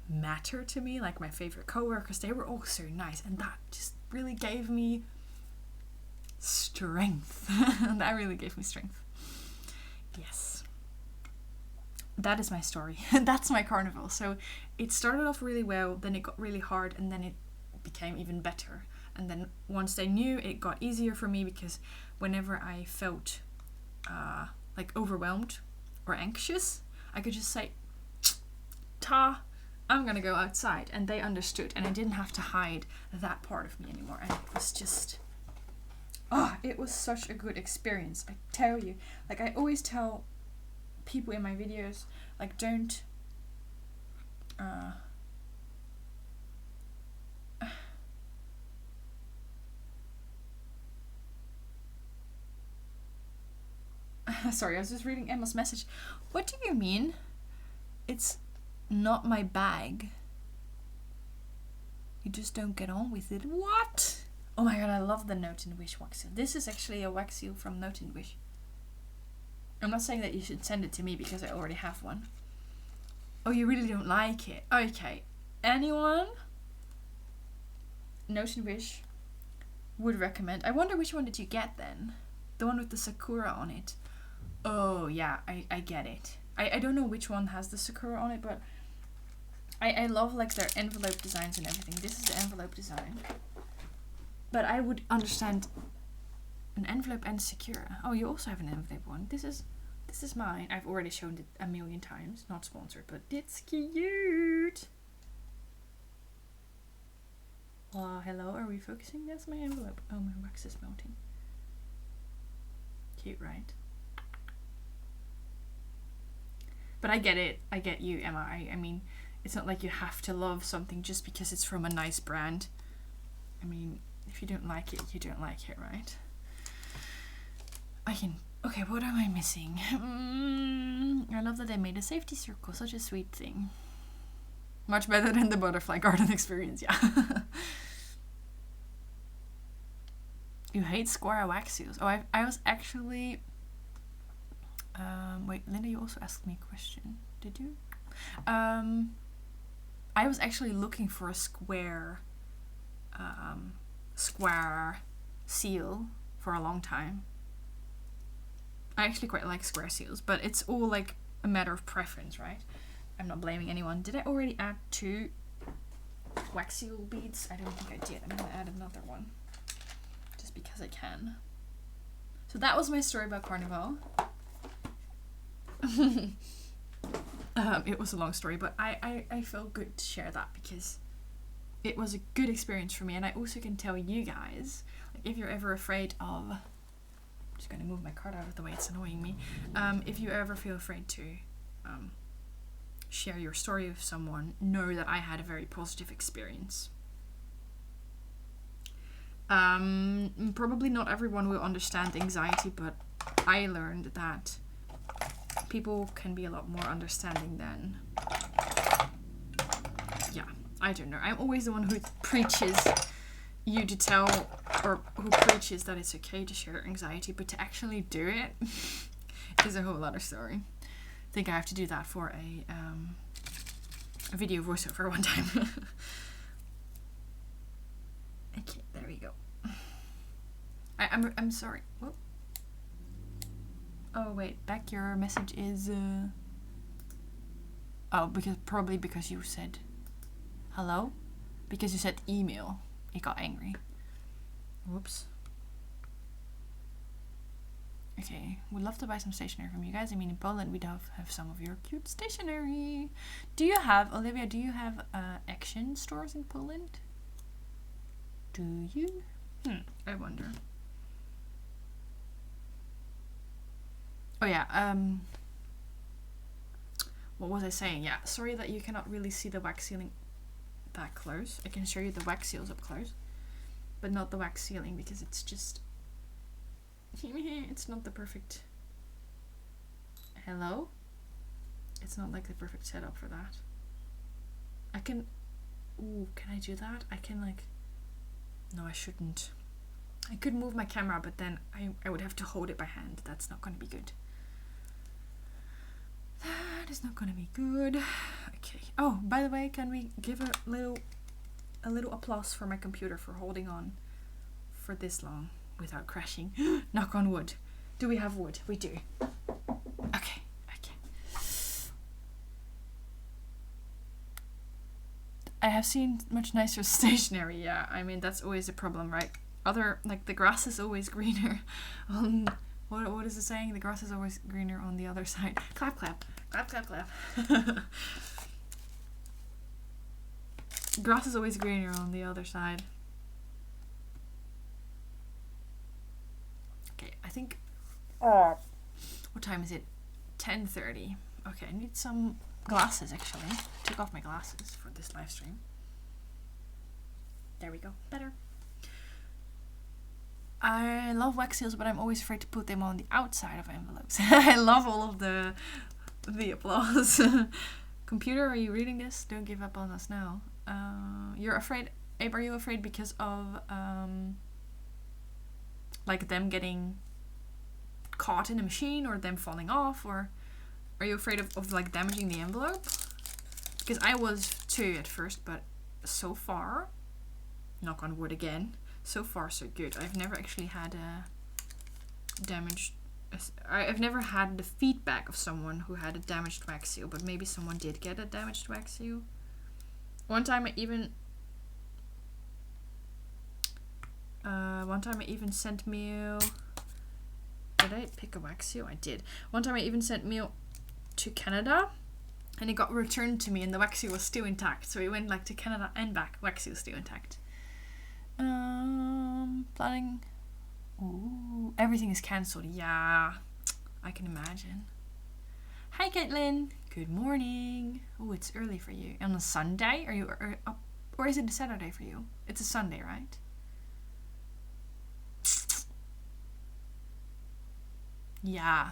Speaker 1: matter to me, like my favorite coworkers, they were all so nice, and that just really gave me strength. That really gave me strength. Yes. That is my story. That's my carnival. So it started off really well, then it got really hard, and then it became even better. And then once they knew, it got easier for me, because whenever I felt like overwhelmed or anxious, I could just say, I'm gonna go outside, and they understood, and I didn't have to hide that part of me anymore. And it was just, it was such a good experience, I tell you. Like, I always tell people in my videos, like, don't Sorry, I was just reading Emma's message. What do you mean? It's not my bag. You just don't get on with it. What? Oh my god, I love the Note and Wish wax seal. This is actually a wax seal from Note and Wish. I'm not saying that you should send it to me because I already have one. Oh, you really don't like it? Okay. Anyone? Note and Wish would recommend. I wonder which one did you get then? The one with the sakura on it. Oh yeah, I get it. I don't know which one has the sakura on it, but I love like their envelope designs and everything. This is the envelope design. But I would understand an envelope and sakura. Oh, you also have an envelope one. This is mine. I've already shown it a million times. Not sponsored, but it's cute. Hello, are we focusing? That's my envelope. Oh, my wax is melting. Cute, right? But I get it. I get you, Emma. I mean, it's not like you have to love something just because it's from a nice brand. I mean, if you don't like it, you don't like it, right? Okay, what am I missing? I love that they made a safety circle. Such a sweet thing. Much better than the butterfly garden experience, yeah. You hate square wax seals. Oh, I was actually... wait, Linda, you also asked me a question. Did you? I was actually looking for a square seal for a long time. I actually quite like square seals, but it's all like a matter of preference, right? I'm not blaming anyone. Did I already add 2 wax seal beads? I don't think I did. I'm gonna add another one just because I can. So that was my story about Carnival. It was a long story, but I felt good to share that because it was a good experience for me, and I also can tell you guys, like, if you're ever afraid of... I'm just gonna move my card out of the way, it's annoying me. If you ever feel afraid to share your story with someone, know that I had a very positive experience. Probably not everyone will understand anxiety, but I learned that people can be a lot more understanding than... Yeah, I don't know. I'm always the one who preaches you to tell, or who preaches that it's okay to share anxiety, but to actually do it is a whole other story. I think I have to do that for a video voiceover one time. Okay, there we go. I'm sorry. Whoop. Oh wait, back your message is oh, probably because you said hello? Because you said email. It got angry. Whoops. Okay, would love to buy some stationery from you guys. I mean, in Poland we do have some of your cute stationery. Do you have, Olivia, do you have Action stores in Poland? Do you? I wonder. Oh yeah, what was I saying? Yeah, sorry that you cannot really see the wax sealing that close. I can show you the wax seals up close, but not the wax sealing because it's just... it's not the perfect... Hello? It's not like the perfect setup for that. I can... Ooh, can I do that? I can like... No, I shouldn't. I could move my camera, but then I would have to hold it by hand. That's not going to be good. That is not going to be good. Okay. Oh, by the way, can we give a little applause for my computer for holding on for this long without crashing? Knock on wood. Do we have wood? We do. Okay. I have seen much nicer stationery. Yeah, I mean, that's always a problem, right? Like, the grass is always greener on... What is it saying? The grass is always greener on the other side. Clap, clap. Clap, clap, clap. Grass is always greener on the other side. Okay, I think... what time is it? 10:30. Okay, I need some glasses, actually. Took off my glasses for this live stream. There we go. Better. I love wax seals, but I'm always afraid to put them on the outside of envelopes. I love all of the applause. Computer, are you reading this? Don't give up on us now. You're afraid, Abe, are you afraid because of like them getting caught in a machine or them falling off, or are you afraid of like damaging the envelope? Because I was too at first, but so far, knock on wood again, so far so good. I've never actually had a damaged, I've never had the feedback of someone who had a damaged wax seal, but maybe someone did get a damaged wax seal. One time I even sent mail. Did I pick a wax seal? I did. One time I even sent mail to Canada, and it got returned to me, and the wax seal was still intact. So it went like to Canada and back. Wax seal still intact. Planning. Ooh, everything is cancelled. Yeah, I can imagine. Hi, Caitlin. Good morning. Oh, it's early for you. On a Sunday? Are you up? Or is it a Saturday for you? It's a Sunday, right? Yeah.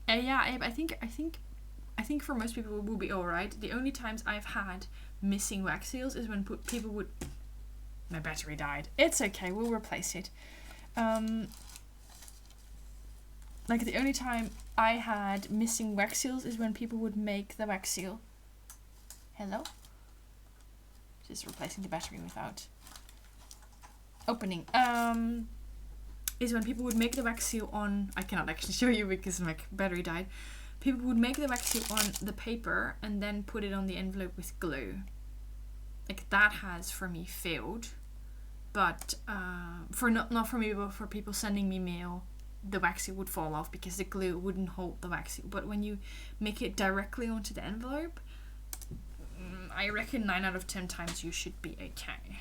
Speaker 1: Yeah, I think for most people it will be alright. The only times I've had missing wax seals is when people would... My battery died. It's okay, we'll replace it. Like the only time I had missing wax seals is when people would make the wax seal. Hello? Just replacing the battery without opening. Is when people would make the wax seal on... I cannot actually show you because my battery died. People would make the wax seal on the paper and then put it on the envelope with glue. Like that has for me failed. But for not for me, but for people sending me mail, the wax seal would fall off because the glue wouldn't hold the wax seal. But when you make it directly onto the envelope, I reckon 9 out of 10 times you should be okay.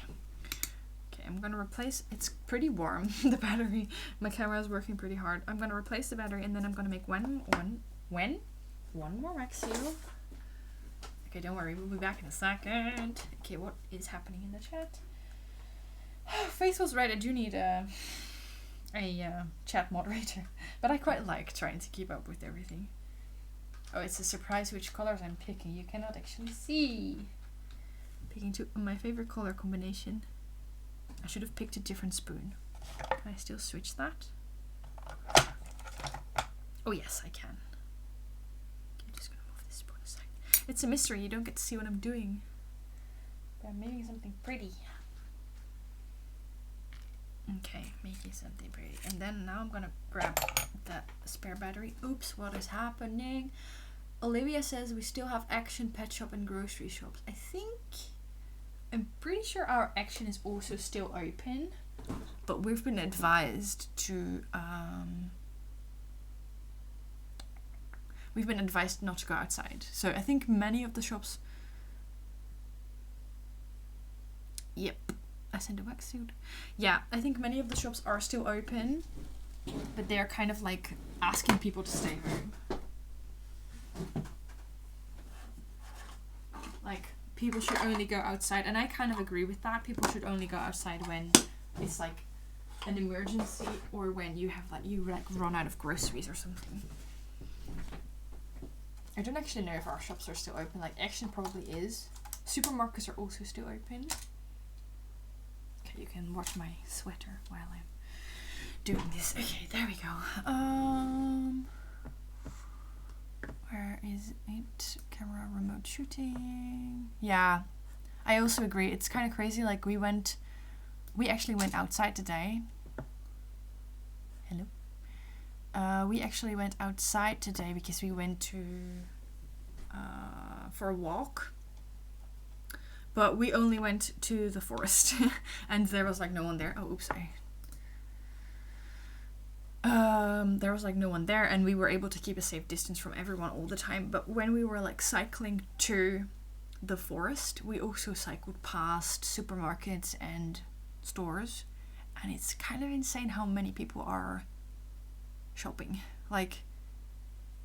Speaker 1: Okay, I'm gonna replace. It's pretty warm. The battery. My camera is working pretty hard. I'm gonna replace the battery and then I'm gonna make one more wax seal. Okay, don't worry. We'll be back in a second. Okay, what is happening in the chat? Faith was right. I do need a chat moderator, but I quite like trying to keep up with everything. Oh, it's a surprise which colors I'm picking. You cannot actually see. Picking my favorite color combination. I should have picked a different spoon. Can I still switch that? Oh yes, I can. Okay, I'm just gonna move this spoon aside. It's a mystery. You don't get to see what I'm doing. But I'm making something pretty. Okay, making something pretty. And then now I'm gonna grab the spare battery. Oops, what is happening? Olivia says we still have Action, pet shop and grocery shops. I'm pretty sure our Action is also still open, but we've been advised to not to go outside. So I think many of the shops... Yep. I sent a wax suit. Yeah, I think many of the shops are still open, but they're kind of like asking people to stay home. Like, people should only go outside, and I kind of agree with that. People should only go outside when it's like an emergency or when you have you run out of groceries or something. I don't actually know if our shops are still open. Like, Action probably is. Supermarkets are also still open. You can watch my sweater while I'm doing this. Okay, there we go. Where is it? Camera, remote shooting. Yeah, I also agree. It's kind of crazy. Like we actually went outside today. Hello. We actually went outside today because we went to for a walk. But we only went to the forest and there was like no one there. Oh, oops, sorry. There was like no one there and we were able to keep a safe distance from everyone all the time. But when we were like cycling to the forest, we also cycled past supermarkets and stores. And it's kind of insane how many people are shopping. Like,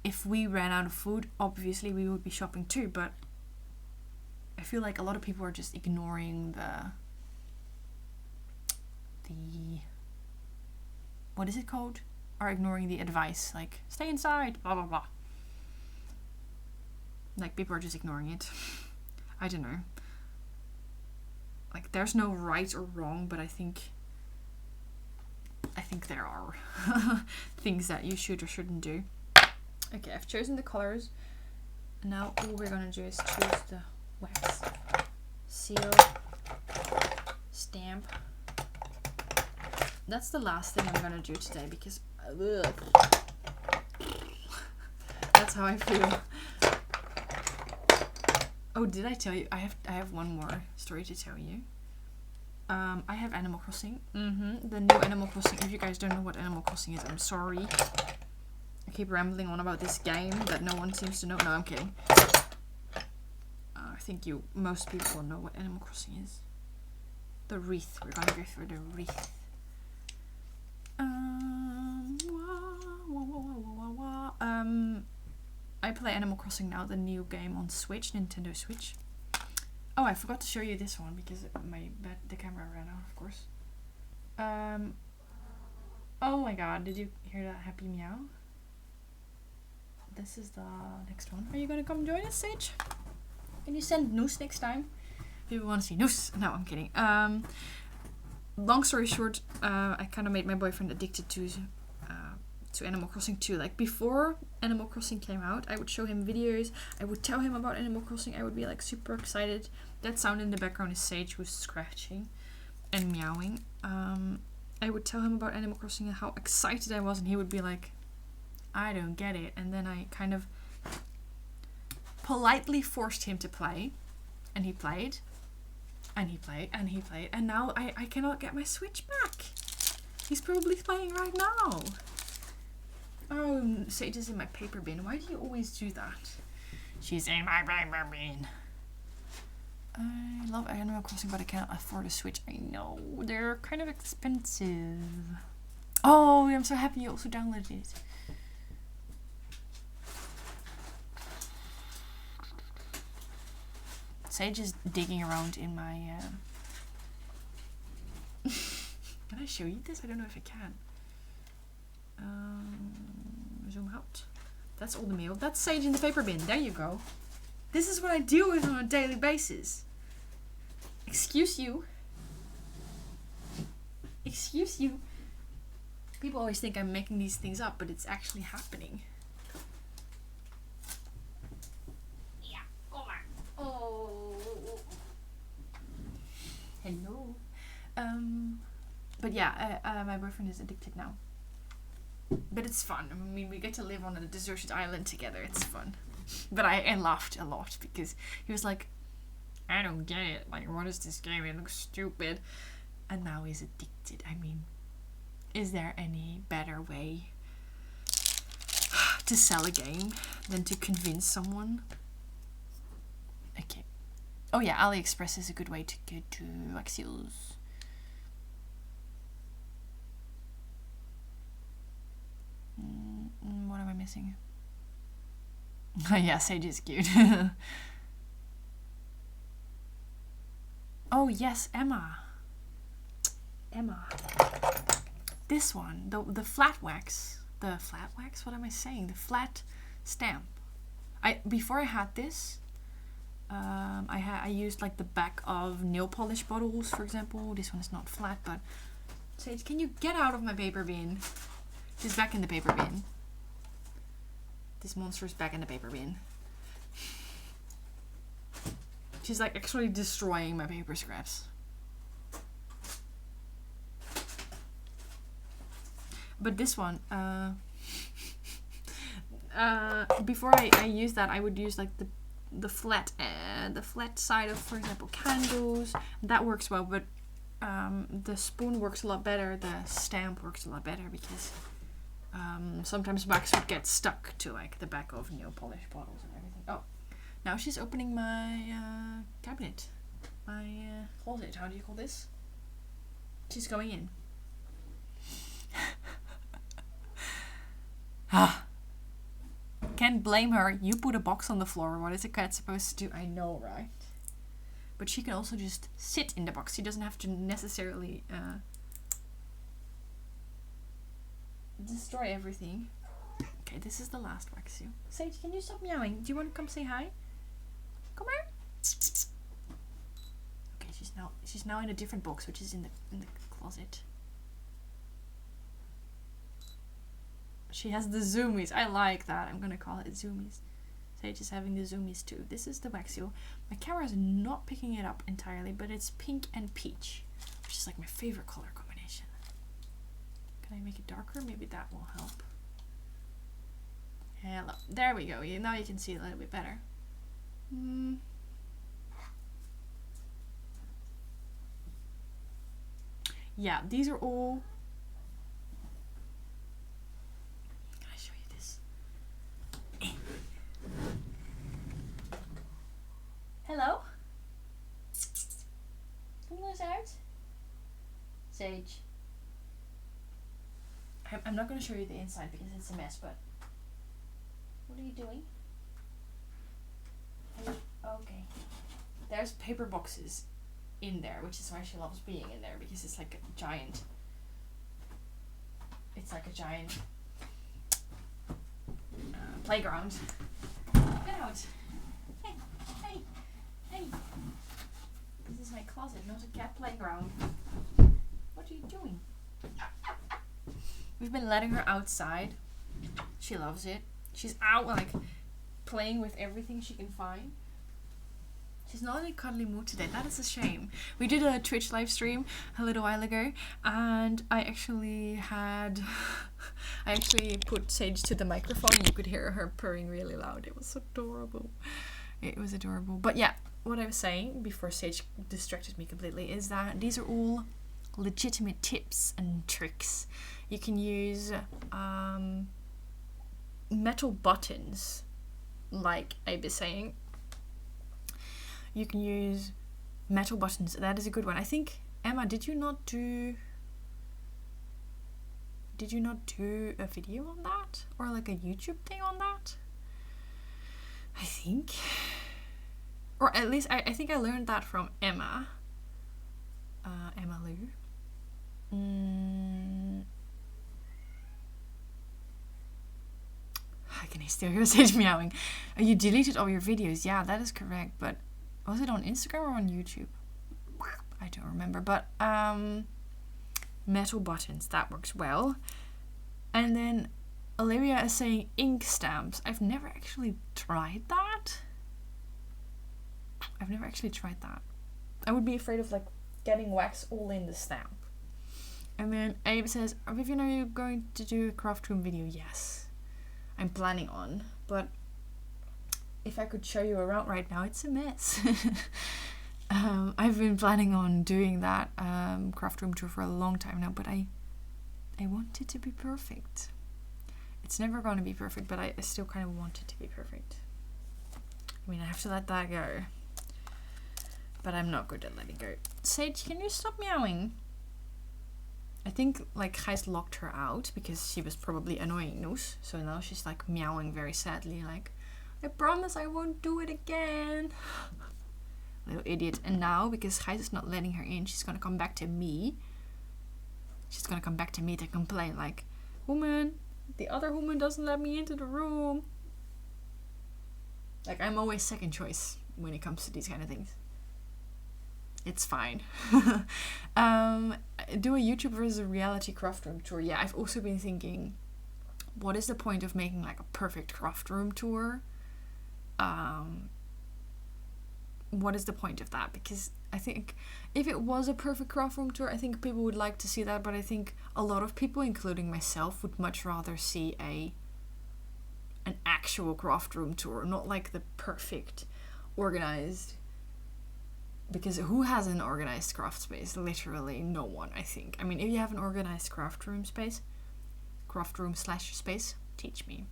Speaker 1: if we ran out of food, obviously we would be shopping too, but I feel like a lot of people are just ignoring what is it called? Are ignoring the advice, like stay inside, blah blah blah. Like people are just ignoring it. I don't know. Like there's no right or wrong, but I think there are things that you should or shouldn't do. Okay, I've chosen the colors. Now all we're gonna do is choose the wax. Seal. Stamp. That's the last thing I'm gonna do today because that's how I feel. Oh, did I tell you? I have one more story to tell you. I have Animal Crossing. The new Animal Crossing. If you guys don't know what Animal Crossing is, I'm sorry. I keep rambling on about this game that no one seems to know. No, I'm kidding. I think most people know what Animal Crossing is. The wreath. We're gonna go through the wreath. I play Animal Crossing now, the new game on Switch, Nintendo Switch. Oh, I forgot to show you this one because the camera ran out, of course. Oh my god, did you hear that happy meow? This is the next one. Are you gonna come join us, Sage? Can you send Noose next time? People want to see Noose. No, I'm kidding. Long story short, I kind of made my boyfriend addicted to Animal Crossing 2. Like before Animal Crossing came out, I would show him videos. I would tell him about Animal Crossing. I would be like super excited. That sound in the background is Sage, who's scratching and meowing. I would tell him about Animal Crossing and how excited I was, and he would be like, I don't get it. And then I kind of politely forced him to play, and he played, and he played, and he played, and now I cannot get my Switch back. He's probably playing right now. Oh, Sage is in my paper bin. Why do you always do that? She's in my paper bin. I love Animal Crossing, but I cannot afford a Switch. I know, they're kind of expensive. Oh, I'm so happy you also downloaded it. Sage is digging around in my... Can I show you this? I don't know if I can. Zoom out. That's all the mail. That's Sage in the paper bin. There you go. This is what I deal with on a daily basis. Excuse you. Excuse you. People always think I'm making these things up, but it's actually happening. Yeah, come on. Oh. Hello. But yeah, my boyfriend is addicted now. But it's fun. I mean, we get to live on a deserted island together. It's fun. But I laughed a lot because he was like, I don't get it. Like, what is this game? It looks stupid. And now he's addicted. I mean, is there any better way to sell a game than to convince someone? Okay. Oh yeah, AliExpress is a good way to get to Axios. What am I missing? Oh yeah, Sage is cute. Oh yes, Emma. This one, the flat wax. The flat wax? What am I saying? The flat stamp. Before I had this, I used like the back of nail polish bottles, for example. This one is not flat, but Sage, can you get out of my paper bin? She's back in the paper bin. This monster is back in the paper bin. She's like actually destroying my paper scraps. But this one, before I use that, I would use like the flat side of, for example, candles. That works well, but the spoon works a lot better. The stamp works a lot better because sometimes wax would get stuck to like the back of nail polish bottles and everything. Oh, now she's opening my cabinet, my closet. How do you call this? She's going in. Can't blame her. You put a box on the floor. What is a cat supposed to do? I know, right? But she can also just sit in the box. She doesn't have to necessarily destroy everything. Okay, this is the last wax you. Sage, can you stop meowing? Do you want to come say hi? Come here. Okay, she's now in a different box, which is in the closet. She has the zoomies. I like that. I'm gonna call it zoomies. Sage is having the zoomies too. This is the wax seal. My camera is not picking it up entirely, but it's pink and peach, which is like my favorite color combination. Can I make it darker? Maybe that will help. Hello. There we go. Now you can see it a little bit better. Yeah, these are all... Can I show you this? Hello? Come on out. Sage. I'm not going to show you the inside because it's a mess, but... What are you doing? Okay. There's paper boxes in there, which is why she loves being in there, because it's like a giant... It's like a giant playground. Get out! Hey! Hey! Hey! This is my closet, not a cat playground. What are you doing? We've been letting her outside. She loves it. She's out like playing with everything she can find. She's not in a cuddly mood today. That is a shame. We did a Twitch live stream a little while ago, and I actually put Sage to the microphone and you could hear her purring really loud. It was adorable. It was adorable. But yeah, what I was saying before Sage distracted me completely is that these are all legitimate tips and tricks. You can use metal buttons, like I was saying. You can use metal buttons. That is a good one. I think, Emma, did you not do a video on that? Or like a YouTube thing on that? I think. Or at least I think I learned that from Emma. Emma Lou. I can still hear Sage meowing. Oh, you deleted all your videos. Yeah, that is correct. But was it on Instagram or on YouTube? I don't remember. But metal buttons, that works well. And then Olivia is saying ink stamps. I've never actually tried that. I would be afraid of like getting wax all in the stamp. And then Abe says, Vivian, are you going to do a craft room video? Yes, I'm planning on, but if I could show you around right now, it's a mess. I've been planning on doing that craft room tour for a long time now, but I want it to be perfect. It's never going to be perfect, but I still kind of want it to be perfect. I mean, I have to let that go. But I'm not good at letting go. Sage, can you stop meowing? I think like Gijs locked her out because she was probably annoying us. So now she's like meowing very sadly, like, I promise I won't do it again. Little idiot. And now, because Gijs is not letting her in, she's gonna come back to me. She's gonna come back to me to complain like, woman, the other woman doesn't let me into the room. Like, I'm always second choice when it comes to these kind of things. It's fine. Do a YouTube versus a reality craft room tour. Yeah, I've also been thinking, what is the point of making like a perfect craft room tour? What is the point of that? Because I think if it was a perfect craft room tour, I think people would like to see that, but I think a lot of people, including myself, would much rather see an actual craft room tour, not like the perfect organized. Because who has an organized craft space? Literally no one, I think. I mean, if you have an organized craft room /space, teach me.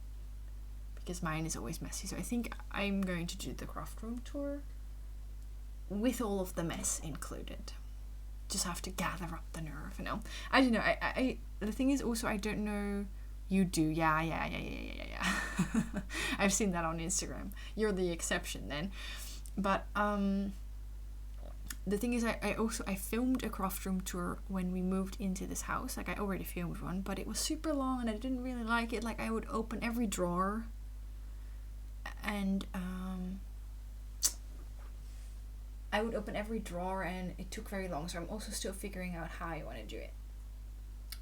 Speaker 1: Because mine is always messy. So I think I'm going to do the craft room tour with all of the mess included. Just have to gather up the nerve, you know. I don't know. I the thing is also, I don't know. You do, yeah. I've seen that on Instagram. You're the exception then. But the thing is, I filmed a craft room tour when we moved into this house. Like, I already filmed one, but it was super long and I didn't really like it. Like, I would open every drawer and it took very long. So I'm also still figuring out how I want to do it.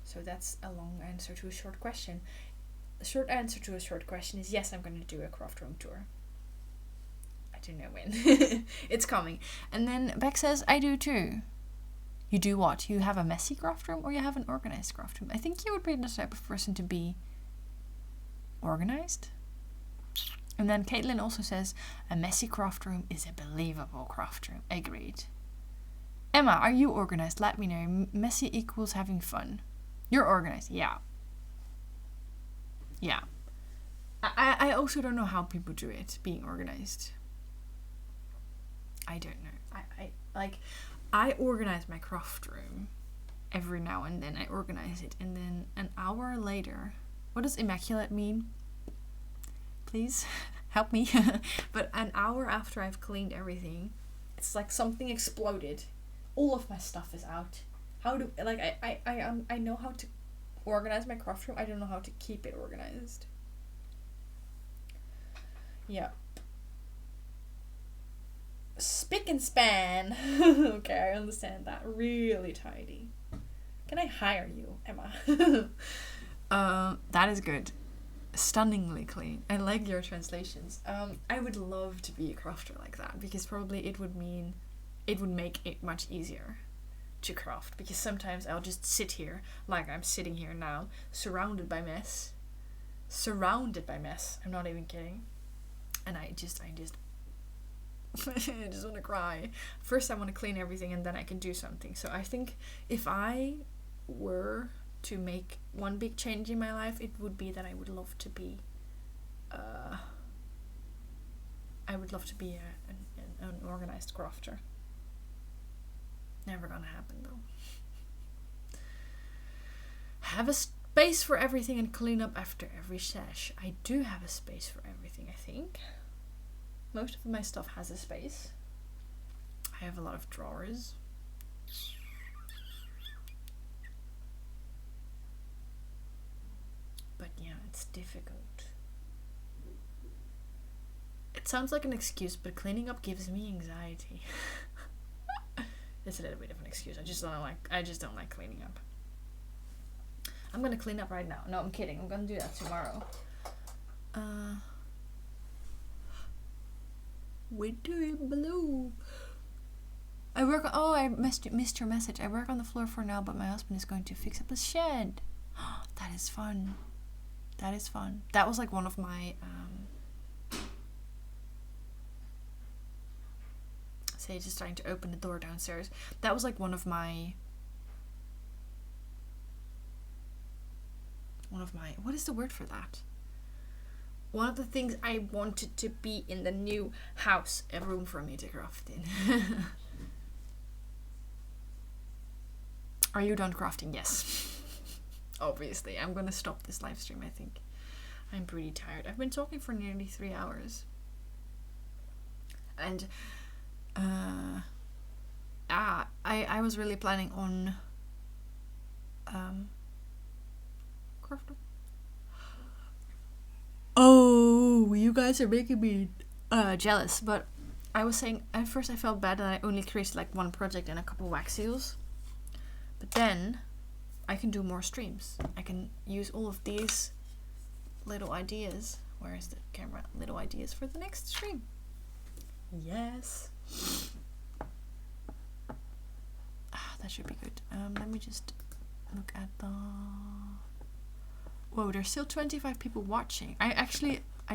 Speaker 1: So that's a long answer to a short question. The short answer to a short question is yes, I'm going to do a craft room tour. I don't know when. It's coming. And then Beck says, I do too. You do what? You have a messy craft room or you have an organized craft room? I think you would be the type of person to be organized. And then Caitlin also says, a messy craft room is a believable craft room. Agreed. Emma, are you organized? Let me know. Messy equals having fun. You're organized. Yeah. Yeah. I also don't know how people do it, being organized. I don't know. I organize my craft room every now and then. I organize it, and then an hour later, what does immaculate mean? Please help me. But an hour after I've cleaned everything, it's like something exploded. All of my stuff is out. How do I know how to organize my craft room. I don't know how to keep it organized. Yeah. Spick and span. Okay, I understand that. Really tidy. Can I hire you, Emma? That is good. Stunningly clean. I like your translations. I would love to be a crafter like that, because probably it would make it much easier to craft, because sometimes I'll just sit here like I'm sitting here now, surrounded by mess. I'm not even kidding. And I just I just want to cry. First I want to clean everything and then I can do something. So I think if I were to make one big change in my life, it would be that I would love to be an organized crafter. Never gonna happen though. Have a space for everything and clean up after every sesh. I do have a space for everything, I think. Most of my stuff has a space. I have a lot of drawers. But yeah, it's difficult. It sounds like an excuse, but cleaning up gives me anxiety. It's a little bit of an excuse. I just don't like cleaning up. I'm gonna clean up right now. No, I'm kidding. I'm gonna do that tomorrow. Winter in blue. I missed your message. I work on the floor for now, but my husband is going to fix up the shed. That is fun. That was like one of my just trying to open the door downstairs. That was like one of my what is the word for that? One of the things I wanted to be in the new house, a room for me to craft in. Are you done crafting? Yes. Obviously. I'm gonna stop this live stream, I think. I'm pretty tired. I've been talking for nearly 3 hours. And I was really planning on crafting. Oh, you guys are making me jealous. But I was saying, at first I felt bad that I only created like one project and a couple wax seals. But then I can do more streams. I can use all of these little ideas. Where is the camera? Little ideas for the next stream. Yes. That should be good. Let me just look at the... Whoa, there's still 25 people watching. I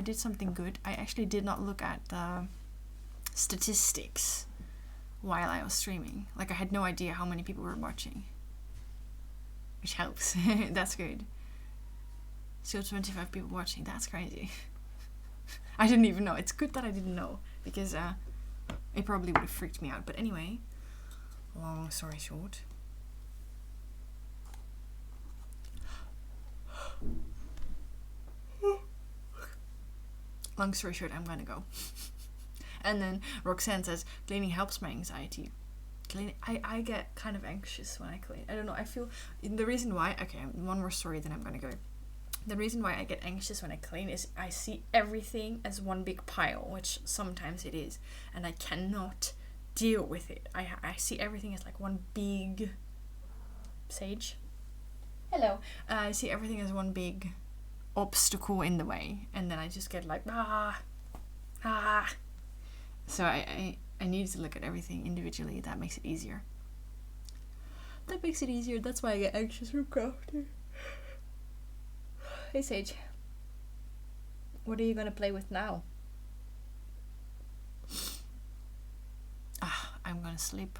Speaker 1: did something good. I actually did not look at the statistics while I was streaming. Like, I had no idea how many people were watching. Which helps. That's good. Still 25 people watching. That's crazy. I didn't even know. It's good that I didn't know, because it probably would have freaked me out. But anyway, long story short. Long story short, I'm gonna go. And then Roxanne says, cleaning helps my anxiety. clean, I get kind of anxious when I clean. I don't know, I feel, the reason why, okay, one more story then I'm gonna go. The reason why I get anxious when I clean is I see everything as one big pile, which sometimes it is, and I cannot deal with it. I see everything as like one big sage. Hello. I see everything as one big obstacle in the way, and then I just get like so I need to look at everything individually. That makes it easier. That's why I get anxious from crafting. Hey Sage, what are you gonna play with now? I'm gonna sleep.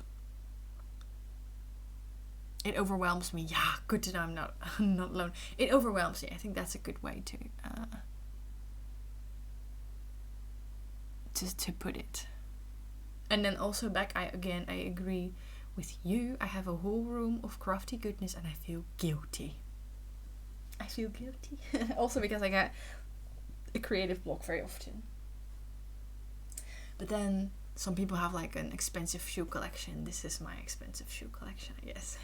Speaker 1: It overwhelms me. Yeah, good to know I'm not alone. It overwhelms me. I think that's a good way to put it. And then also back, I agree with you. I have a whole room of crafty goodness and I feel guilty. Also because I get a creative block very often. But then some people have like an expensive shoe collection. This is my expensive shoe collection, I guess.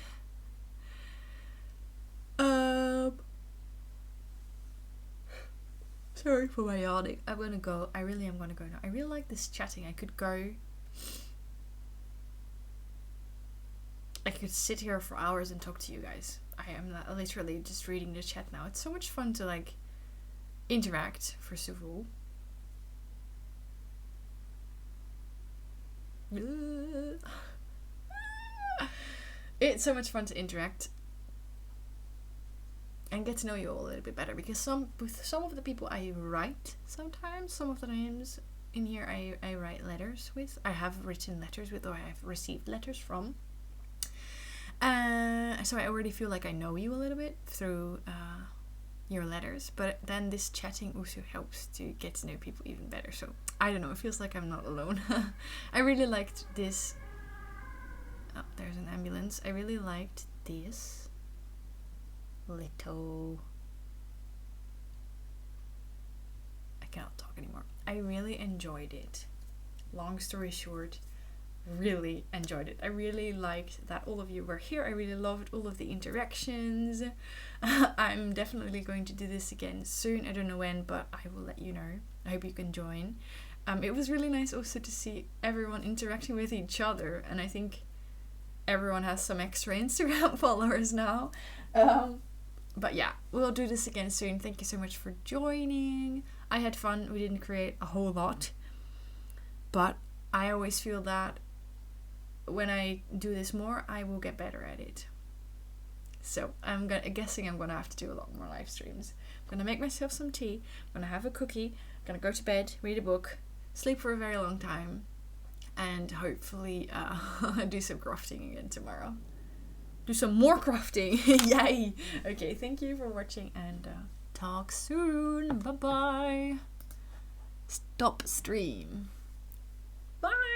Speaker 1: Sorry for my yawning. I'm gonna go. I really am gonna go now. I really like this chatting. I could sit here for hours and talk to you guys. I am literally just reading the chat now. It's so much fun to like interact, first of all. It's so much fun to interact and get to know you all a little bit better, because with some of the people I write sometimes, some of the names in here I write letters with. I have written letters with, or I have received letters from. So I already feel like I know you a little bit through your letters, but then this chatting also helps to get to know people even better. So I don't know, it feels like I'm not alone. I really liked this. Oh, there's an ambulance. I really liked this little, I cannot talk anymore. I really enjoyed it. Long story short, really enjoyed it. I really liked that all of you were here. I really loved all of the interactions. I'm definitely going to do this again soon. I don't know when, but I will let you know. I hope you can join. It was really nice also to see everyone interacting with each other, and I think everyone has some extra Instagram followers now. But yeah, we'll do this again soon. Thank you so much for joining. I had fun. We didn't create a whole lot, but I always feel that when I do this more, I will get better at it. So I'm guessing I'm gonna have to do a lot more live streams. I'm gonna make myself some tea. I'm gonna have a cookie. I'm gonna go to bed, read a book, sleep for a very long time, and hopefully do some crafting again tomorrow. Do some more crafting. Yay! Okay, thank you for watching, and talk soon. Bye bye. Stop stream. Bye.